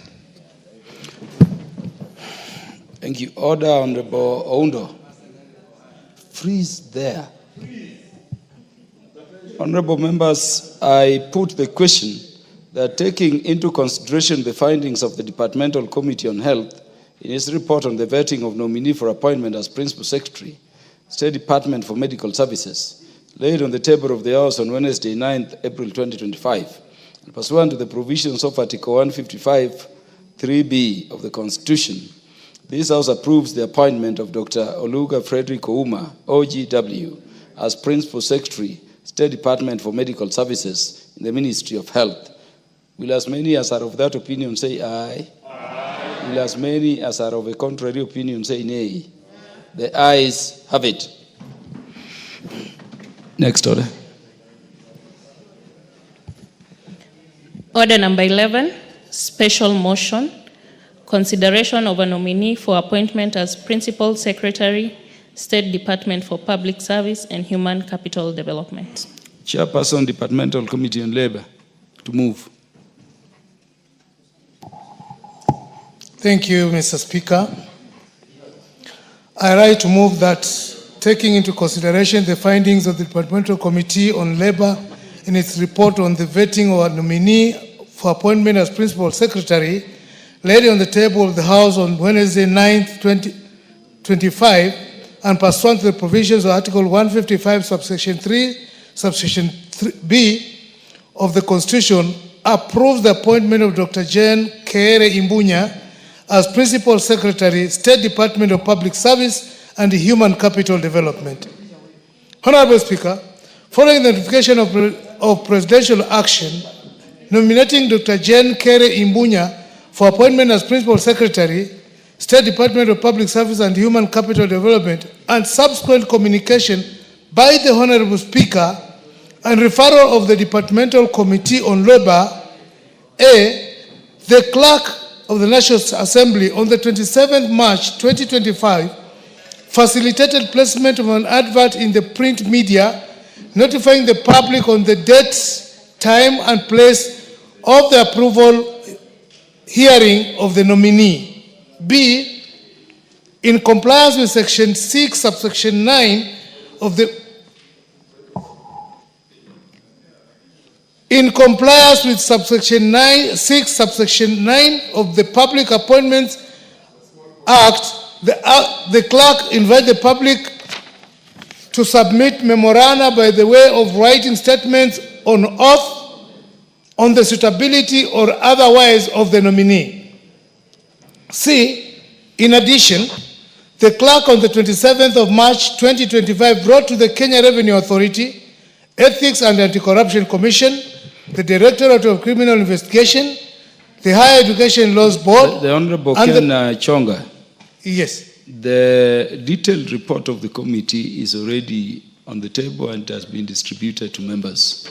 Thank you. Order, Honorable Oundo. Freeze there. Honorable members, I put the question that taking into consideration the findings of the Departmental Committee on Health in its report on the vetting of nominee for appointment as Principal Secretary, State Department for Medical Services, laid on the table of the House on Wednesday, 9th April 2025, and pursuant to the provisions of Article 155 3B of the Constitution, this House approves the appointment of Dr. Oluga Frederick Ouma, OGW, as Principal Secretary, State Department for Medical Services in the Ministry of Health. Will as many as are of that opinion say aye? Aye. Will as many as are of a contrary opinion say nay? The ayes have it. Next order. Order number 11, special motion, consideration of a nominee for appointment as Principal Secretary, State Department for Public Service and Human Capital Development. Chairperson, Departmental Committee on Labor, to move. Thank you, Mr. Speaker. I rise to move that, taking into consideration the findings of the Departmental Committee on Labor in its report on the vetting of a nominee for appointment as Principal Secretary, laid on the table of the House on Wednesday, 9th, 2025, and pursuant to the provisions of Article 155, subsection 3, subsection B of the Constitution, approves the appointment of Dr. Jane Keere Imbunya as Principal Secretary, State Department of Public Service and Human Capital Development. Honorable Speaker, following the notification of presidential action nominating Dr. Jane Keere Imbunya for appointment as Principal Secretary, State Department of Public Service and Human Capital Development, and subsequent communication by the Honorable Speaker and referral of the Departmental Committee on Labor, the Clerk of the National Assembly on the 27th March 2025 facilitated placement of an advert in the print media notifying the public on the date, time and place of the approval hearing of the nominee. B, in compliance with section 6, subsection 9 of the In compliance with subsection 6, subsection 9 of the Public Appointments Act, the clerk invites the public to submit memoranda by the way of writing statements on oath on the suitability or otherwise of the nominee. C, in addition, the clerk on the 27th of March 2025 brought to the Kenya Revenue Authority, Ethics and Anti-Corruption Commission, the Directorate of Criminal Investigation, the Higher Education Laws Board. The Honorable Ken Chonga. Yes. The detailed report of the committee is already on the table and has been distributed to members.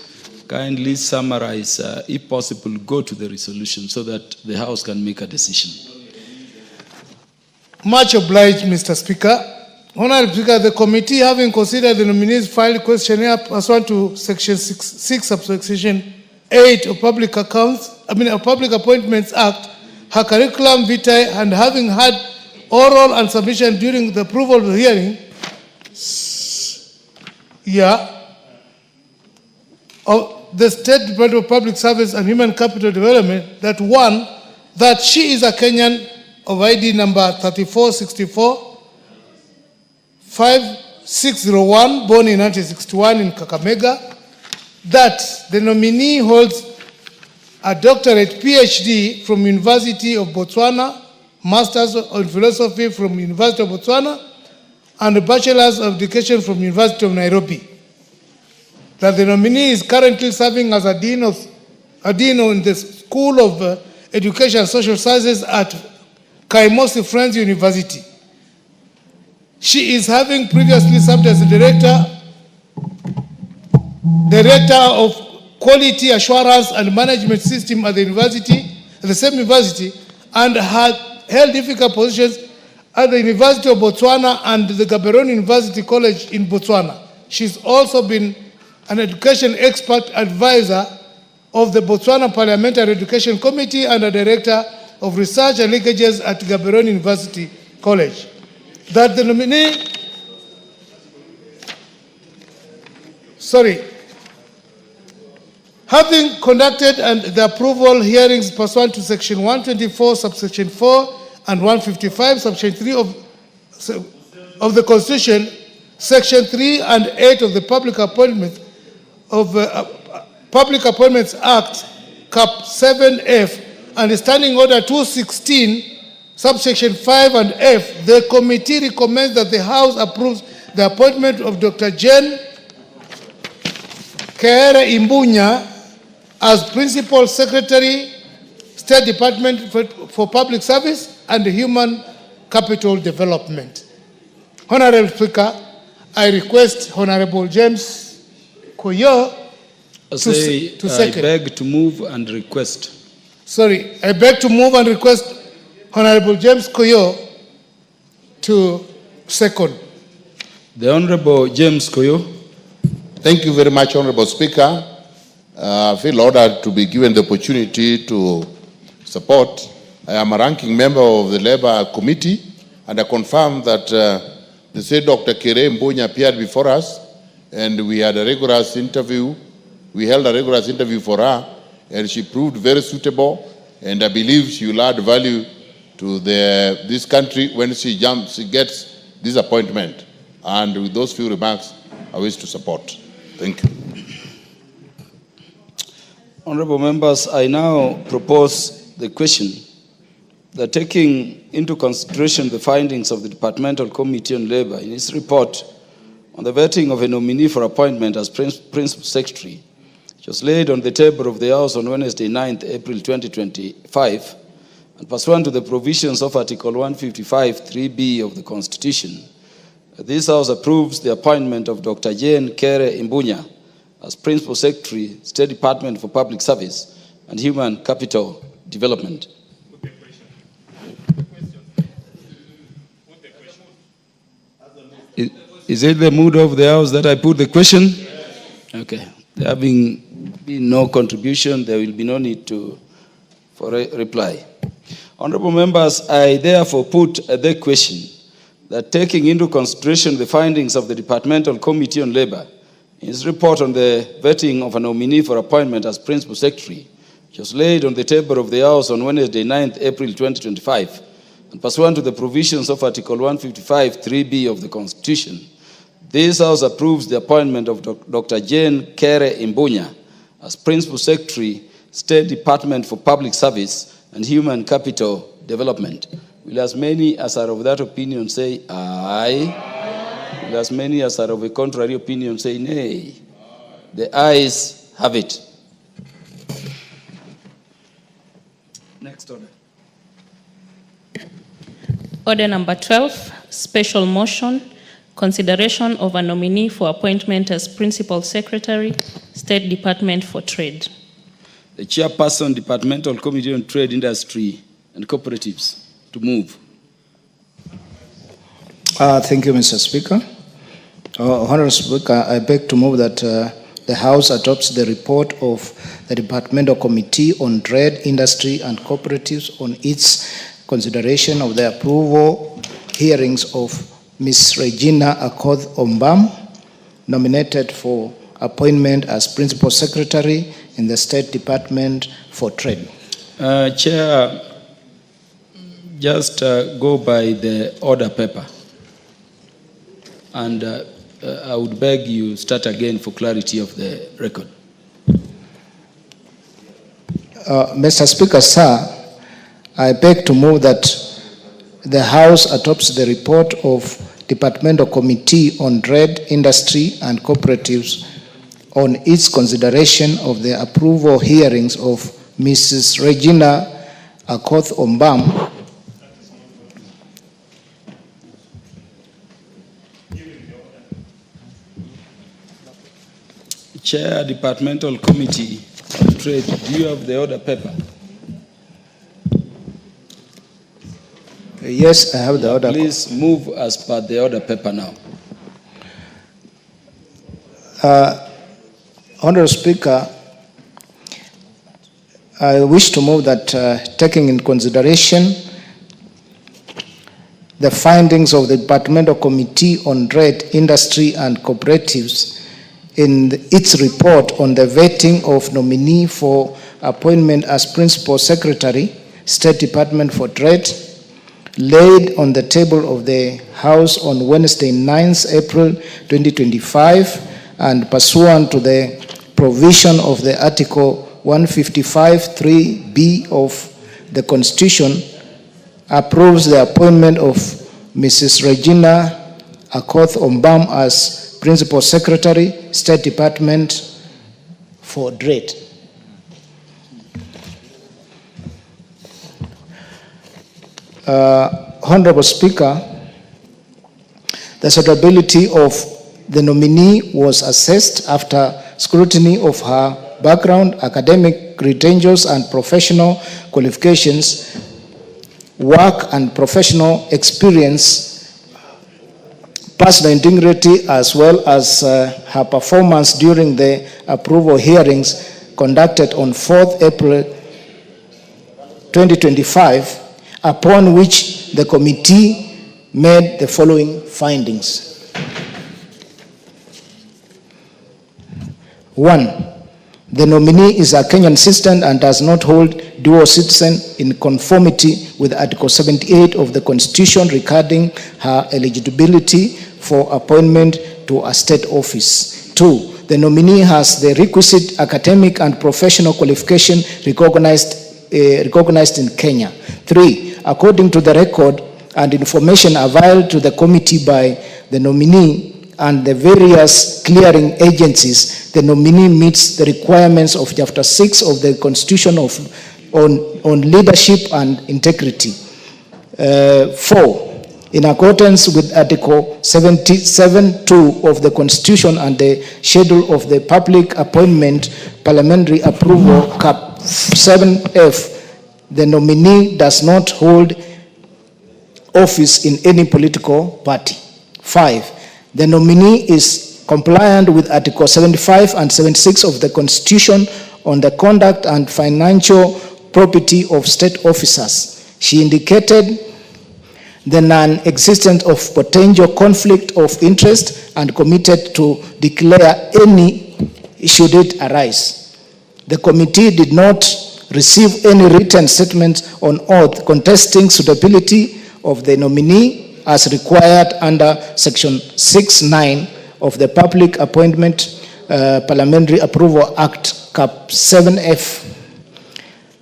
Kindly summarize, if possible, go to the resolution so that the House can make a decision. Much obliged, Mr. Speaker. Honorable Speaker, the committee, having considered the nominees' filed questionnaire pursuant to section 6 subsection 8 of Public Appointments Act, her curriculum vitae, and having had oral and submission during the approval of the hearing, of the State Department of Public Service and Human Capital Development, that one, that she is a Kenyan of ID number 3464 5601, born in 1961 in Kakamega, that the nominee holds a doctorate PhD from University of Botswana, Masters of Philosophy from University of Botswana, and a Bachelor's of Education from University of Nairobi. That the nominee is currently serving as a dean in the School of Education and Social Sciences at Kaimosi Friends University. She is having previously served as the Director of Quality Assurance and Management System at the same university, and had held difficult positions at the University of Botswana and the Gaborone University College in Botswana. She's also been an education expert advisor of the Botswana Parliamentary Education Committee and a Director of Research and Linkages at Gaborone University College. That the nominee, Having conducted the approval hearings pursuant to Section 124, subsection 4 and 155, subsection 3 of the Constitution, Section 3 and 8 of the Public Appointments Act, Cap 7F, and Standing Order 216, subsection 5 and F, the committee recommends that the House approves the appointment of Dr. Jane Keere Imbunya as Principal Secretary, State Department for Public Service and Human Capital Development. Honorable Speaker, I request Honorable James Koyo to second. I beg to move and request. Sorry, I beg to move and request Honorable James Koyo to second. The Honorable James Koyo. Thank you very much, Honorable Speaker. I feel honored to be given the opportunity to support. I am a ranking member of the Labour Committee, and I confirm that the said Dr. Keere Imbunya appeared before us, and we had a rigorous interview. We held a rigorous interview for her, and she proved very suitable, and I believe she will add value to this country when she gets this appointment. And with those few remarks, I wish to support. Thank you. Honorable members, I now propose the question that taking into consideration the findings of the Departmental Committee on Labour in its report on the vetting of a nominee for appointment as Principal Secretary, which was laid on the table of the House on Wednesday, 9th April 2025, and pursuant to the provisions of Article 155 3B of the Constitution, this House approves the appointment of Dr. Jane Keere Imbunya as Principal Secretary, State Department for Public Service and Human Capital Development. Is it the mood of the House that I put the question? Okay. There having been no contribution, there will be no need for a reply. Honorable members, I therefore put the question that taking into consideration the findings of the Departmental Committee on Labour in its report on the vetting of a nominee for appointment as Principal Secretary, which was laid on the table of the House on Wednesday, 9th April 2025, and pursuant to the provisions of Article 155 3B of the Constitution, this House approves the appointment of Dr. Jane Keere Imbunya as Principal Secretary, State Department for Public Service and Human Capital Development. Will as many as are of that opinion say aye? Will as many as are of a contrary opinion say nay? The ayes have it. Next order. Order number 12, special motion, consideration of a nominee for appointment as Principal Secretary, State Department for Trade. The Chairperson, Departmental Committee on Trade, Industry and Cooperatives, to move. Thank you, Mr. Speaker. Honorable Speaker, I beg to move that the House adopts the report of the Departmental Committee on Trade, Industry and Cooperatives on its consideration of the approval hearings of Ms. Regina Akoth Ombam, nominated for appointment as Principal Secretary in the State Department for Trade. Chair, just go by the order paper. And I would beg you start again for clarity of the record. Mr. Speaker, sir, I beg to move that the House adopts the report of Departmental Committee on Trade, Industry and Cooperatives on its consideration of the approval hearings of Mrs. Regina Akoth Ombam, Chair, Departmental Committee on Trade, do you have the order paper? Yes, I have the order. Please move as per the order paper now. Honorable Speaker, I wish to move that taking in consideration the findings of the Departmental Committee on Trade, Industry and Cooperatives in its report on the vetting of nominee for appointment as Principal Secretary, State Department for Trade, laid on the table of the House on Wednesday, 9th April 2025, and pursuant to the provision of the Article 155(3)(b) of the Constitution, approves the appointment of Mrs. Regina Akoth Ombam as Principal Secretary, State Department for Trade. Honorable Speaker, the suitability of the nominee was assessed after scrutiny of her background, academic credentials and professional qualifications, work and professional experience, personal integrity, as well as her performance during the approval hearings conducted on 4th April 2025, upon which the committee made the following findings. 1. The nominee is a Kenyan citizen and does not hold dual citizen in conformity with Article 78 of the Constitution regarding her eligibility for appointment to a state office. 2. The nominee has the requisite academic and professional qualification recognized in Kenya. 3. According to the record and information available to the committee by the nominee and the various clearing agencies, the nominee meets the requirements of Chapter 6 of the Constitution on leadership and integrity. 4. In accordance with Article 77(2) of the Constitution and the Schedule of the Public Appointment Parliamentary Approval, Cap 7F, the nominee does not hold office in any political party. 5. The nominee is compliant with Article 75 and 76 of the Constitution on the conduct and financial property of state officers. She indicated the non-existence of potential conflict of interest and committed to declare any should it arise. The committee did not receive any written statement on oath contesting suitability of the nominee as required under Section 6(9) of the Public Appointment Parliamentary Approval Act, Cap 7F.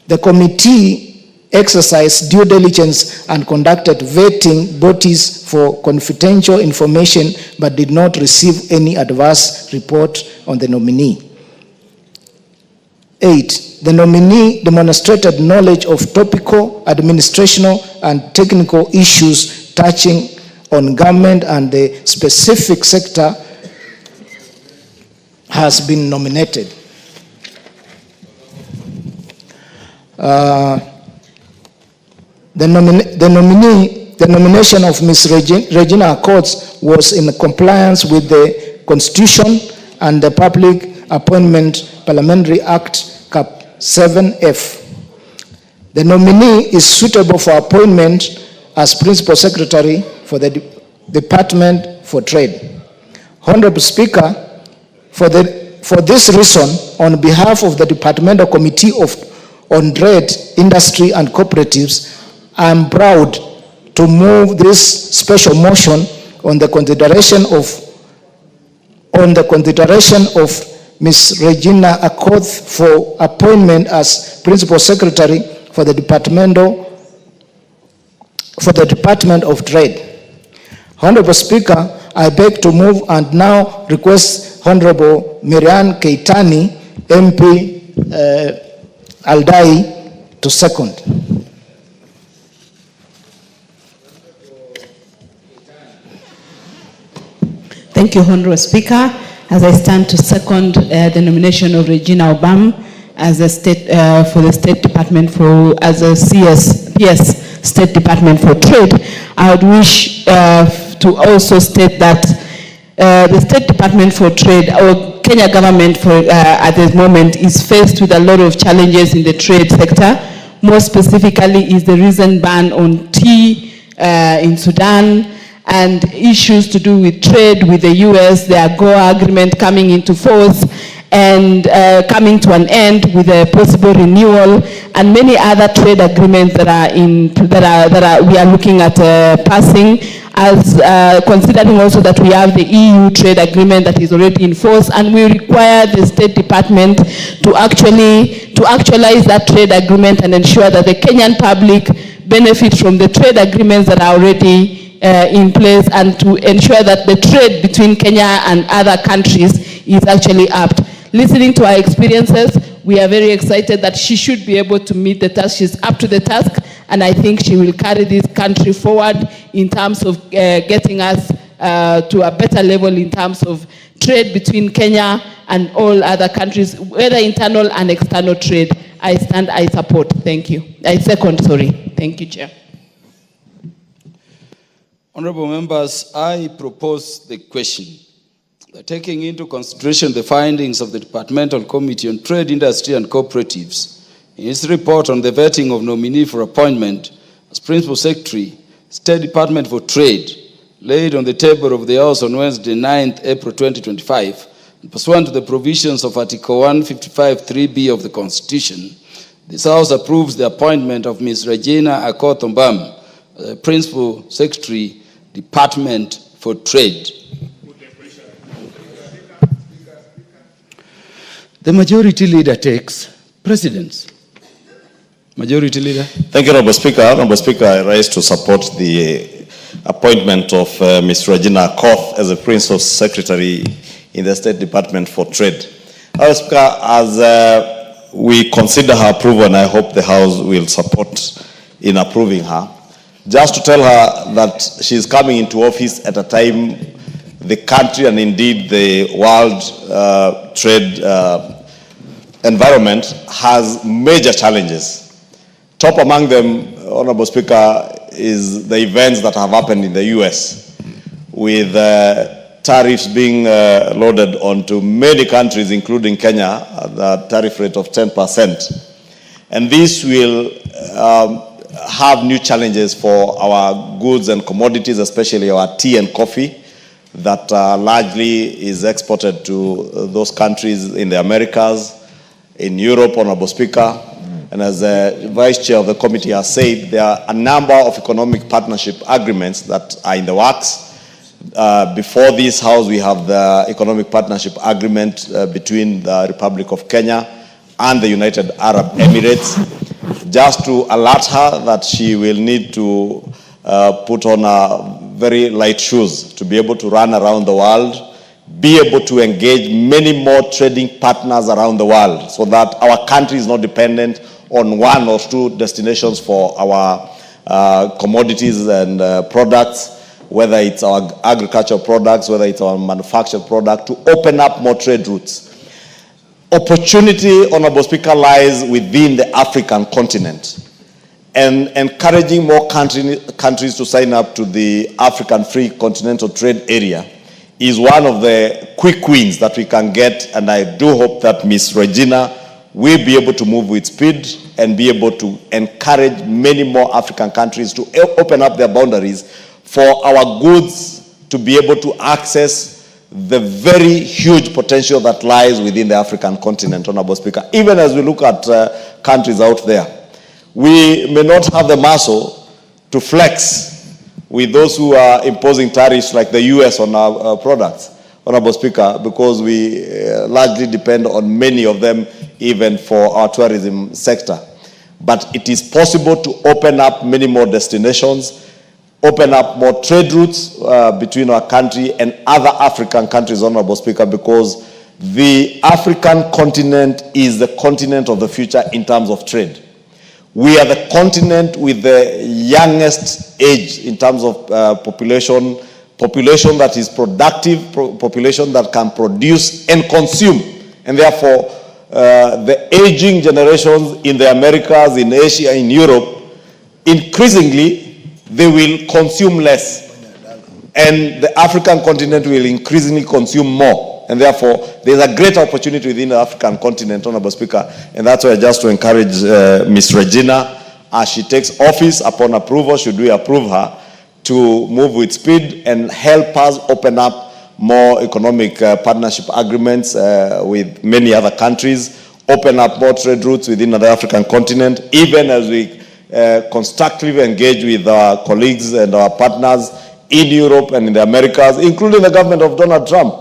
The committee exercised due diligence and conducted vetting bodies for confidential information but did not receive any adverse report on the nominee. 8. The nominee demonstrated knowledge of topical, administrational, and technical issues touching on government and the specific sector has been nominated. The nomination of Ms. Regina Akoth was in compliance with the Constitution and the Public Appointment Parliamentary Act, Cap 7F. The nominee is suitable for appointment as Principal Secretary for the Department for Trade. Honorable Speaker, for this reason, on behalf of the Departmental Committee on Trade, Industry and Cooperatives, I am proud to move this special motion on the consideration of Ms. Regina Akoth for appointment as Principal Secretary for the Department of Trade. Honorable Speaker, I beg to move and now request Honorable Miriam Keitani, MP Aldai, to second. Thank you, Honorable Speaker. As I stand to second the nomination of Regina Obam as a for the State Department as a PS State Department for Trade, I would wish to also state that the State Department for Trade, our Kenya government at this moment is faced with a lot of challenges in the trade sector. More specifically is the recent ban on tea in Sudan and issues to do with trade with the US, the AGOA agreement coming into force, and coming to an end with a possible renewal, and many other trade agreements that we are looking at passing, as considering also that we have the EU trade agreement that is already in force, and we require the State Department to actualize that trade agreement and ensure that the Kenyan public benefit from the trade agreements that are already in place, and to ensure that the trade between Kenya and other countries is actually upped. Listening to her experiences, we are very excited that she should be able to meet the task. She's up to the task, and I think she will carry this country forward in terms of getting us to a better level in terms of trade between Kenya and all other countries, whether internal and external trade. I support. Thank you. I second, sorry. Thank you, Chair. Honorable members, I propose the question that, taking into consideration the findings of the Departmental Committee on Trade, Industry and Cooperatives in its report on the vetting of nominee for appointment as Principal Secretary, State Department for Trade, laid on the table of the House on Wednesday, 9th April 2025, and pursuant to the provisions of Article 155(3)(b) of the Constitution, this House approves the appointment of Ms. Regina Akoth-Ombam as Principal Secretary, Department for Trade. The Majority Leader takes precedence. Majority Leader. Thank you, Honorable Speaker. Honorable Speaker, I rise to support the appointment of Ms. Regina Akoth as a Principal Secretary in the State Department for Trade. Honorable Speaker, as we consider her approval, and I hope the House will support in approving her, just to tell her that she is coming into office at a time the country and indeed the world trade environment has major challenges. Top among them, Honorable Speaker, is the events that have happened in the US, with tariffs being loaded onto many countries, including Kenya, at the tariff rate of 10%. And this will have new challenges for our goods and commodities, especially our tea and coffee, that largely is exported to those countries in the Americas, in Europe, Honorable Speaker. And as the Vice Chair of the committee has said, there are a number of economic partnership agreements that are in the works. Before this House, we have the economic partnership agreement between the Republic of Kenya and the United Arab Emirates. Just to alert her that she will need to put on very light shoes to be able to run around the world, be able to engage many more trading partners around the world, so that our country is not dependent on one or two destinations for our commodities and products, whether it's our agricultural products, whether it's our manufactured product, to open up more trade routes. Opportunity, Honorable Speaker, lies within the African continent, and encouraging more countries to sign up to the African Free Continental Trade Area is one of the quick wins that we can get, and I do hope that Ms. Regina will be able to move with speed and be able to encourage many more African countries to open up their boundaries for our goods to be able to access the very huge potential that lies within the African continent, Honorable Speaker. Even as we look at countries out there, we may not have the muscle to flex with those who are imposing tariffs like the US on our products, Honorable Speaker, because we largely depend on many of them even for our tourism sector. But it is possible to open up many more destinations, open up more trade routes between our country and other African countries, Honorable Speaker, because the African continent is the continent of the future in terms of trade. We are the continent with the youngest age in terms of population that is productive, population that can produce and consume. And therefore, the aging generations in the Americas, in Asia, in Europe, increasingly, they will consume less. And the African continent will increasingly consume more. And therefore, there's a great opportunity within the African continent, Honorable Speaker. And that's why just to encourage Ms. Regina, as she takes office upon approval, should we approve her, to move with speed and help us open up more economic partnership agreements with many other countries, open up more trade routes within the African continent, even as we constructively engage with our colleagues and our partners in Europe and in the Americas, including the government of Donald Trump.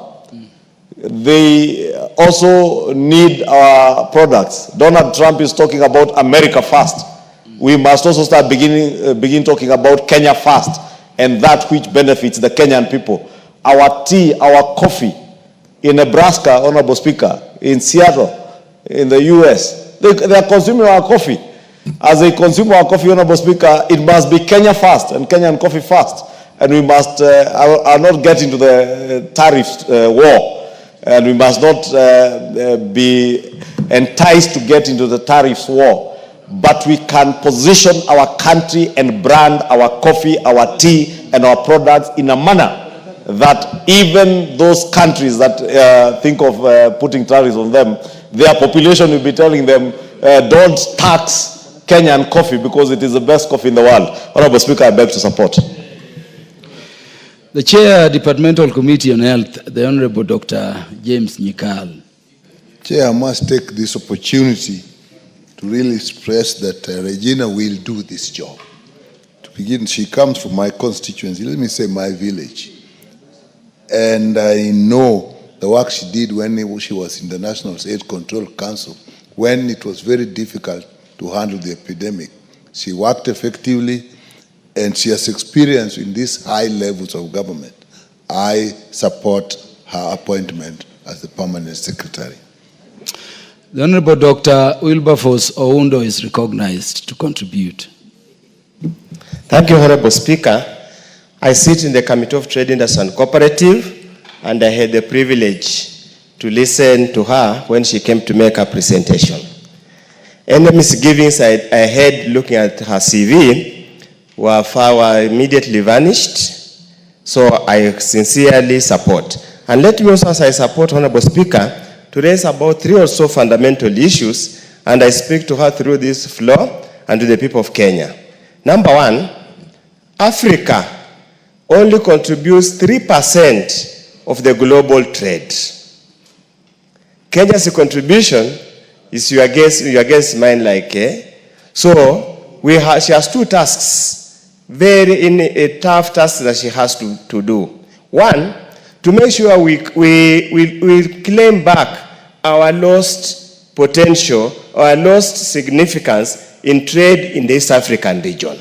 They also need our products. Donald Trump is talking about America first. We must also start begin talking about Kenya first, and that which benefits the Kenyan people. Our tea, our coffee in Nebraska, Honorable Speaker, in Seattle, in the US, they are consuming our coffee. As they consume our coffee, Honorable Speaker, it must be Kenya first and Kenyan coffee first. And we must not get into the tariff war. And we must not be enticed to get into the tariffs war. But we can position our country and brand our coffee, our tea, and our products in a manner that even those countries that think of putting tariffs on them, their population will be telling them, don't tax Kenyan coffee because it is the best coffee in the world. Honorable Speaker, I beg to support. The Chair, Departmental Committee on Health, the Honorable Dr. James Nyikal. Chair, I must take this opportunity to really stress that Regina will do this job. To begin, she comes from my constituency, let me say my village. And I know the work she did when she was in the National AIDS Control Council, when it was very difficult to handle the epidemic. She worked effectively, and she has experience in these high levels of government. I support her appointment as the permanent secretary. The Honorable Dr. Wilberforce Oundo is recognized to contribute. Thank you, Honorable Speaker. I sit in the Committee of Trade, Industry and Cooperative, and I had the privilege to listen to her when she came to make her presentation. Any misgivings I had looking at her CV were immediately vanished, so I sincerely support. And let me also, as I support Honorable Speaker, to raise about 3 or so fundamental issues, and I speak to her through this floor and to the people of Kenya. Number 1, Africa only contributes 3% of the global trade. Kenya's contribution is your guess mine like, So she has 2 tasks. Very tough tasks that she has to do. 1, to make sure we claim back our lost potential, our lost significance in trade in the East African region.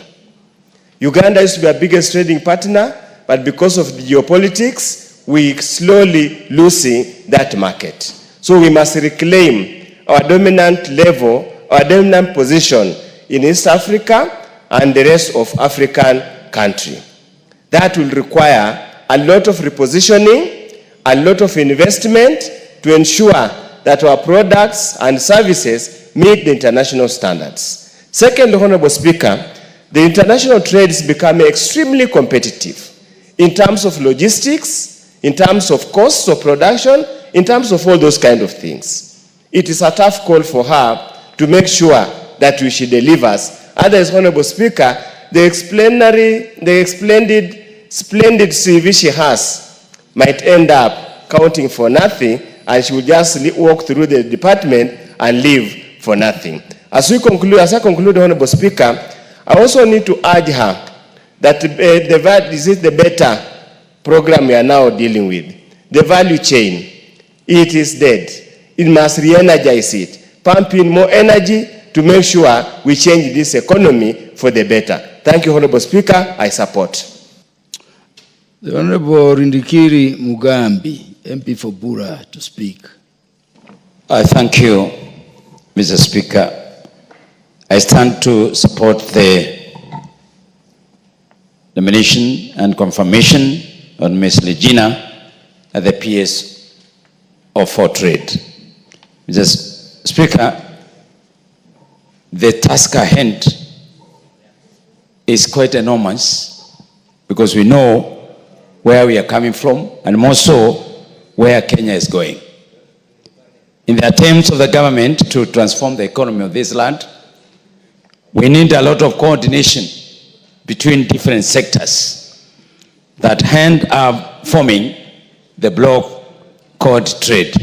Uganda used to be our biggest trading partner, but because of the geopolitics, we slowly losing that market. So we must reclaim our dominant level, our dominant position in East Africa and the rest of African country. That will require a lot of repositioning, a lot of investment to ensure that our products and services meet the international standards. Second, Honorable Speaker, the international trade is becoming extremely competitive in terms of logistics, in terms of costs of production, in terms of all those kind of things. It is a tough call for her to make sure that she delivers. Otherwise, Honorable Speaker, the splendid CV she has might end up counting for nothing, and she will just walk through the department and leave for nothing. As I conclude, Honorable Speaker, I also need to urge her that this is the better program we are now dealing with. The value chain, it is dead. It must re-energize it, pump in more energy to make sure we change this economy for the better. Thank you, Honorable Speaker. I support. The Honorable Rindikiri Mugambi, MP for Bura, to speak. I thank you, Mr. Speaker. I stand to support the nomination and confirmation on Ms. Regina as the PS for Trade. Mr. Speaker, the task at hand is quite enormous because we know where we are coming from and more so where Kenya is going. In the attempts of the government to transform the economy of this land, we need a lot of coordination between different sectors. that end up forming the block called trade.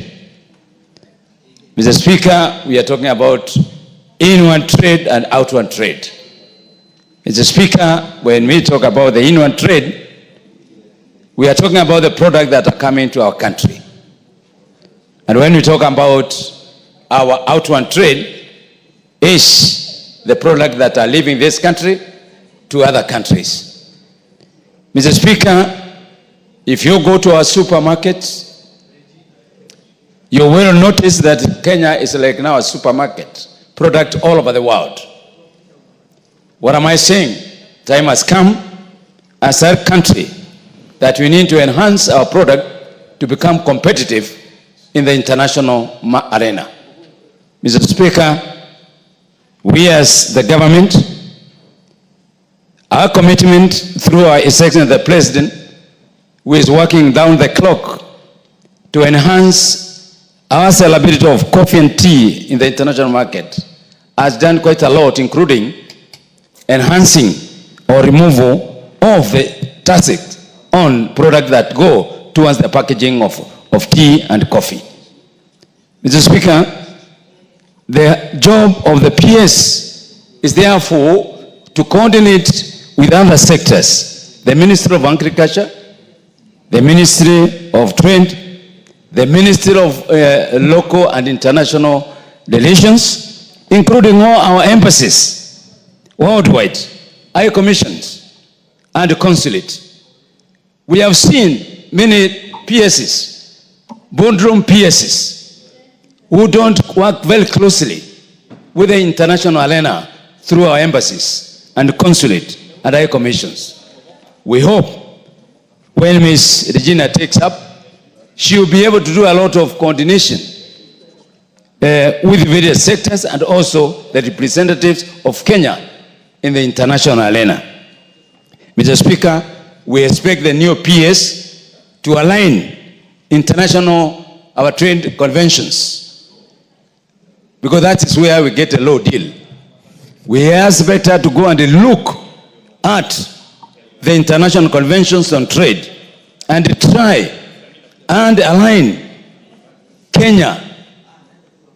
Mr. Speaker, we are talking about inward trade and outward trade. Mr. Speaker, when we talk about the inward trade, we are talking about the products that are coming to our country. And when we talk about our outward trade, is the products that are leaving this country to other countries. Mr. Speaker, if you go to our supermarkets, you will notice that Kenya is like now a supermarket, product all over the world. What am I saying? Time has come as a country that we need to enhance our product to become competitive in the international arena. Mr. Speaker, we as the government, our commitment through our executive of the President, who is working down the clock to enhance our sellability of coffee and tea in the international market, has done quite a lot, including enhancing or removal of the taxes on products that go towards the packaging of tea and coffee. Mr. Speaker, the job of the PS is therefore to coordinate with other sectors, the Ministry of Agriculture, the Ministry of Trade, the Ministry of Local and International Relations, including all our embassies worldwide, high commissions, and consulate. We have seen many PSs, boardroom PSs, who don't work very closely with the international arena through our embassies and consulate and high commissions. We hope when Ms. Regina takes up, she will be able to do a lot of coordination with various sectors and also the representatives of Kenya in the international arena. Mr. Speaker, we expect the new PS to align our trade conventions, because that is where we get a low deal. We ask better to go and look at the international conventions on trade and try and align Kenya,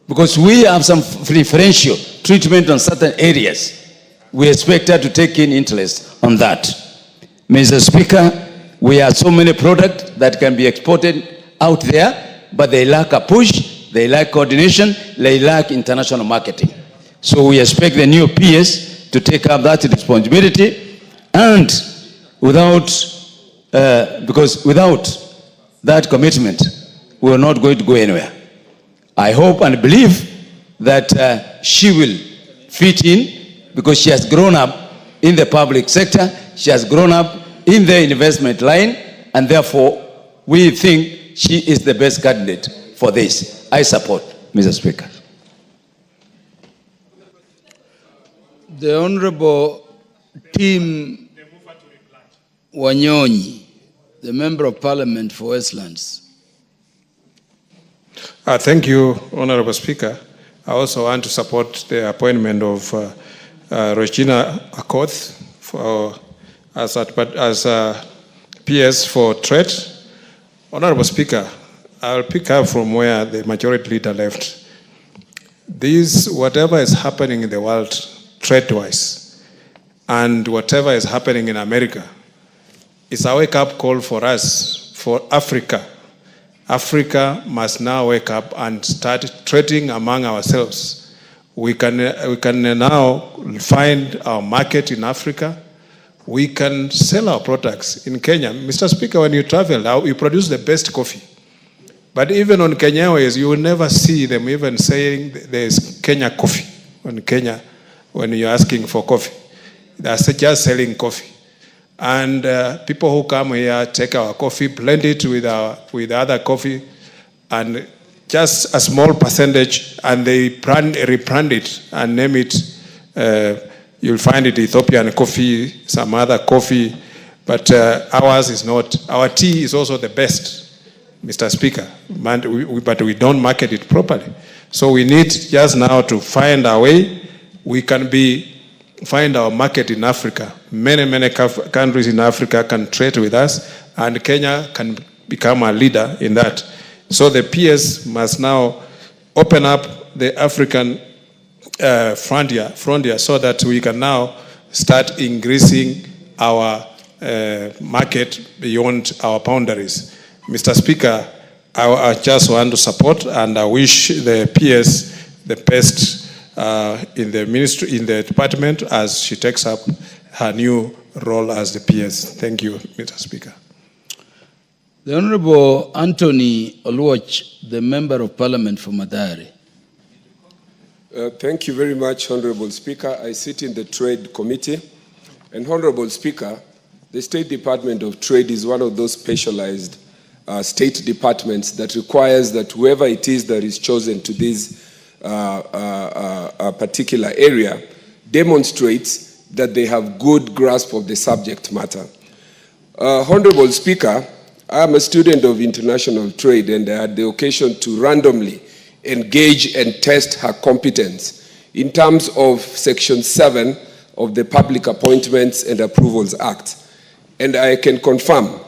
because we have some preferential treatment on certain areas. We expect her to take in interest on that. Mr. Speaker, we have so many products that can be exported out there, but they lack a push, they lack coordination, they lack international marketing. So we expect the new PS to take up that responsibility, and because without that commitment, we are not going to go anywhere. I hope and believe that she will fit in, because she has grown up in the public sector, she has grown up in the investment line, and therefore we think she is the best candidate for this. I support, Mr. Speaker. The Honorable Tim Wanyonyi, the Member of Parliament for Westlands. Thank you, Honorable Speaker. I also want to support the appointment of Regina Akoth as PS for Trade. Honorable Speaker, I'll pick up from where the majority leader left. Whatever is happening in the world trade-wise, and whatever is happening in America, is a wake-up call for us, for Africa. Africa must now wake up and start trading among ourselves. We can now find our market in Africa. We can sell our products in Kenya. Mr. Speaker, when you travel, you produce the best coffee. But even on Kenya Airways, you will never see them even saying there's Kenya coffee on Kenya when you're asking for coffee. They're just selling coffee. And people who come here take our coffee, blend it with other coffee, and just a small percentage, and they rebrand it and name it. You'll find it Ethiopian coffee, some other coffee, but ours is not. Our tea is also the best, Mr. Speaker, but we don't market it properly. So we need just now to find a way we can be find our market in Africa. Many countries in Africa can trade with us, and Kenya can become a leader in that. So the PS must now open up the African frontier so that we can now start increasing our market beyond our boundaries. Mr. Speaker, I just want to support, and I wish the PS the best in the ministry, in the department, as she takes up her new role as the PS. Thank you, Mr. Speaker. The Honorable Anthony Oluoch, the Member of Parliament for MATIANG'I. Thank you very much, Honorable Speaker. I sit in the Trade Committee. And Honorable Speaker, the State Department of Trade is one of those specialized state departments that requires that whoever it is that is chosen to this particular area demonstrates that they have good grasp of the subject matter. Honorable Speaker, I am a student of international trade, and I had the occasion to randomly engage and test her competence in terms of Section 7 of the Public Appointments and Approvals Act. And I can confirm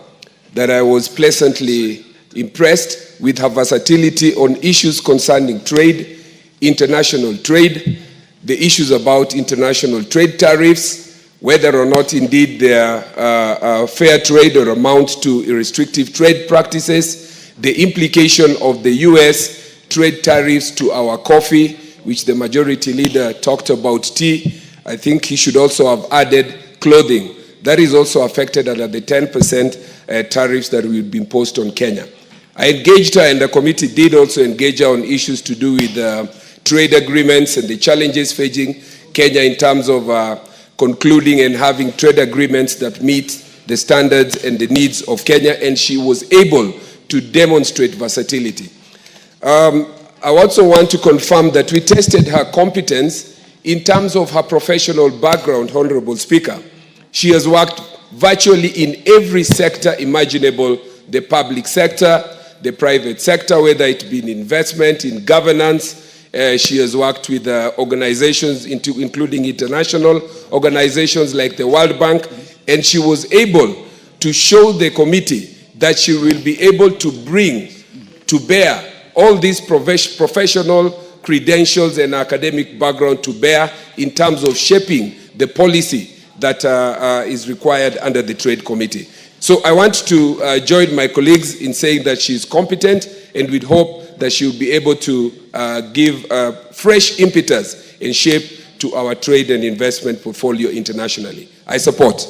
that I was pleasantly impressed with her versatility on issues concerning trade, international trade, the issues about international trade tariffs, whether or not indeed they are fair trade or amount to restrictive trade practices, the implication of the US trade tariffs to our coffee, which the majority leader talked about tea. I think he should also have added clothing. That is also affected under the 10% tariffs that will be imposed on Kenya. I engaged her, and the committee did also engage her on issues to do with trade agreements and the challenges facing Kenya in terms of concluding and having trade agreements that meet the standards and the needs of Kenya, and she was able to demonstrate versatility. I also want to confirm that we tested her competence in terms of her professional background, Honorable Speaker. She has worked virtually in every sector imaginable, the public sector, the private sector, whether it be in investment, in governance. She has worked with organizations, including international organizations like the World Bank, and she was able to show the committee that she will be able to bring to bear all these professional credentials and academic background to bear in terms of shaping the policy that is required under the Trade Committee. So I want to join my colleagues in saying that she is competent, and we hope that she will be able to give fresh impetus and shape to our trade and investment portfolio internationally. I support.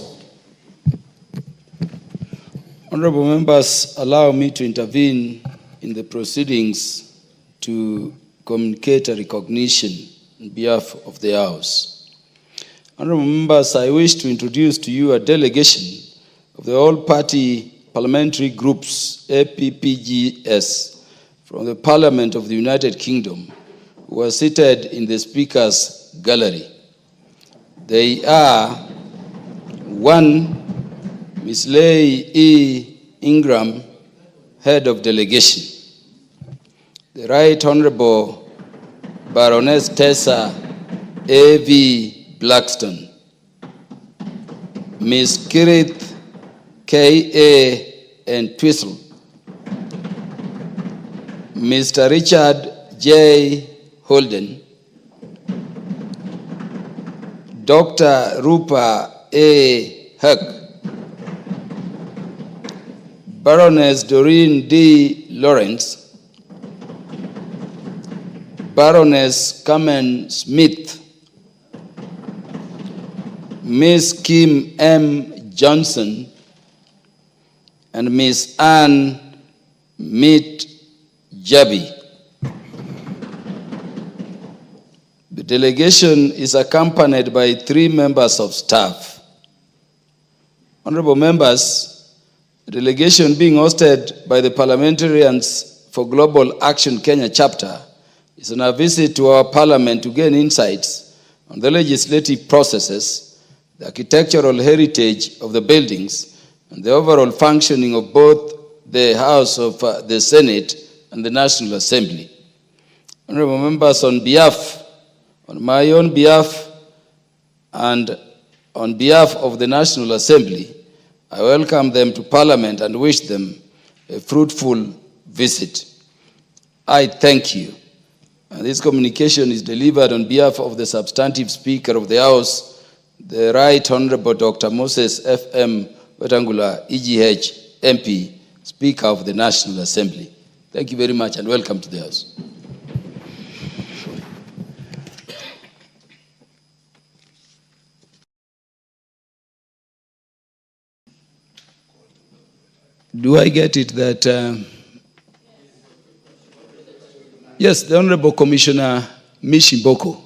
Honorable members, allow me to intervene in the proceedings to communicate a recognition on behalf of the House. Honorable members, I wish to introduce to you a delegation of the all-party parliamentary groups, APPGS, from the Parliament of the United Kingdom, who are seated in the Speaker's gallery. They are 1, Ms. Leigh E. Ingram, Head of Delegation. The Right Honorable Baroness Tessa A.V. Blackstone. Ms. Kirith K.A. and Twistle. Mr. Richard J. Holden. Dr. Rupa A. Huck. Baroness Doreen D. Lawrence. Baroness Carmen Smith. Ms. Kim M. Johnson, and Ms. Ann Meet Jabi. The delegation is accompanied by 3 members of staff. Honorable members, the delegation being hosted by the Parliamentarians for Global Action Kenya chapter is on a visit to our parliament to gain insights on the legislative processes, the architectural heritage of the buildings, and the overall functioning of both the House of the Senate and the National Assembly. Honorable members, on my own behalf, And on behalf of the National Assembly, I welcome them to Parliament and wish them a fruitful visit. I thank you. And this communication is delivered on behalf of the substantive Speaker of the House, the Right Honorable Dr. Moses F.M. Wetangula, EGH, MP, Speaker of the National Assembly. Thank you very much and welcome to the House. Do I get it that... Yes, the Honorable Commissioner Mishimboko.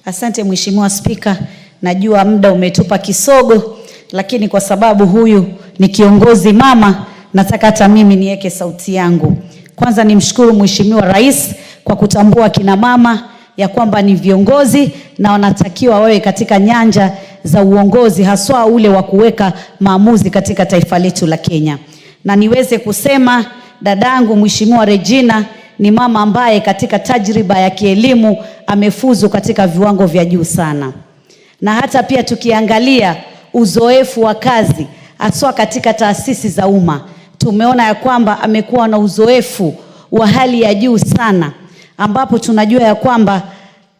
Asante Mheshimiwa Spika, najua muda umetupa kisogo, lakini kwa sababu huyu ni kiongozi mama, nataka hata mimi niweke sauti yangu. Kwanza nimshukuru Mheshimiwa Rais kwa kutambua kina mama ya kwamba ni viongozi na wanatakiwa wawe katika nyanja za uongozi, haswa ule wa kuweka maamuzi katika taifa letu la Kenya. Na niweze kusema dadangu Mheshimiwa Regina ni mama ambaye katika tajriba ya kielimu amefuzu katika viwango vya juu sana. Na hata pia tukiangalia uzoefu wa kazi haswa katika taasisi za umma, tumeona ya kwamba amekuwa na uzoefu wa hali ya juu sana, ambapo tunajua ya kwamba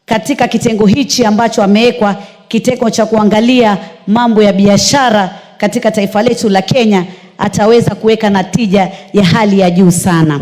katika kitengo hichi ambacho amewekwa, kitengo cha kuangalia mambo ya biashara katika taifa letu la Kenya, ataweza kuweka natija ya hali ya juu sana.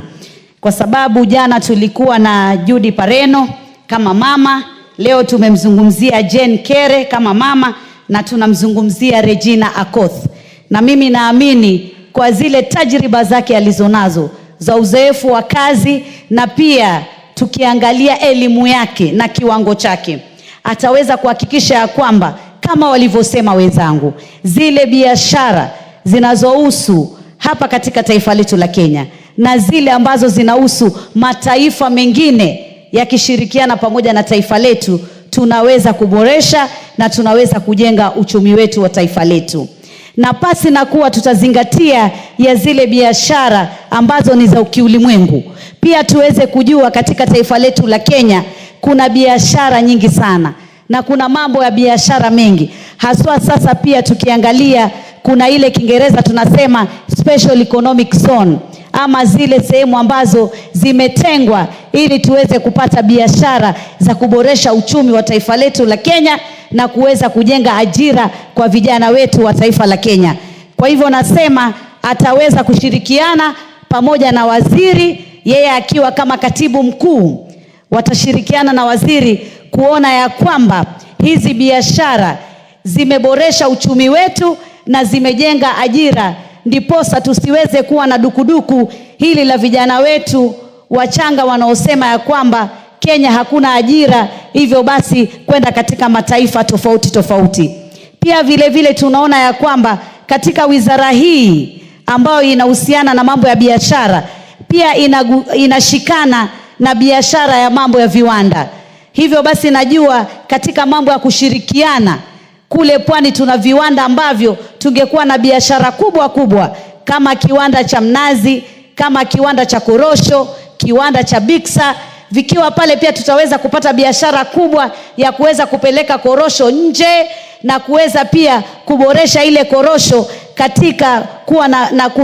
Kwa sababu jana tulikuwa na Judy Pareno kama mama, leo tumemzungumzia Jane Kere kama mama, na tunamzungumzia Regina Akoth. Na mimi naamini kwa zile tajriba zake alizonazo za uzoefu wa kazi, na pia tukiangalia elimu yake na kiwango chake, ataweza kuhakikisha ya kwamba kama walivyosema wenzangu, zile biashara zinazohusu hapa katika taifa letu la Kenya na zile ambazo zinahusu mataifa mengine yakishirikiana pamoja na taifa letu, tunaweza kuboresha na tunaweza kujenga uchumi wetu wa taifa letu. Na pasi na kuwa tutazingatia ya zile biashara ambazo ni za kiulimwengu, pia tuweze kujua katika taifa letu la Kenya kuna biashara nyingi sana na kuna mambo ya biashara mengi. Haswa sasa pia tukiangalia kuna ile Kiingereza tunasema special economic zone, ama zile sehemu ambazo zimetengwa ili tuweze kupata biashara za kuboresha uchumi wa taifa letu la Kenya na kuweza kujenga ajira kwa vijana wetu wa taifa la Kenya. Kwa hivyo nasema ataweza kushirikiana pamoja na waziri, yeye akiwa kama katibu mkuu, watashirikiana na waziri kuona ya kwamba hizi biashara zimeboresha uchumi wetu na zimejenga ajira, ndiposa tusiweze kuwa na dukuduku hili la vijana wetu wachanga wanaosema ya kwamba Kenya hakuna ajira, hivyo basi kwenda katika mataifa tofauti tofauti. Pia vile vile tunaona ya kwamba katika wizara hii ambayo inahusiana na mambo ya biashara, pia inashikana na biashara ya mambo ya viwanda. Hivyo basi najua katika mambo ya kushirikiana kule pwani tuna viwanda ambavyo tungekuwa na biashara kubwa kubwa, kama kiwanda cha mnazi, kama kiwanda cha korosho, kiwanda cha biksa. Vikiwa pale pia tutaweza kupata biashara kubwa ya kuweza kupeleka korosho nje na kuweza pia kuboresha ile korosho katika kuwa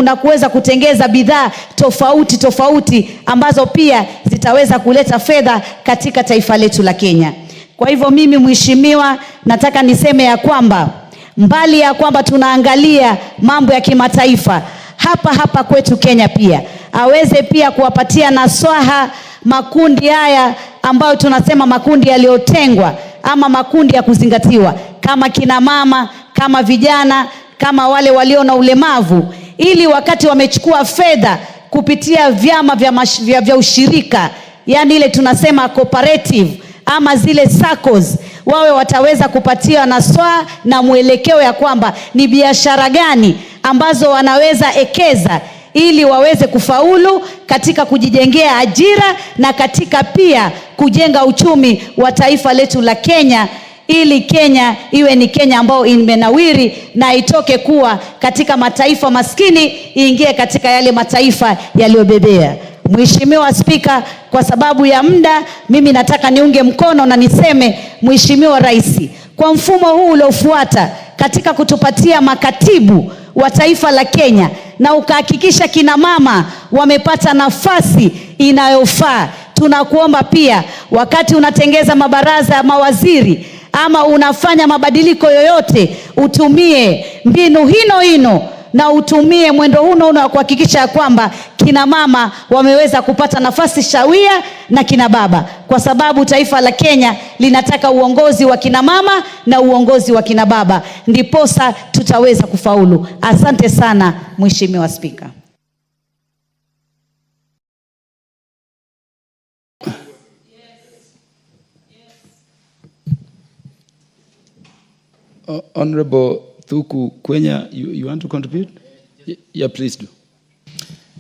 na kuweza kutengeza bidhaa tofauti tofauti ambazo pia zitaweza kuleta fedha katika taifa letu la Kenya. Kwa hivyo mimi mheshimiwa, nataka niseme ya kwamba mbali ya kwamba tunaangalia mambo ya kimataifa, hapa kwetu Kenya pia aweze pia kuwapatia naswaha makundi haya ambayo tunasema makundi yaliyotengwa ama makundi ya kuzingatiwa, kama kina mama, kama vijana, kama wale walio na ulemavu, ili wakati wamechukua fedha kupitia vyama vya ushirika, yani ile tunasema cooperative ama zile SACCOs, wawe wataweza kupatia naswa na mwelekeo ya kwamba ni biashara gani ambazo wanaweza ekeza ili waweze kufaulu katika kujijengea ajira na katika pia kujenga uchumi wa taifa letu la Kenya, ili Kenya iwe ni Kenya ambayo imenawiri na itoke kuwa katika mataifa maskini iingie katika yale mataifa yaliyobebea. Mheshimiwa Spika, kwa sababu ya muda, mimi nataka niunge mkono na niseme, Mheshimiwa Rais, kwa mfumo huu uliofuata katika kutupatia makatibu wa taifa la Kenya na ukahakikisha kina mama wamepata nafasi inayofaa, tunakuomba pia wakati unatengeza mabaraza ya mawaziri ama unafanya mabadiliko yoyote, utumie mbinu hino na utumie mwendo huno wa kuhakikisha kwamba kina mama wameweza kupata nafasi shawia na kina baba, kwa sababu taifa la Kenya linataka uongozi wa kina mama na uongozi wa kina baba, ndiposa tutaweza kufaulu. Asante sana Mheshimiwa Spika. Honorable Thuku Kwenya, you want to contribute? Yeah, please do.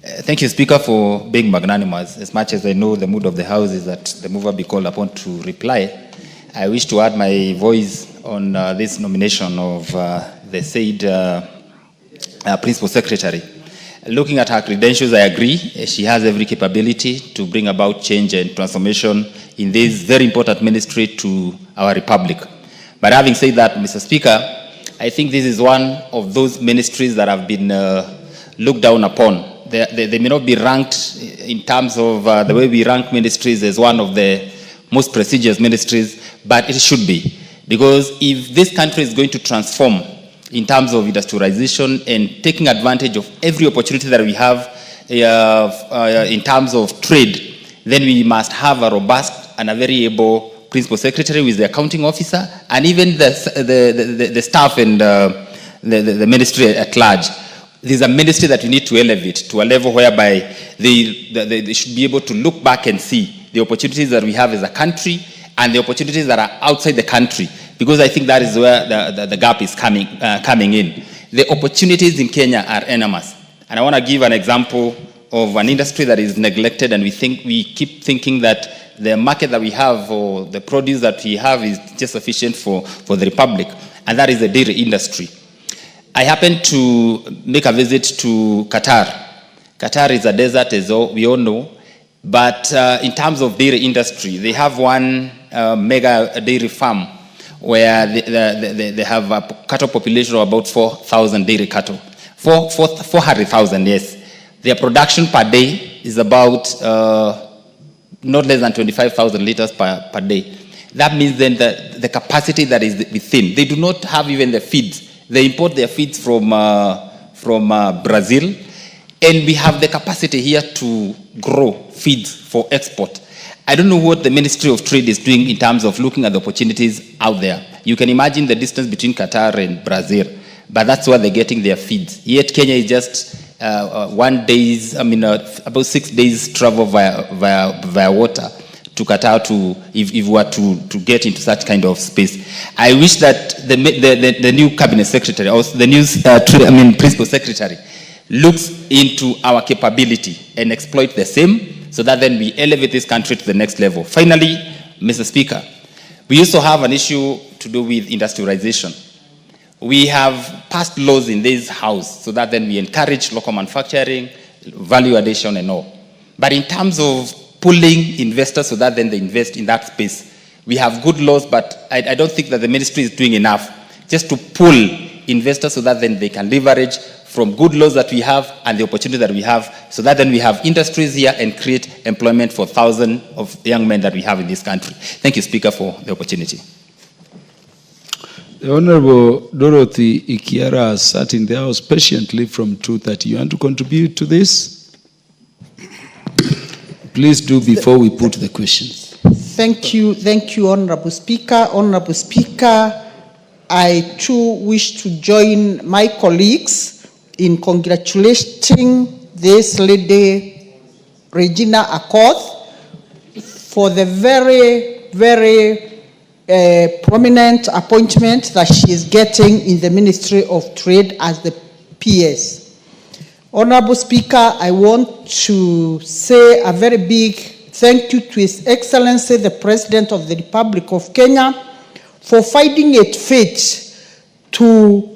Thank you, Speaker, for being magnanimous. As much as I know the mood of the House is that the mover be called upon to reply, I wish to add my voice on this nomination of the said Principal Secretary. Looking at her credentials, I agree. She has every capability to bring about change and transformation in this very important ministry to our Republic. But having said that, Mr. Speaker, I think this is one of those ministries that have been looked down upon. They may not be ranked in terms of the way we rank ministries as one of the most prestigious ministries, but it should be. Because if this country is going to transform in terms of industrialization and taking advantage of every opportunity that we have in terms of trade, then we must have a robust and a very able Principal Secretary with the accounting officer and even the staff and the ministry at large. This is a ministry that we need to elevate to a level whereby they should be able to look back and see the opportunities that we have as a country and the opportunities that are outside the country, because I think that is where the gap is coming in. The opportunities in Kenya are enormous. And I want to give an example of an industry that is neglected, and we keep thinking that the market that we have or the produce that we have is just sufficient for the Republic, and that is the dairy industry. I happened to make a visit to Qatar. Qatar is a desert, as we all know, but in terms of dairy industry, they have one mega dairy farm where they have a cattle population of about 4,000 dairy cattle. 400,000, yes. Their production per day is about not less than 25,000 liters per day. That means then that the capacity that is within, they do not have even the feeds. They import their feeds from Brazil, and we have the capacity here to grow feeds for export. I don't know what the Ministry of Trade is doing in terms of looking at the opportunities out there. You can imagine the distance between Qatar and Brazil, but that's where they're getting their feeds. Yet Kenya is just about 6 days travel via water to Qatar if we were to get into such kind of space. I wish that the new cabinet secretary or the new principal secretary looks into our capability and exploit the same, so that then we elevate this country to the next level. Finally, Mr. Speaker, we also have an issue to do with industrialization. We have passed laws in this house so that then we encourage local manufacturing, value addition and all. But in terms of pulling investors so that then they invest in that space, we have good laws, but I don't think that the ministry is doing enough just to pull investors so that then they can leverage from good laws that we have and the opportunity that we have, so that then we have industries here and create employment for thousands of young men that we have in this country. Thank you, Speaker, for the opportunity. The Honorable Dorothy Ikiara sat in the House patiently from 2:30. You want to contribute to this? Please do before we put the questions. Thank you, Honorable Speaker. Honorable Speaker, I too wish to join my colleagues in congratulating this lady, Regina Accord, for the very, very prominent appointment that she is getting in the Ministry of Trade as the PS. Honorable Speaker, I want to say a very big thank you to His Excellency, the President of the Republic of Kenya, for finding it fit to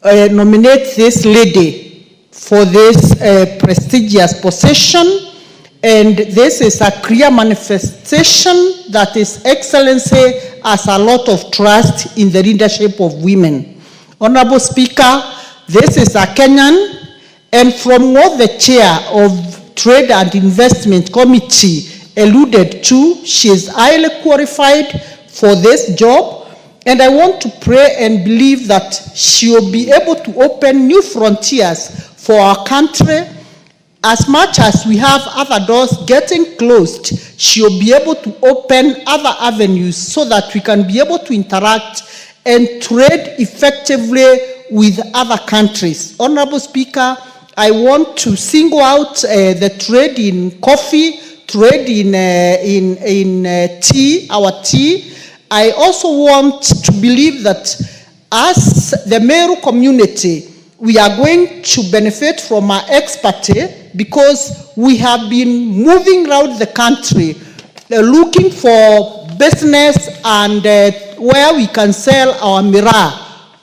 nominate this lady for this prestigious position, And this is a clear manifestation that His Excellency has a lot of trust in the leadership of women. Honorable Speaker, this is a Kenyan, and from what the chair of Trade and Investment Committee alluded to, she is highly qualified for this job, and I want to pray and believe that she will be able to open new frontiers for our country. As much as we have other doors getting closed, she will be able to open other avenues so that we can be able to interact and trade effectively with other countries. Honorable Speaker, I want to single out the trade in coffee, trade in tea, our tea. I also want to believe that as the Meru community, we are going to benefit from our expertise because we have been moving around the country looking for business and where we can sell our miraa,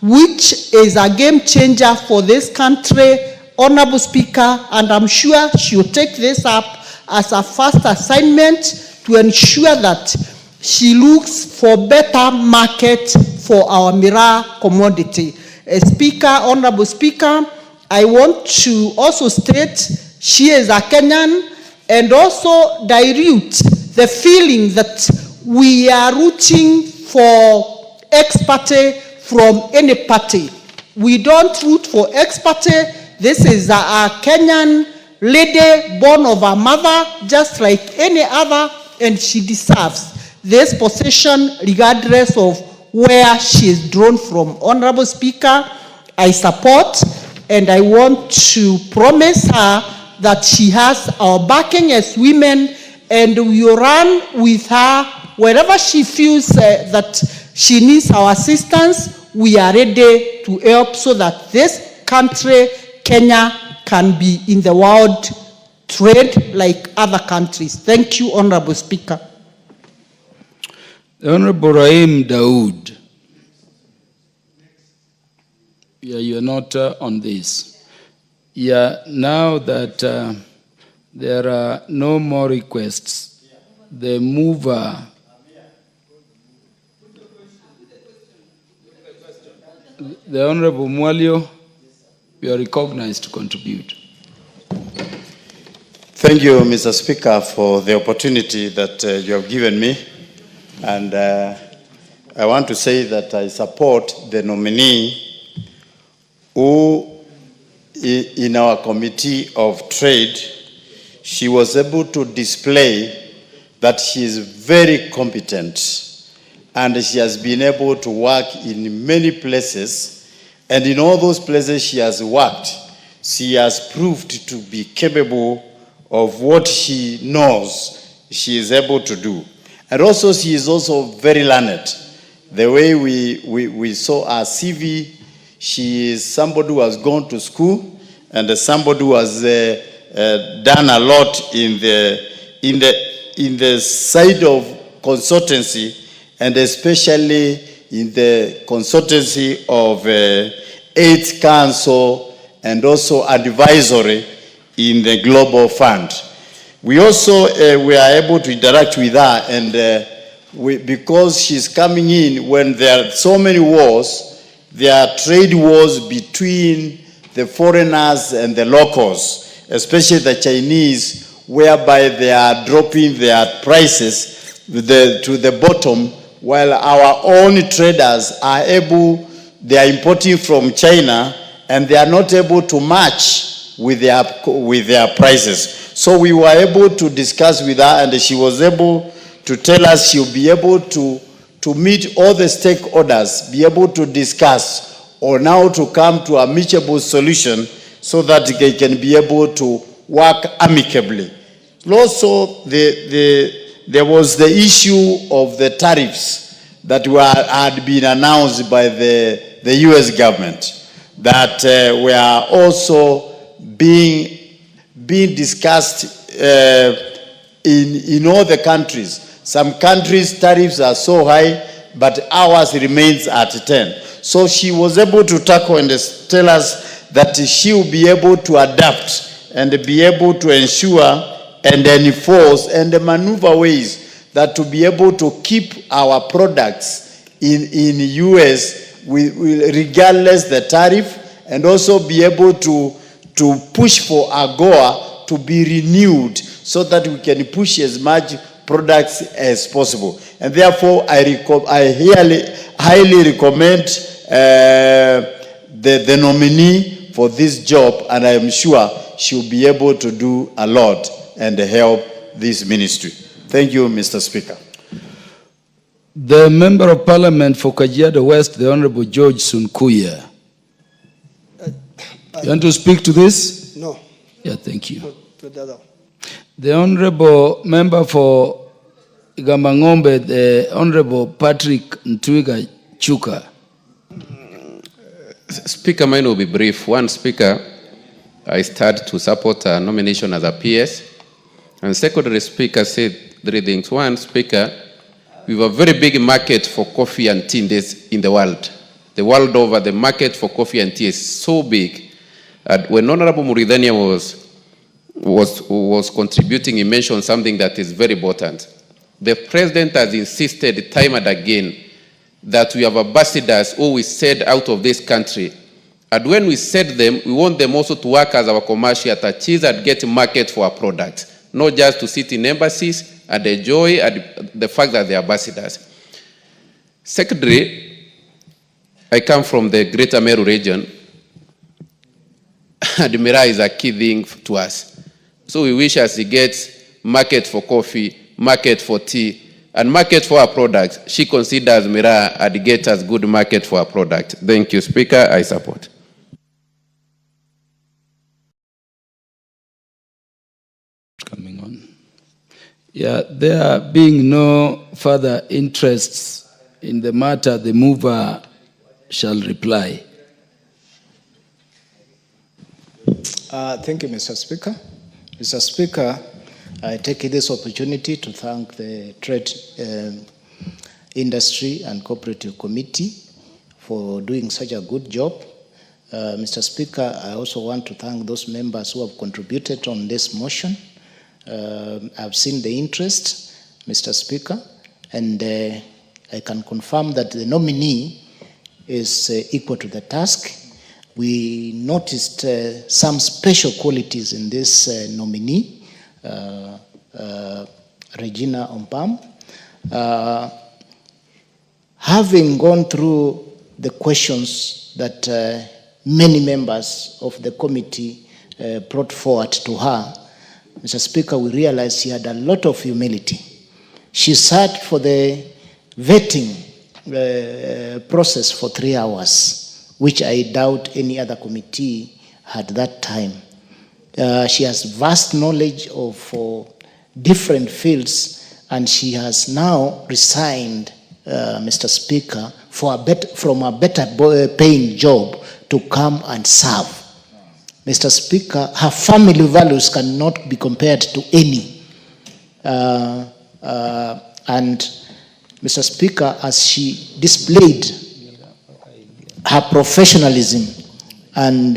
which is a game changer for this country. Honorable Speaker, and I'm sure she will take this up as a first assignment to ensure that she looks for better market for our miraa commodity. Speaker, Honorable Speaker, I want to also state she is a Kenyan and also dilute the feeling that we are rooting for expertise from any party. We don't root for expertise. This is a Kenyan lady born of her mother, just like any other, and she deserves this position regardless of where she is drawn from. Honorable Speaker, I support and I want to promise her that she has our backing as women, and we will run with her wherever she feels that she needs our assistance. We are ready to help so that this country, Kenya, can be in the world trade like other countries. Thank you, Honorable Speaker. The Honorable Rahim Daoud. Yeah, you are not on this. Yeah, now that there are no more requests, the mover, the Honorable Mwalio, you are recognized to contribute. Thank you, Mr. Speaker, for the opportunity that you have given me. And I want to say that I support the nominee who, in our Committee of Trade, she was able to display that she is very competent and she has been able to work in many places, and in all those places she has worked, she has proved to be capable of what she knows she is able to do. And also she is also very learned. The way we saw her CV, she is somebody who has gone to school and somebody who has done a lot in the side of consultancy, and especially in the consultancy of AIDS Council and also advisory in the Global Fund. We also were able to interact with her, and because she's coming in when there are so many wars, there are trade wars between the foreigners and the locals, especially the Chinese, whereby they are dropping their prices to the bottom, while our own traders are able, they are importing from China, and they are not able to match with their prices. So we were able to discuss with her, and she was able to tell us she'll be able to meet all the stakeholders, be able to discuss on how to come to a mutual solution so that they can be able to work amicably. Also, there was the issue of the tariffs that had been announced by the US government that were also being discussed in all the countries. Some countries' tariffs are so high, but ours remains at 10. So she was able to tackle and tell us that she will be able to adapt and be able to ensure and enforce and maneuver ways that to be able to keep our products in US regardless the tariff, and also be able to push for AGOA to be renewed so that we can push as much products as possible. And therefore, I highly recommend the nominee for this job, and I am sure she'll be able to do a lot and help this ministry. Thank you, Mr. Speaker. The Member of Parliament for Kajiado West, the Honorable George Sunkuya. You want to speak to this? No. Yeah, thank you. The Honorable Member for Gamangombe, the Honorable Patrick Ntwiga Chuka. Speaker, mine will be brief. One, Speaker, I start to support a nomination as a PS. And secondly, Speaker said three things. One, Speaker, we have a very big market for coffee and tea in the world. The world over, the market for coffee and tea is so big. When Honorable Muridania was contributing, he mentioned something that is very important. The President has insisted time and again that we have ambassadors who we send out of this country. And when we send them, we want them also to work as our commercial attaches and get a market for our products, not just to sit in embassies and enjoy the fact that they are ambassadors. Secondly, I come from the Greater Meru region, and Mira is a key thing to us. So we wish as he gets market for coffee, market for tea, and market for our products. She considers Mira and get us good market for our product. Thank you, Speaker. I support. Coming on. Yeah, there being no further interests in the matter, the mover shall reply. Thank you, Mr. Speaker. Mr. Speaker, I take this opportunity to thank the Trade Industry and Cooperative Committee for doing such a good job. Mr. Speaker, I also want to thank those members who have contributed on this motion. I've seen the interest, Mr. Speaker, and I can confirm that the nominee is equal to the task. We noticed some special qualities in this nominee, Regina Ompam. Having gone through the questions that many members of the committee brought forward to her, Mr. Speaker, we realized she had a lot of humility. She sat for the vetting process for 3 hours, which I doubt any other committee had that time. She has vast knowledge of different fields, and she has now resigned, Mr. Speaker, from a better paying job to come and serve. Mr. Speaker, her family values cannot be compared to any. And Mr. Speaker, as she displayed her professionalism, and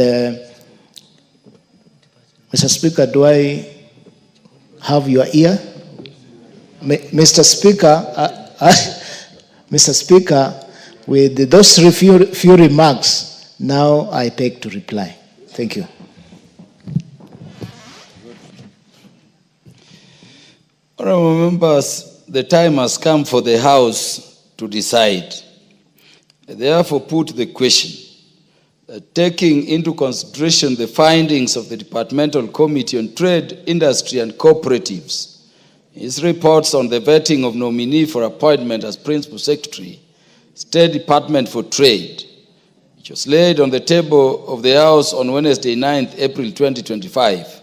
Mr. Speaker, do I have your ear? Mr. Speaker, Mr. Speaker, with those few remarks, now I beg to reply. Thank you. Honorable members, the time has come for the House to decide. I therefore put the question that, taking into consideration the findings of the Departmental Committee on Trade, Industry and Cooperatives, its reports on the vetting of nominee for appointment as Principal Secretary, State Department for Trade, which was laid on the table of the House on Wednesday, 9th April 2025,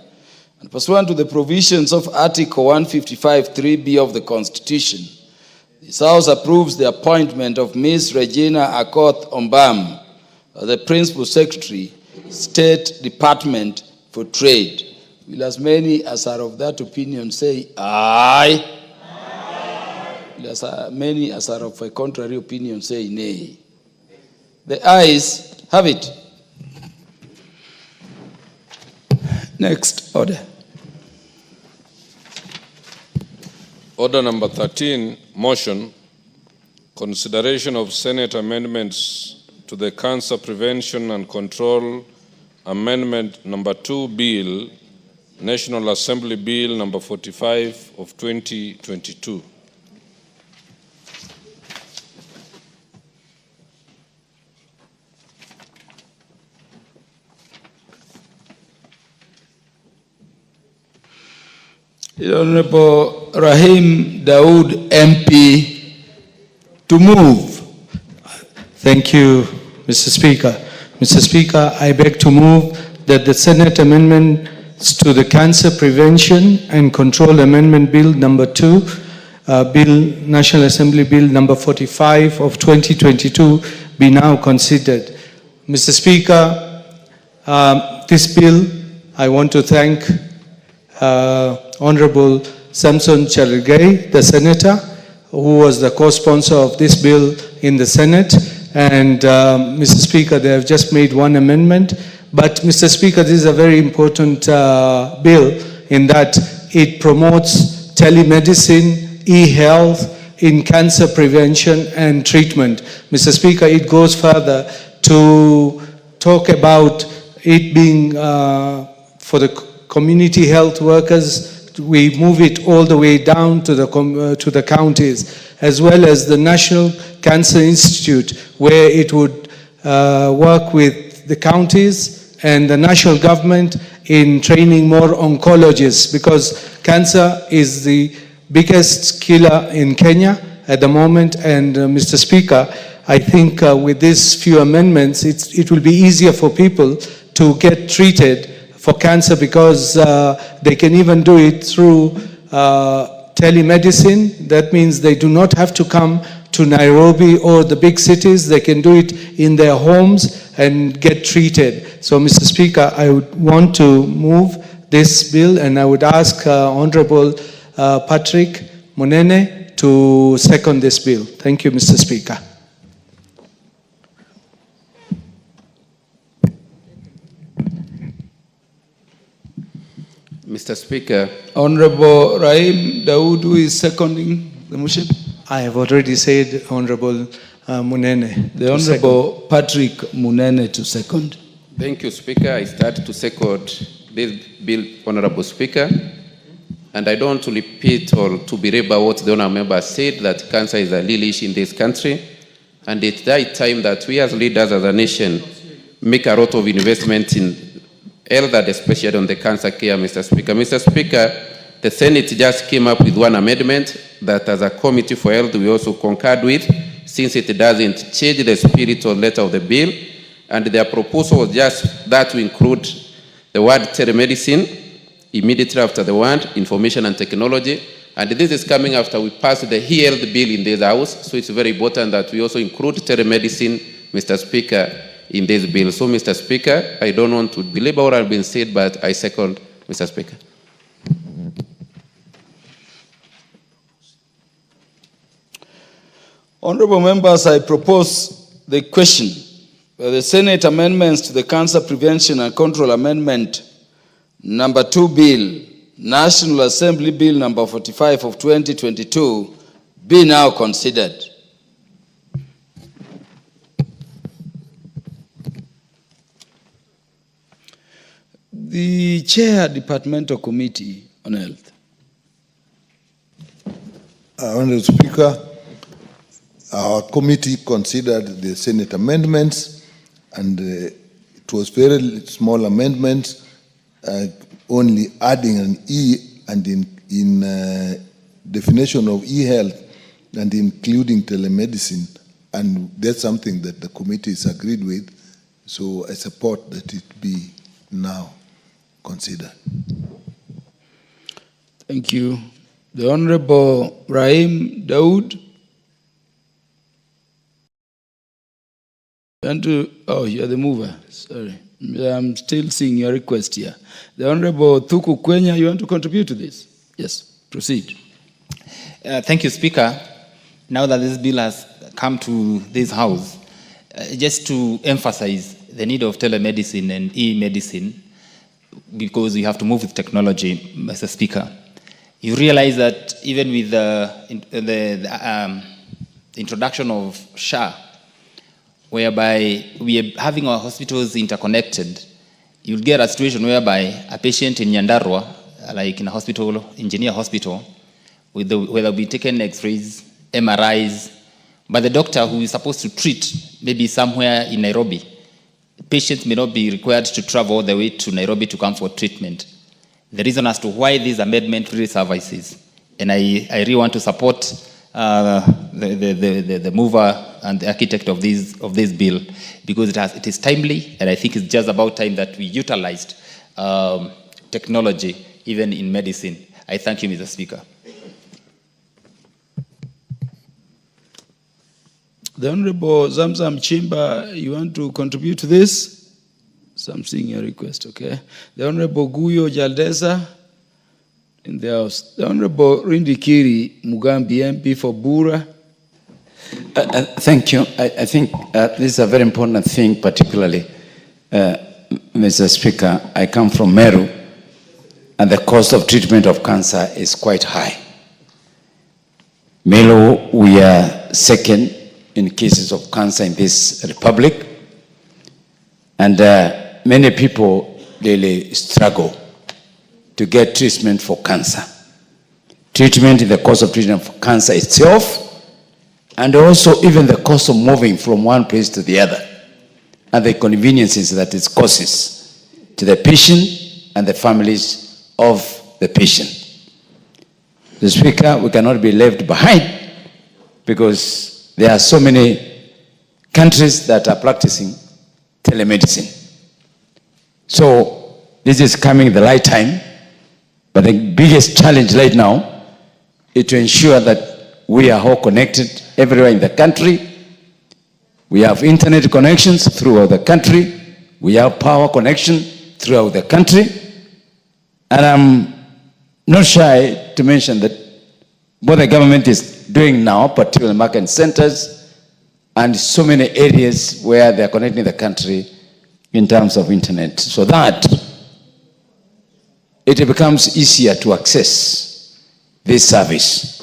and pursuant to the provisions of Article 155(3)(b) of the Constitution, this House approves the appointment of Ms. Regina Akoth Ombam as the Principal Secretary, State Department for Trade. Will as many as are of that opinion say aye? Aye. Will as many as are of a contrary opinion say nay? The ayes have it. Next order. Order number 13, motion, consideration of Senate amendments to the Cancer Prevention and Control Amendment number 2 Bill, National Assembly Bill number 45 of 2022. Honorable Rahim Daoud MP to move. Thank you, Mr. Speaker. Mr. Speaker, I beg to move that the Senate amendments to the Cancer Prevention and Control Amendment Bill number 2, National Assembly Bill number 45 of 2022 be now considered. Mr. Speaker, this bill, I want to thank Honorable Samson Cherargei, the Senator, who was the co-sponsor of this bill in the Senate. And Mr. Speaker, they have just made one amendment. But Mr. Speaker, this is a very important bill in that it promotes telemedicine, e-health in cancer prevention and treatment. Mr. Speaker, it goes further to talk about it being for the community health workers. We move it all the way down to the counties, as well as the National Cancer Institute, where it would work with the counties and the national government in training more oncologists, because cancer is the biggest killer in Kenya at the moment. And Mr. Speaker, I think with these few amendments, it will be easier for people to get treated for cancer, because they can even do it through telemedicine. That means they do not have to come to Nairobi or the big cities. They can do it in their homes and get treated. So, Mr. Speaker, I would want to move this bill, and I would ask Honorable Patrick Munene to second this bill. Thank you, Mr. Speaker. Mr. Speaker. Honorable Rahim Daoud, who is seconding the motion? I have already said Honorable Munene. The Honorable Patrick Munene to second. Thank you, Speaker. I start to second this bill, Honorable Speaker. And I don't want to repeat or to belabor what the Honorable Member said, that cancer is a real issue in this country. And it's that time that we as leaders as a nation make a lot of investment in health, especially on the cancer care, Mr. Speaker. Mr. Speaker, the Senate just came up with one amendment that as a committee for health we also concurred with, since it doesn't change the spirit or letter of the bill. And their proposal was just that to include the word telemedicine immediately after the word information and technology. And this is coming after we passed the e-health bill in this house. So it's very important that we also include telemedicine, Mr. Speaker, in this bill. So, Mr. Speaker, I don't want to belabor what has been said, but I second, Mr. Speaker. Honorable members, I propose the question that the Senate amendments to the Cancer Prevention and Control Amendment number 2 Bill, National Assembly Bill number 45 of 2022, be now considered. The Chair Departmental Committee on Health. Honorable Speaker, our committee considered the Senate amendments, and it was very small amendments, only adding an E and in definition of e-health and including telemedicine, and that's something that the committee has agreed with, so I support that it be now considered. Thank you. The Honorable Rahim Daoud. Oh, you're the mover. Sorry. I'm still seeing your request here. The Honorable Thuku Kwenya, you want to contribute to this? Yes, proceed. Thank you, Speaker. Now that this bill has come to this House, just to emphasize the need of telemedicine and e-medicine, because we have to move with technology, Mr. Speaker. You realize that even with the introduction of SHA, whereby we are having our hospitals interconnected, you'll get a situation whereby a patient in Nyandarua, like in a hospital, engineer hospital, where they'll be taken X-rays, MRIs, but the doctor who is supposed to treat maybe somewhere in Nairobi, patients may not be required to travel all the way to Nairobi to come for treatment. The reason as to why this amendment really services, and I really want to support the mover and the architect of this bill, because it is timely, and I think it's just about time that we utilized technology even in medicine. I thank you, Mr. Speaker. The Honorable Zamzam Chimba, you want to contribute to this? So I'm seeing your request, okay. The Honorable Guyo Jaldeza in the House. The Honorable Rindikiri Mugambi, MP for Bura. Thank you. I think this is a very important thing, particularly, Mr. Speaker. I come from Meru, and the cost of treatment of cancer is quite high. Meru, we are second in cases of cancer in this republic, and many people really struggle to get treatment for cancer. Treatment, the cost of treatment for cancer itself, and also even the cost of moving from one place to the other, and the inconveniences that it causes to the patient and the families of the patient. The Speaker, we cannot be left behind, because there are so many countries that are practicing telemedicine. So this is coming the right time, but the biggest challenge right now is to ensure that we are all connected everywhere in the country. We have internet connections throughout the country. We have power connection throughout the country. And I'm not shy to mention that what the government is doing now, particularly market centers, and so many areas where they are connecting the country in terms of internet, so that it becomes easier to access this service.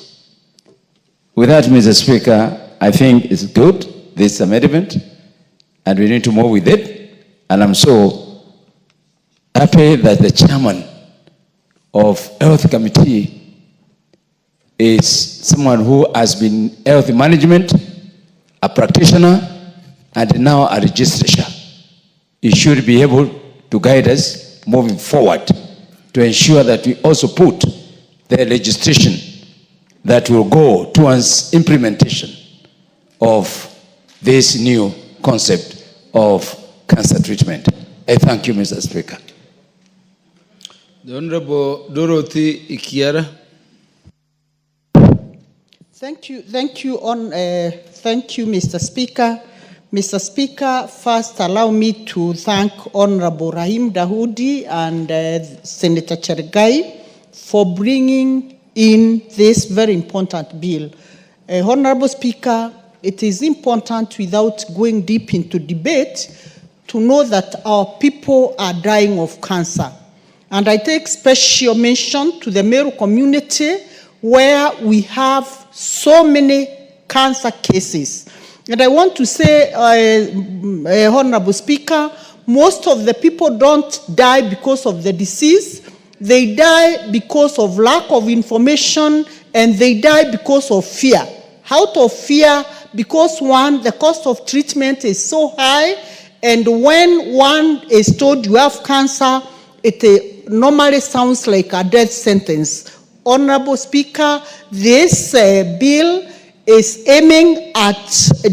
With that, Mr. Speaker, I think it's good, this amendment, and we need to move with it. And I'm so happy that the chairman of Health Committee is someone who has been health management, a practitioner, and now a registrar. He should be able to guide us moving forward to ensure that we also put the legislation that will go towards implementation of this new concept of cancer treatment. I thank you, Mr. Speaker. The Honorable Dorothy Ikiara. Thank you, Mr. Speaker. Mr. Speaker, first allow me to thank Honorable Rahim Dawoodi and Senator Chergai for bringing in this very important bill. Honorable Speaker, it is important, without going deep into debate, to know that our people are dying of cancer. And I take special mention to the Meru community, where we have so many cancer cases. And I want to say, Honorable Speaker, most of the people don't die because of the disease. They die because of lack of information, and they die because of fear. Out of fear, because one, the cost of treatment is so high, and when one is told you have cancer, it normally sounds like a death sentence. Honorable Speaker, this bill is aiming at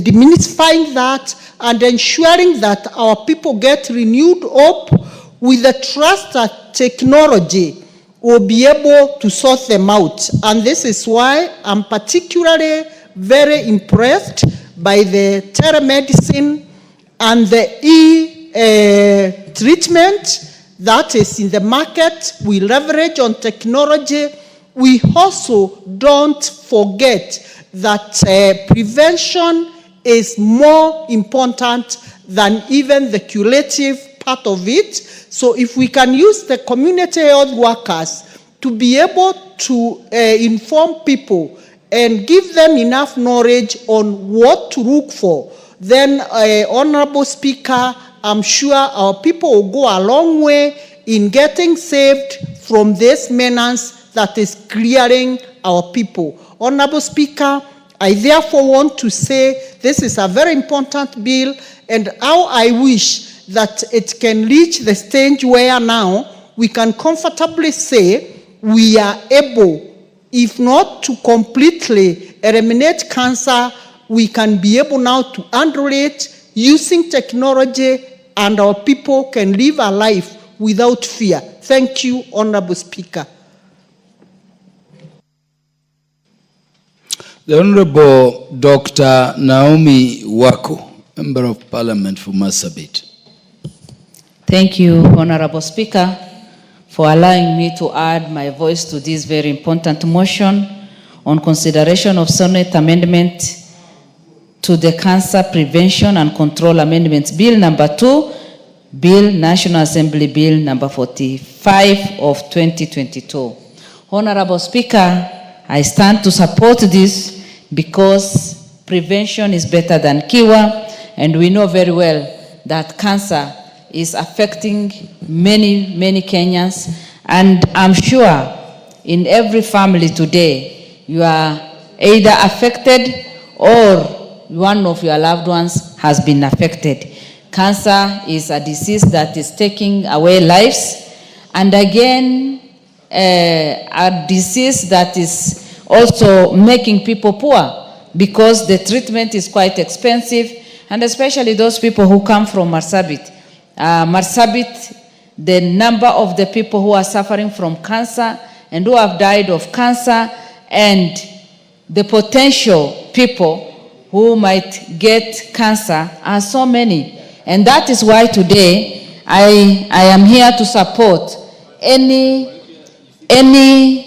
demystifying that and ensuring that our people get renewed hope with the trust that technology will be able to sort them out. And this is why I'm particularly very impressed by the telemedicine and the e-treatment that is in the market. We leverage on technology. We also don't forget that prevention is more important than even the curative part of it. So if we can use the community health workers to be able to inform people and give them enough knowledge on what to look for, then, Honorable Speaker, I'm sure our people will go a long way in getting saved from this menace that is clearing our people. Honorable Speaker, I therefore want to say this is a very important bill, and how I wish that it can reach the stage where now we can comfortably say we are able, if not to completely eliminate cancer, we can be able now to handle it using technology, and our people can live a life without fear. Thank you, Honorable Speaker. The Honorable Dr. Naomi Wako, Member of Parliament for Marsabit. Thank you, Honorable Speaker, for allowing me to add my voice to this very important motion on consideration of Senate amendment to the Cancer Prevention and Control Amendments Bill number 2, Bill National Assembly Bill number 45 of 2022. Honorable Speaker, I stand to support this because prevention is better than cure, and we know very well that cancer is affecting many, many Kenyans, and I'm sure in every family today, you are either affected or one of your loved ones has been affected. Cancer is a disease that is taking away lives, and again, a disease that is also making people poor because the treatment is quite expensive, and especially those people who come from Marsabit. Marsabit, the number of the people who are suffering from cancer and who have died of cancer, and the potential people who might get cancer are so many. And that is why today I am here to support any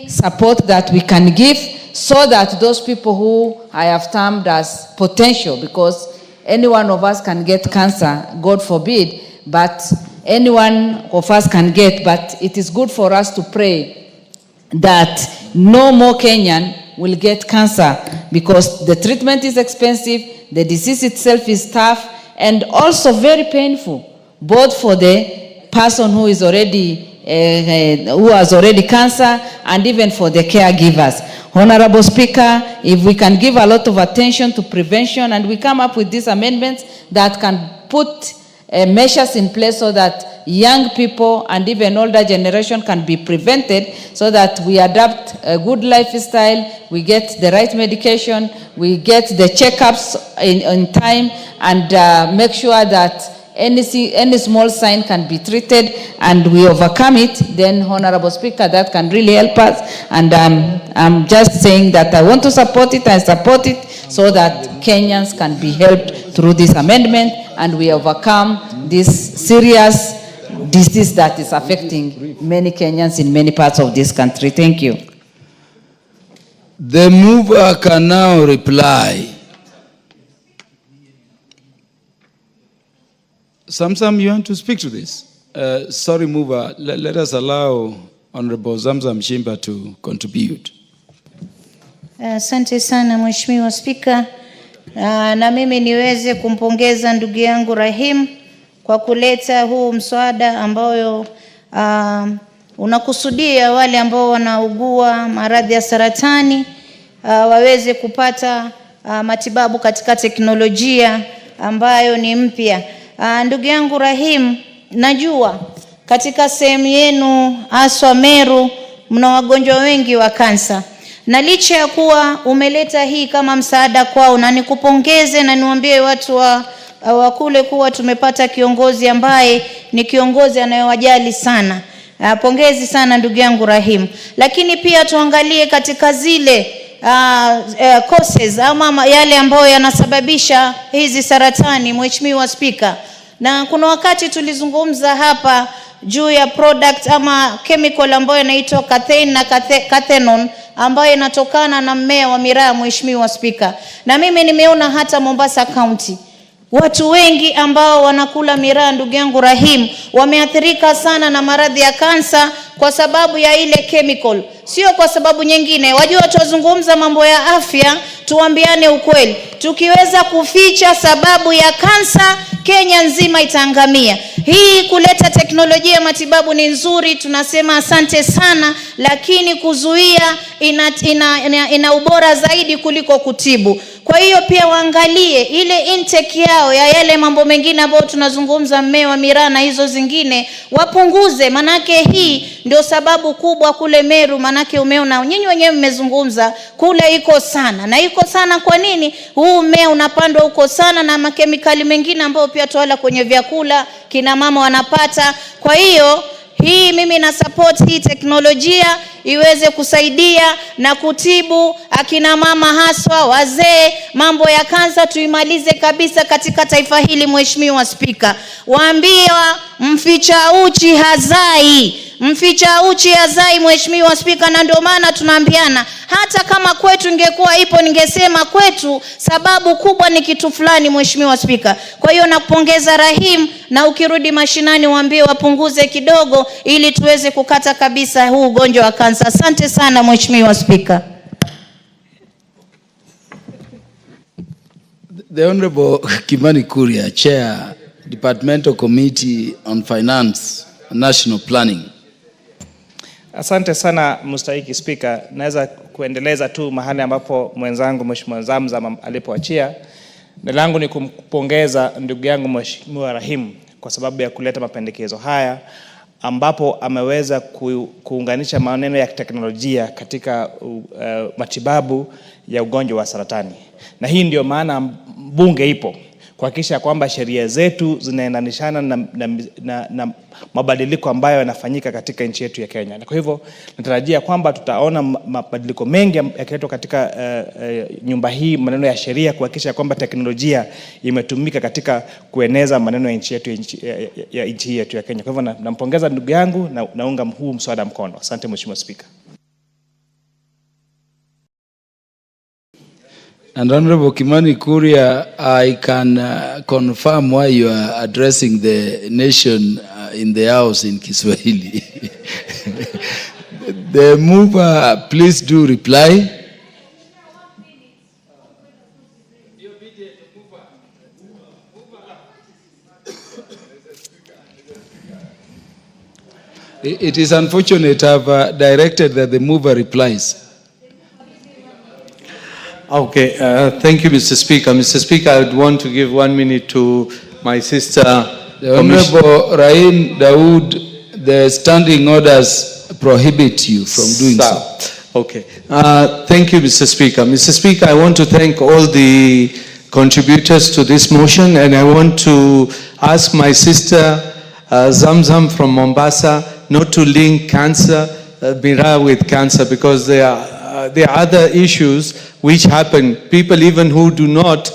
support that we can give so that those people who I have termed as potential, because any one of us can get cancer, God forbid, but any one of us can get, but it is good for us to pray that no more Kenyan will get cancer, because the treatment is expensive, the disease itself is tough, and also very painful, both for the person who is already who has already cancer, and even for the caregivers. Honorable Speaker, if we can give a lot of attention to prevention, and we come up with these amendments that can put measures in place so that young people and even older generation can be prevented, so that we adapt a good lifestyle, we get the right medication, we get the checkups in time, and make sure that any small sign can be treated and we overcome it, then, Honorable Speaker, that can really help us. And I'm just saying that I want to support it, and support it so that Kenyans can be helped through this amendment and we overcome this serious disease that is affecting many Kenyans in many parts of this country. Thank you. The mover can now reply. Zamzam, you want to speak to this? Sorry, mover, let us allow Honorable Zamzam Shimba to contribute. Asante sana Mheshimiwa Spika. Na mimi niweze kumpongeza ndugu yangu Rahim kwa kuleta huu mswada ambayo unakusudia wale ambao wanaugua maradhi ya saratani waweze kupata matibabu katika teknolojia ambayo ni mpya. Ndugu yangu Rahim, najua katika sehemu yenu haswa Meru mna wagonjwa wengi wa kansa, na licha ya kuwa umeleta hii kama msaada kwao, na nikupongeze na niwaambie watu wa kule kuwa tumepata kiongozi ambaye ni kiongozi anayewajali sana. Pongezi sana ndugu yangu Rahim. Lakini pia tuangalie katika zile causes ama yale ambayo yanasababisha hizi saratani, Mheshimiwa Spika. Na kuna wakati tulizungumza hapa juu ya product ama chemical ambayo inaitwa cathane na cathinone ambayo inatokana na mmea wa miraa, Mheshimiwa Spika. Na mimi nimeona hata Mombasa County watu wengi ambao wanakula miraa, ndugu yangu Rahim, wameathirika sana na maradhi ya kansa kwa sababu ya ile chemical, sio kwa sababu nyingine. Wajua tuzungumza mambo ya afya, tuambiane ukweli. Tukiweza kuficha sababu ya kansa, Kenya nzima itaangamia. Hii kuleta teknolojia ya matibabu ni nzuri, tunasema asante sana, lakini kuzuia ina ubora zaidi kuliko kutibu. Kwa hiyo pia waangalie ile intake yao ya yale mambo mengine ambayo tunazungumza, mmea miraa na hizo zingine wapunguze, manake hii ndio sababu kubwa kule Meru. Manake umeona nyinyi wenyewe mmezungumza kule iko sana, na iko sana kwa nini? Huu mmea unapandwa huko sana, na makemikali mengine ambayo pia tuwala kwenye vyakula kina mama wanapata. Kwa hiyo hii mimi na support hii teknolojia iweze kusaidia na kutibu akina mama haswa wazee. Mambo ya kansa tuimalize kabisa katika taifa hili. Mheshimiwa Spika, waambiwa mficha uchi hazai. Mficha uchi hazai, Mheshimiwa Spika, na ndio maana tunaambiana hata kama kwetu ingekuwa ipo ningesema kwetu sababu kubwa ni kitu fulani, Mheshimiwa Spika. Kwa hiyo nakupongeza Rahim, na ukirudi mashinani waambie wapunguze kidogo ili tuweze kukata kabisa huu ugonjwa wa kansa. Asante sana Mheshimiwa Spika. The Honorable Kimani Kuria, Chair, Departmental Committee on Finance and National Planning. Asante sana Mstahiki Spika. Naweza kuendeleza tu mahali ambapo mwenzangu Mheshimiwa Zamzam alipoachia. Na langu ni kumpongeza ndugu yangu Mheshimiwa Rahim kwa sababu ya kuleta mapendekezo haya, ambapo ameweza kuunganisha maneno ya teknolojia katika matibabu ya ugonjwa wa saratani. Na hii ndio maana bunge ipo, kuhakikisha kwamba sheria zetu zinaendanishana na mabadiliko ambayo yanafanyika katika nchi yetu ya Kenya. Na kwa hivyo natarajia kwamba tutaona mabadiliko mengi yakiletwa katika nyumba hii, maneno ya sheria, kuhakikisha kwamba teknolojia imetumika katika kueneza maneno ya nchi yetu ya Kenya. Kwa hivyo nampongeza ndugu yangu na naunga huu mswada mkono. Asante Mheshimiwa Spika. And Honorable Kimani Kuria, I can confirm why you are addressing the nation in the house in Kiswahili. The mover, please do reply. It is unfortunate I've directed that the mover replies. Okay, thank you, Mr. Speaker. Mr. Speaker, I would want to give 1 minute to my sister. The Honorable Rain Dawood, the standing orders prohibit you from doing so. Okay. Thank you, Mr. Speaker. Mr. Speaker, I want to thank all the contributors to this motion, and I want to ask my sister Zamzam from Mombasa not to link cancer, Mira with cancer, because there are other issues which happen. People even who do not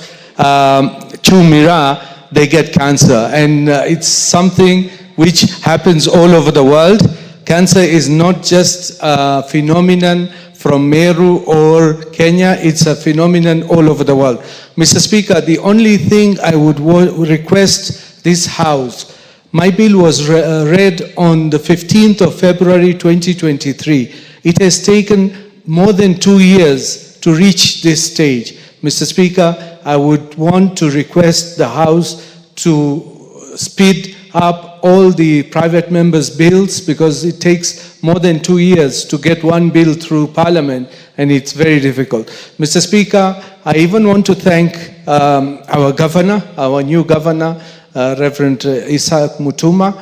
chew Mira, they get cancer. And it's something which happens all over the world. Cancer is not just a phenomenon from Meru or Kenya, it's a phenomenon all over the world. Mr. Speaker, the only thing I would request this House, my bill was read on the 15th of February 2023. It has taken more than 2 years to reach this stage. Mr. Speaker, I would want to request the House to speed up all the private members' bills, because it takes more than 2 years to get one bill through Parliament, and it's very difficult. Mr. Speaker, I even want to thank our governor, our new governor, Reverend Isaac Mutuma.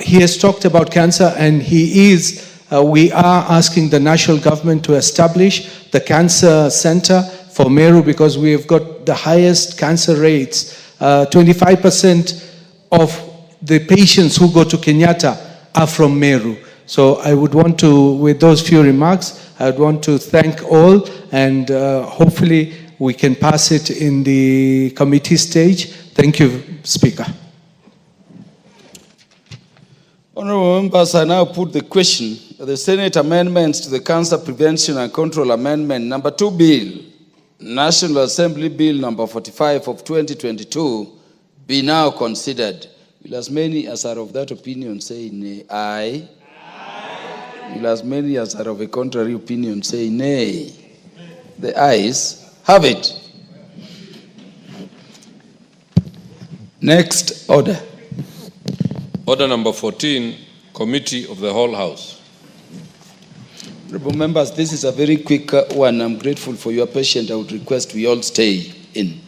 He has talked about cancer, and we are asking the national government to establish the cancer center for Meru, because we have got the highest cancer rates. 25% of the patients who go to Kenyatta are from Meru. So I would want to, with those few remarks, I would want to thank all, and hopefully we can pass it in the committee stage. Thank you, Speaker. Honorable members, I now put the question that the Senate amendments to the Cancer Prevention and Control Amendment number 2 Bill, National Assembly Bill number 45 of 2022, be now considered. Will as many as are of that opinion say nay? Aye. Aye. Will as many as are of a contrary opinion say nay? The ayes have it. Next order. Order number 14, Committee of the Whole House. Honorable members, this is a very quick one. I'm grateful for your patience. I would request we all stay in.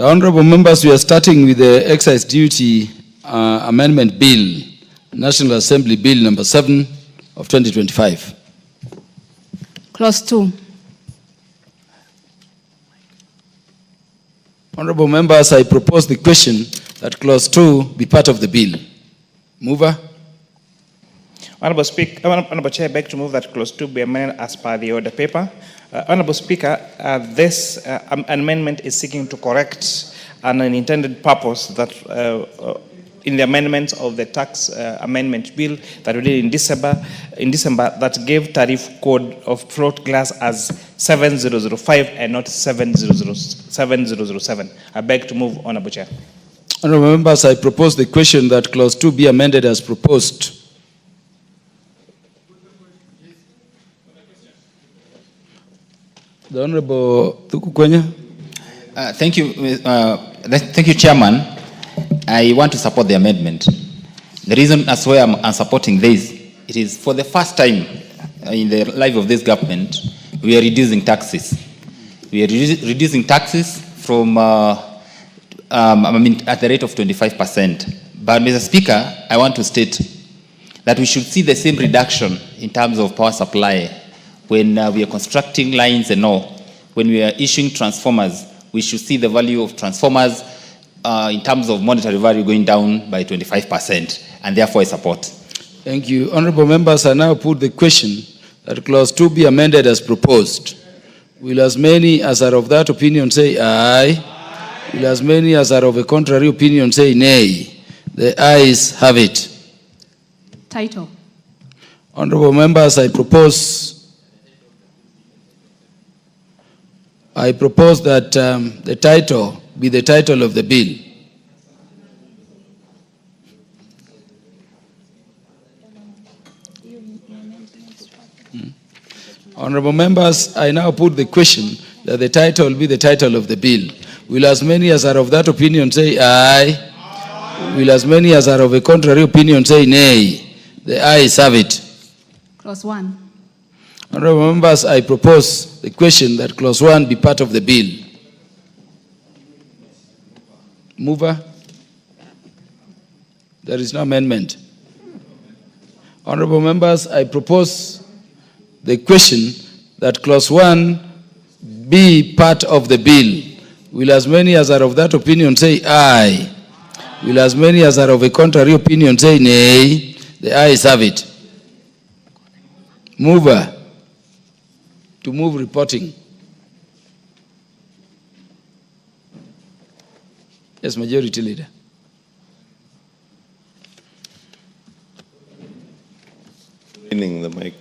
Honorable members, we are starting with the Excise Duty Amendment Bill, National Assembly Bill number 7 of 2025. Clause 2. Honorable members, I propose the question that Clause 2 be part of the bill. Mover? Honorable Speaker, Honorable Chair, I beg to move that Clause 2 be amended as per the order paper. Honorable Speaker, this amendment is seeking to correct an unintended purpose that in the amendments of the tax amendment bill that we did in December that gave tariff code of float glass as 7005 and not 7007. I beg to move, Honorable Chair. Honorable members, I propose the question that Clause 2 be amended as proposed. The Honorable Thukukwenya. Thank you, Chairman. I want to support the amendment. The reason as why I'm supporting this, it is for the first time in the life of this government, we are reducing taxes. We are reducing taxes from, at the rate of 25%. But, Mr. Speaker, I want to state that we should see the same reduction in terms of power supply when we are constructing lines and all. When we are issuing transformers, we should see the value of transformers in terms of monetary value going down by 25%, and therefore I support. Thank you. Honorable members, I now put the question that Clause 2 be amended as proposed. Will as many as are of that opinion say aye? Aye. Will as many as are of a contrary opinion say nay? The ayes have it. Title. Honorable members, I propose that the title be the title of the bill. Honorable members, I now put the question that the title be the title of the bill. Will as many as are of that opinion say aye? Aye. Will as many as are of a contrary opinion say nay? The ayes have it. Clause 1. Honorable members, I propose the question that Clause 1 be part of the bill. Mover? There is no amendment. Honorable members, I propose the question that Clause 1 be part of the bill. Will as many as are of that opinion say aye? Will as many as are of a contrary opinion say nay? The ayes have it. Mover? To move reporting. Yes, Majority Leader. Leaning the mic.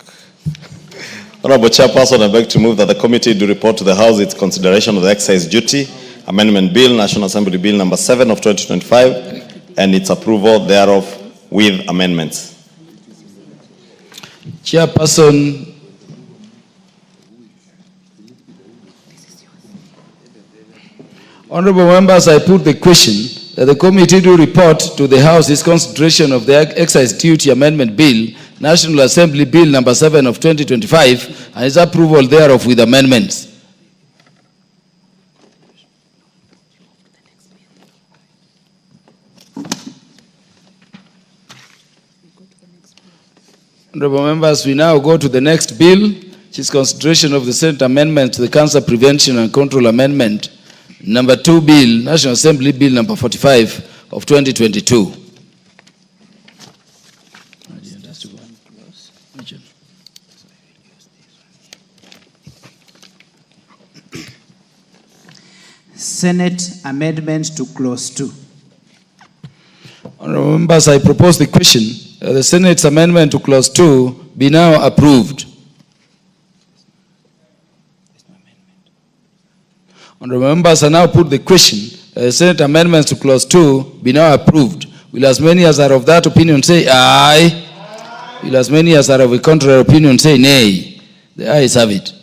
Honorable Chairperson, I beg to move that the committee do report to the House its consideration of the Excise Duty Amendment Bill, National Assembly Bill number 7 of 2025, and its approval thereof with amendments. Chairperson, honorable members, I put the question that the committee do report to the House its consideration of the Excise Duty Amendment Bill, National Assembly Bill number 7 of 2025, and its approval thereof with amendments. Honorable members, we now go to the next bill, which is consideration of the Senate amendment to the Cancer Prevention and Control Amendment, number 2 bill, National Assembly Bill number 45 of 2022. Senate amendment to clause 2. Honorable members, I propose the question that the Senate's amendment to clause 2 be now approved. Honorable members, I now put the question that the Senate amendments to clause 2 be now approved. Will as many as are of that opinion say aye? Aye. Will as many as are of a contrary opinion say nay? The ayes have it.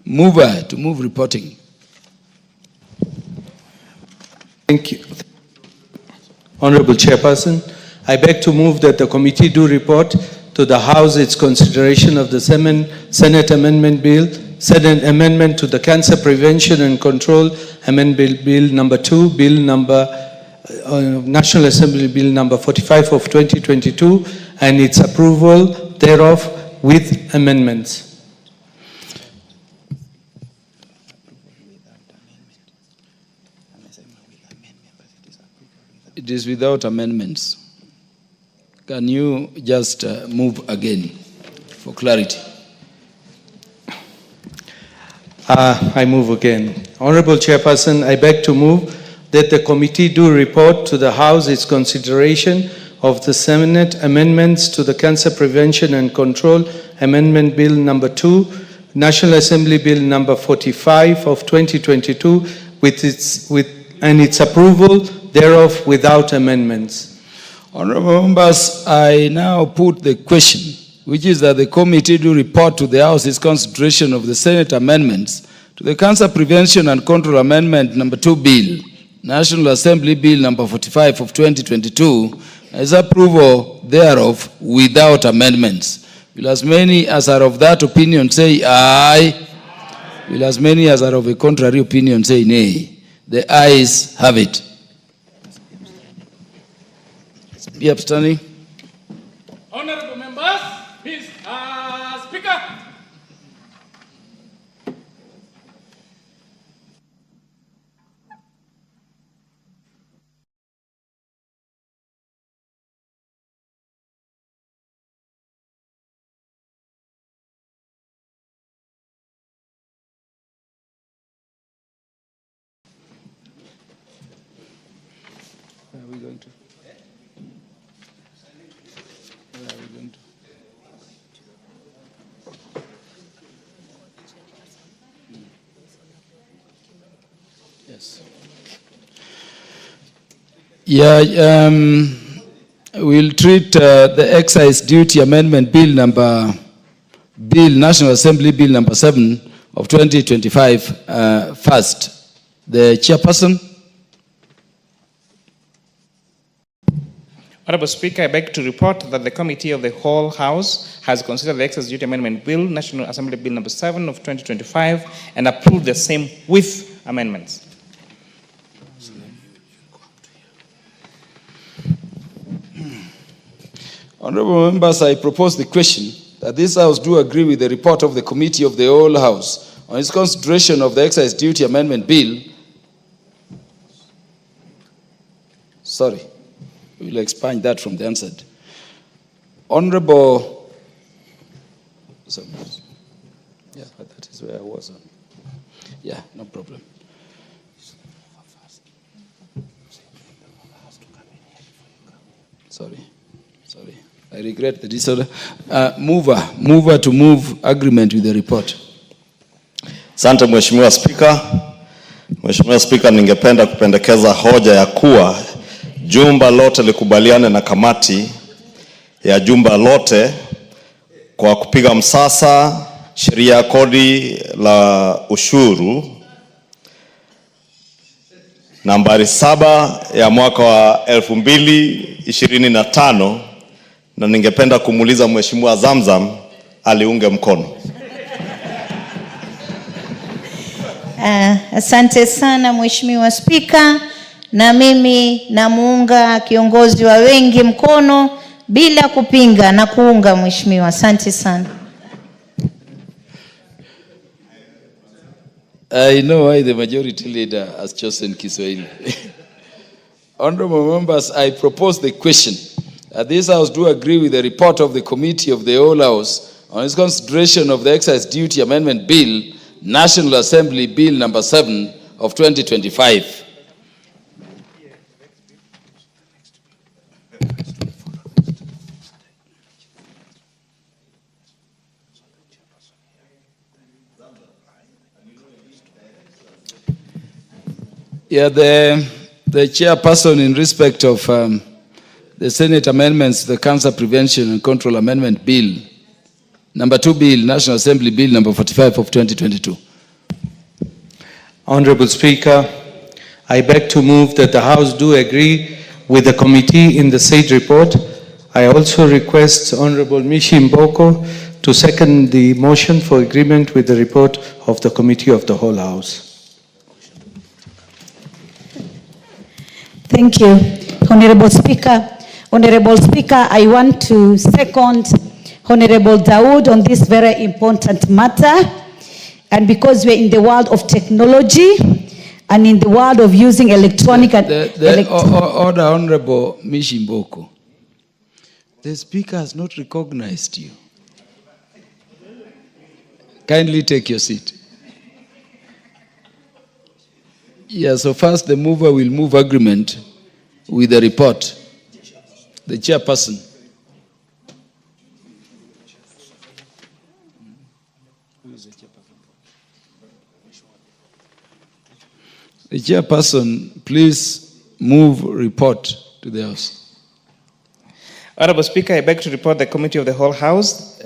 Mover to move reporting. Thank you. Honorable Chairperson, I beg to move that the committee do report to the House its consideration of the Senate Amendment Bill, Senate Amendment to the Cancer Prevention and Control Amendment Bill number 2, Bill number National Assembly Bill number 45 of 2022, and its approval thereof with amendments. It is without amendments. Can you just move again for clarity? I move again. Honorable Chairperson, I beg to move that the committee do report to the House its consideration of the Senate amendments to the Cancer Prevention and Control Amendment Bill number 2, National Assembly Bill number 45 of 2022, and its approval thereof without amendments. Honorable members, I now put the question, which is that the committee do report to the House its consideration of the Senate amendments to the Cancer Prevention and Control Amendment number 2 Bill, National Assembly Bill number 45 of 2022, as approval thereof without amendments. Will as many as are of that opinion say aye? Will as many as are of a contrary opinion say nay? The ayes have it. Be abstaining. Honorable members, please, Speaker. Where are we going to? Yes. Yeah, we'll treat the Excise Duty Amendment Bill National Assembly Bill number 7 of 2025 first. The chairperson. Honorable Speaker, I beg to report that the Committee of the Whole House has considered the Excess Duty Amendment Bill, National Assembly Bill number 7 of 2025, and approved the same with amendments. Honorable members, I propose the question that this House do agree with the report of the Committee of the Whole House on its consideration of the Excise Duty Amendment Bill. Sorry. We'll expand that from the answered. Honorable, yeah, that is where I was on. Yeah, no problem. Sorry. I regret the disorder. Mover to move agreement with the report. Asante Mheshimiwa Spika. Mheshimiwa Spika, ningependa kupendekeza hoja ya kuwa jumba lote likubaliane na kamati ya jumba lote kwa kupiga msasa sheria ya kodi la ushuru nambari 7 ya mwaka wa 2025 na ningependa kumuuliza Mheshimiwa Zamzam aliunge mkono. Asante sana Mheshimiwa Spika, na mimi namuunga kiongozi wa wengi mkono bila kupinga na kuunga Mheshimiwa. Asante sana. I know why the majority leader has chosen Kiswahili. Honorable members, I propose the question. This House do agree with the report of the Committee of the Whole House on its consideration of the Excise Duty Amendment Bill, National Assembly Bill number 7 of 2025. Yeah, the chairperson, in respect of the Senate amendments, the Cancer Prevention and Control Amendment Bill, number 2 Bill, National Assembly Bill number 45 of 2022. Honorable Speaker, I beg to move that the House do agree with the committee in the said report. I also request Honorable Mishi Mboko to second the motion for agreement with the report of the Committee of the Whole House. Thank you, Honorable Speaker. Honorable Speaker, I want to second Honorable Dawood on this very important matter. And because we're in the world of technology and in the world of using electronic and Order, Honorable Mishi Mboko. The Speaker has not recognized you. Kindly take your seat. Yeah, so first the mover will move agreement with the report. The chairperson. Who is the chairperson? The chairperson, please move report to the House. Honorable Speaker, I beg to report the Committee of the Whole House.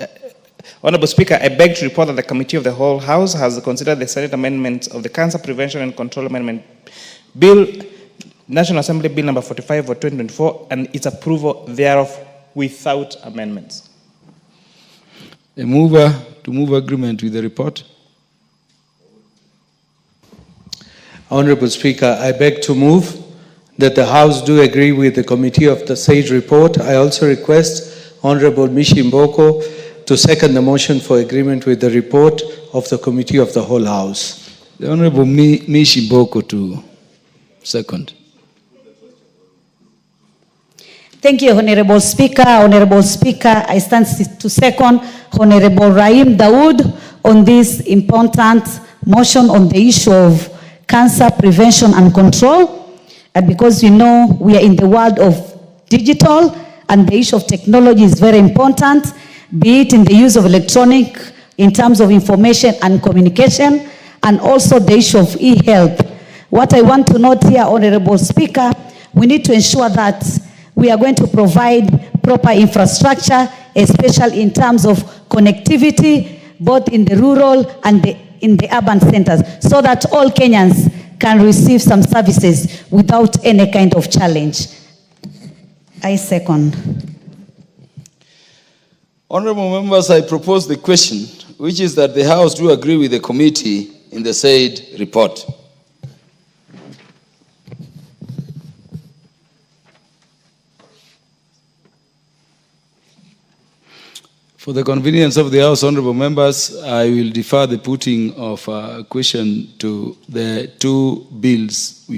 Honorable Speaker, I beg to report that the Committee of the Whole House has considered the Senate amendments of the Cancer Prevention and Control Amendment Bill, National Assembly Bill number 45 of 2024, and its approval thereof without amendments. A mover to move agreement with the report. Honorable Speaker, I beg to move that the House do agree with the committee of the said report. I also request Honorable Mishi Mboko to second the motion for agreement with the report of the Committee of the Whole House. The Honorable Mishi Mboko to second. Thank you, Honorable Speaker. Honorable Speaker, I stand to second Honorable Rahim Dawood on this important motion on the issue of cancer prevention and control. And because we know we are in the world of digital and the issue of technology is very important, be it in the use of electronic in terms of information and communication, and also the issue of e-health. What I want to note here, Honorable Speaker, we need to ensure that we are going to provide proper infrastructure, especially in terms of connectivity, both in the rural and in the urban centers, so that all Kenyans can receive some services without any kind of challenge. I second. Honorable members, I propose the question, which is that the House do agree with the committee in the said report. For the convenience of the House, honorable members, I will defer the putting of a question to the two bills we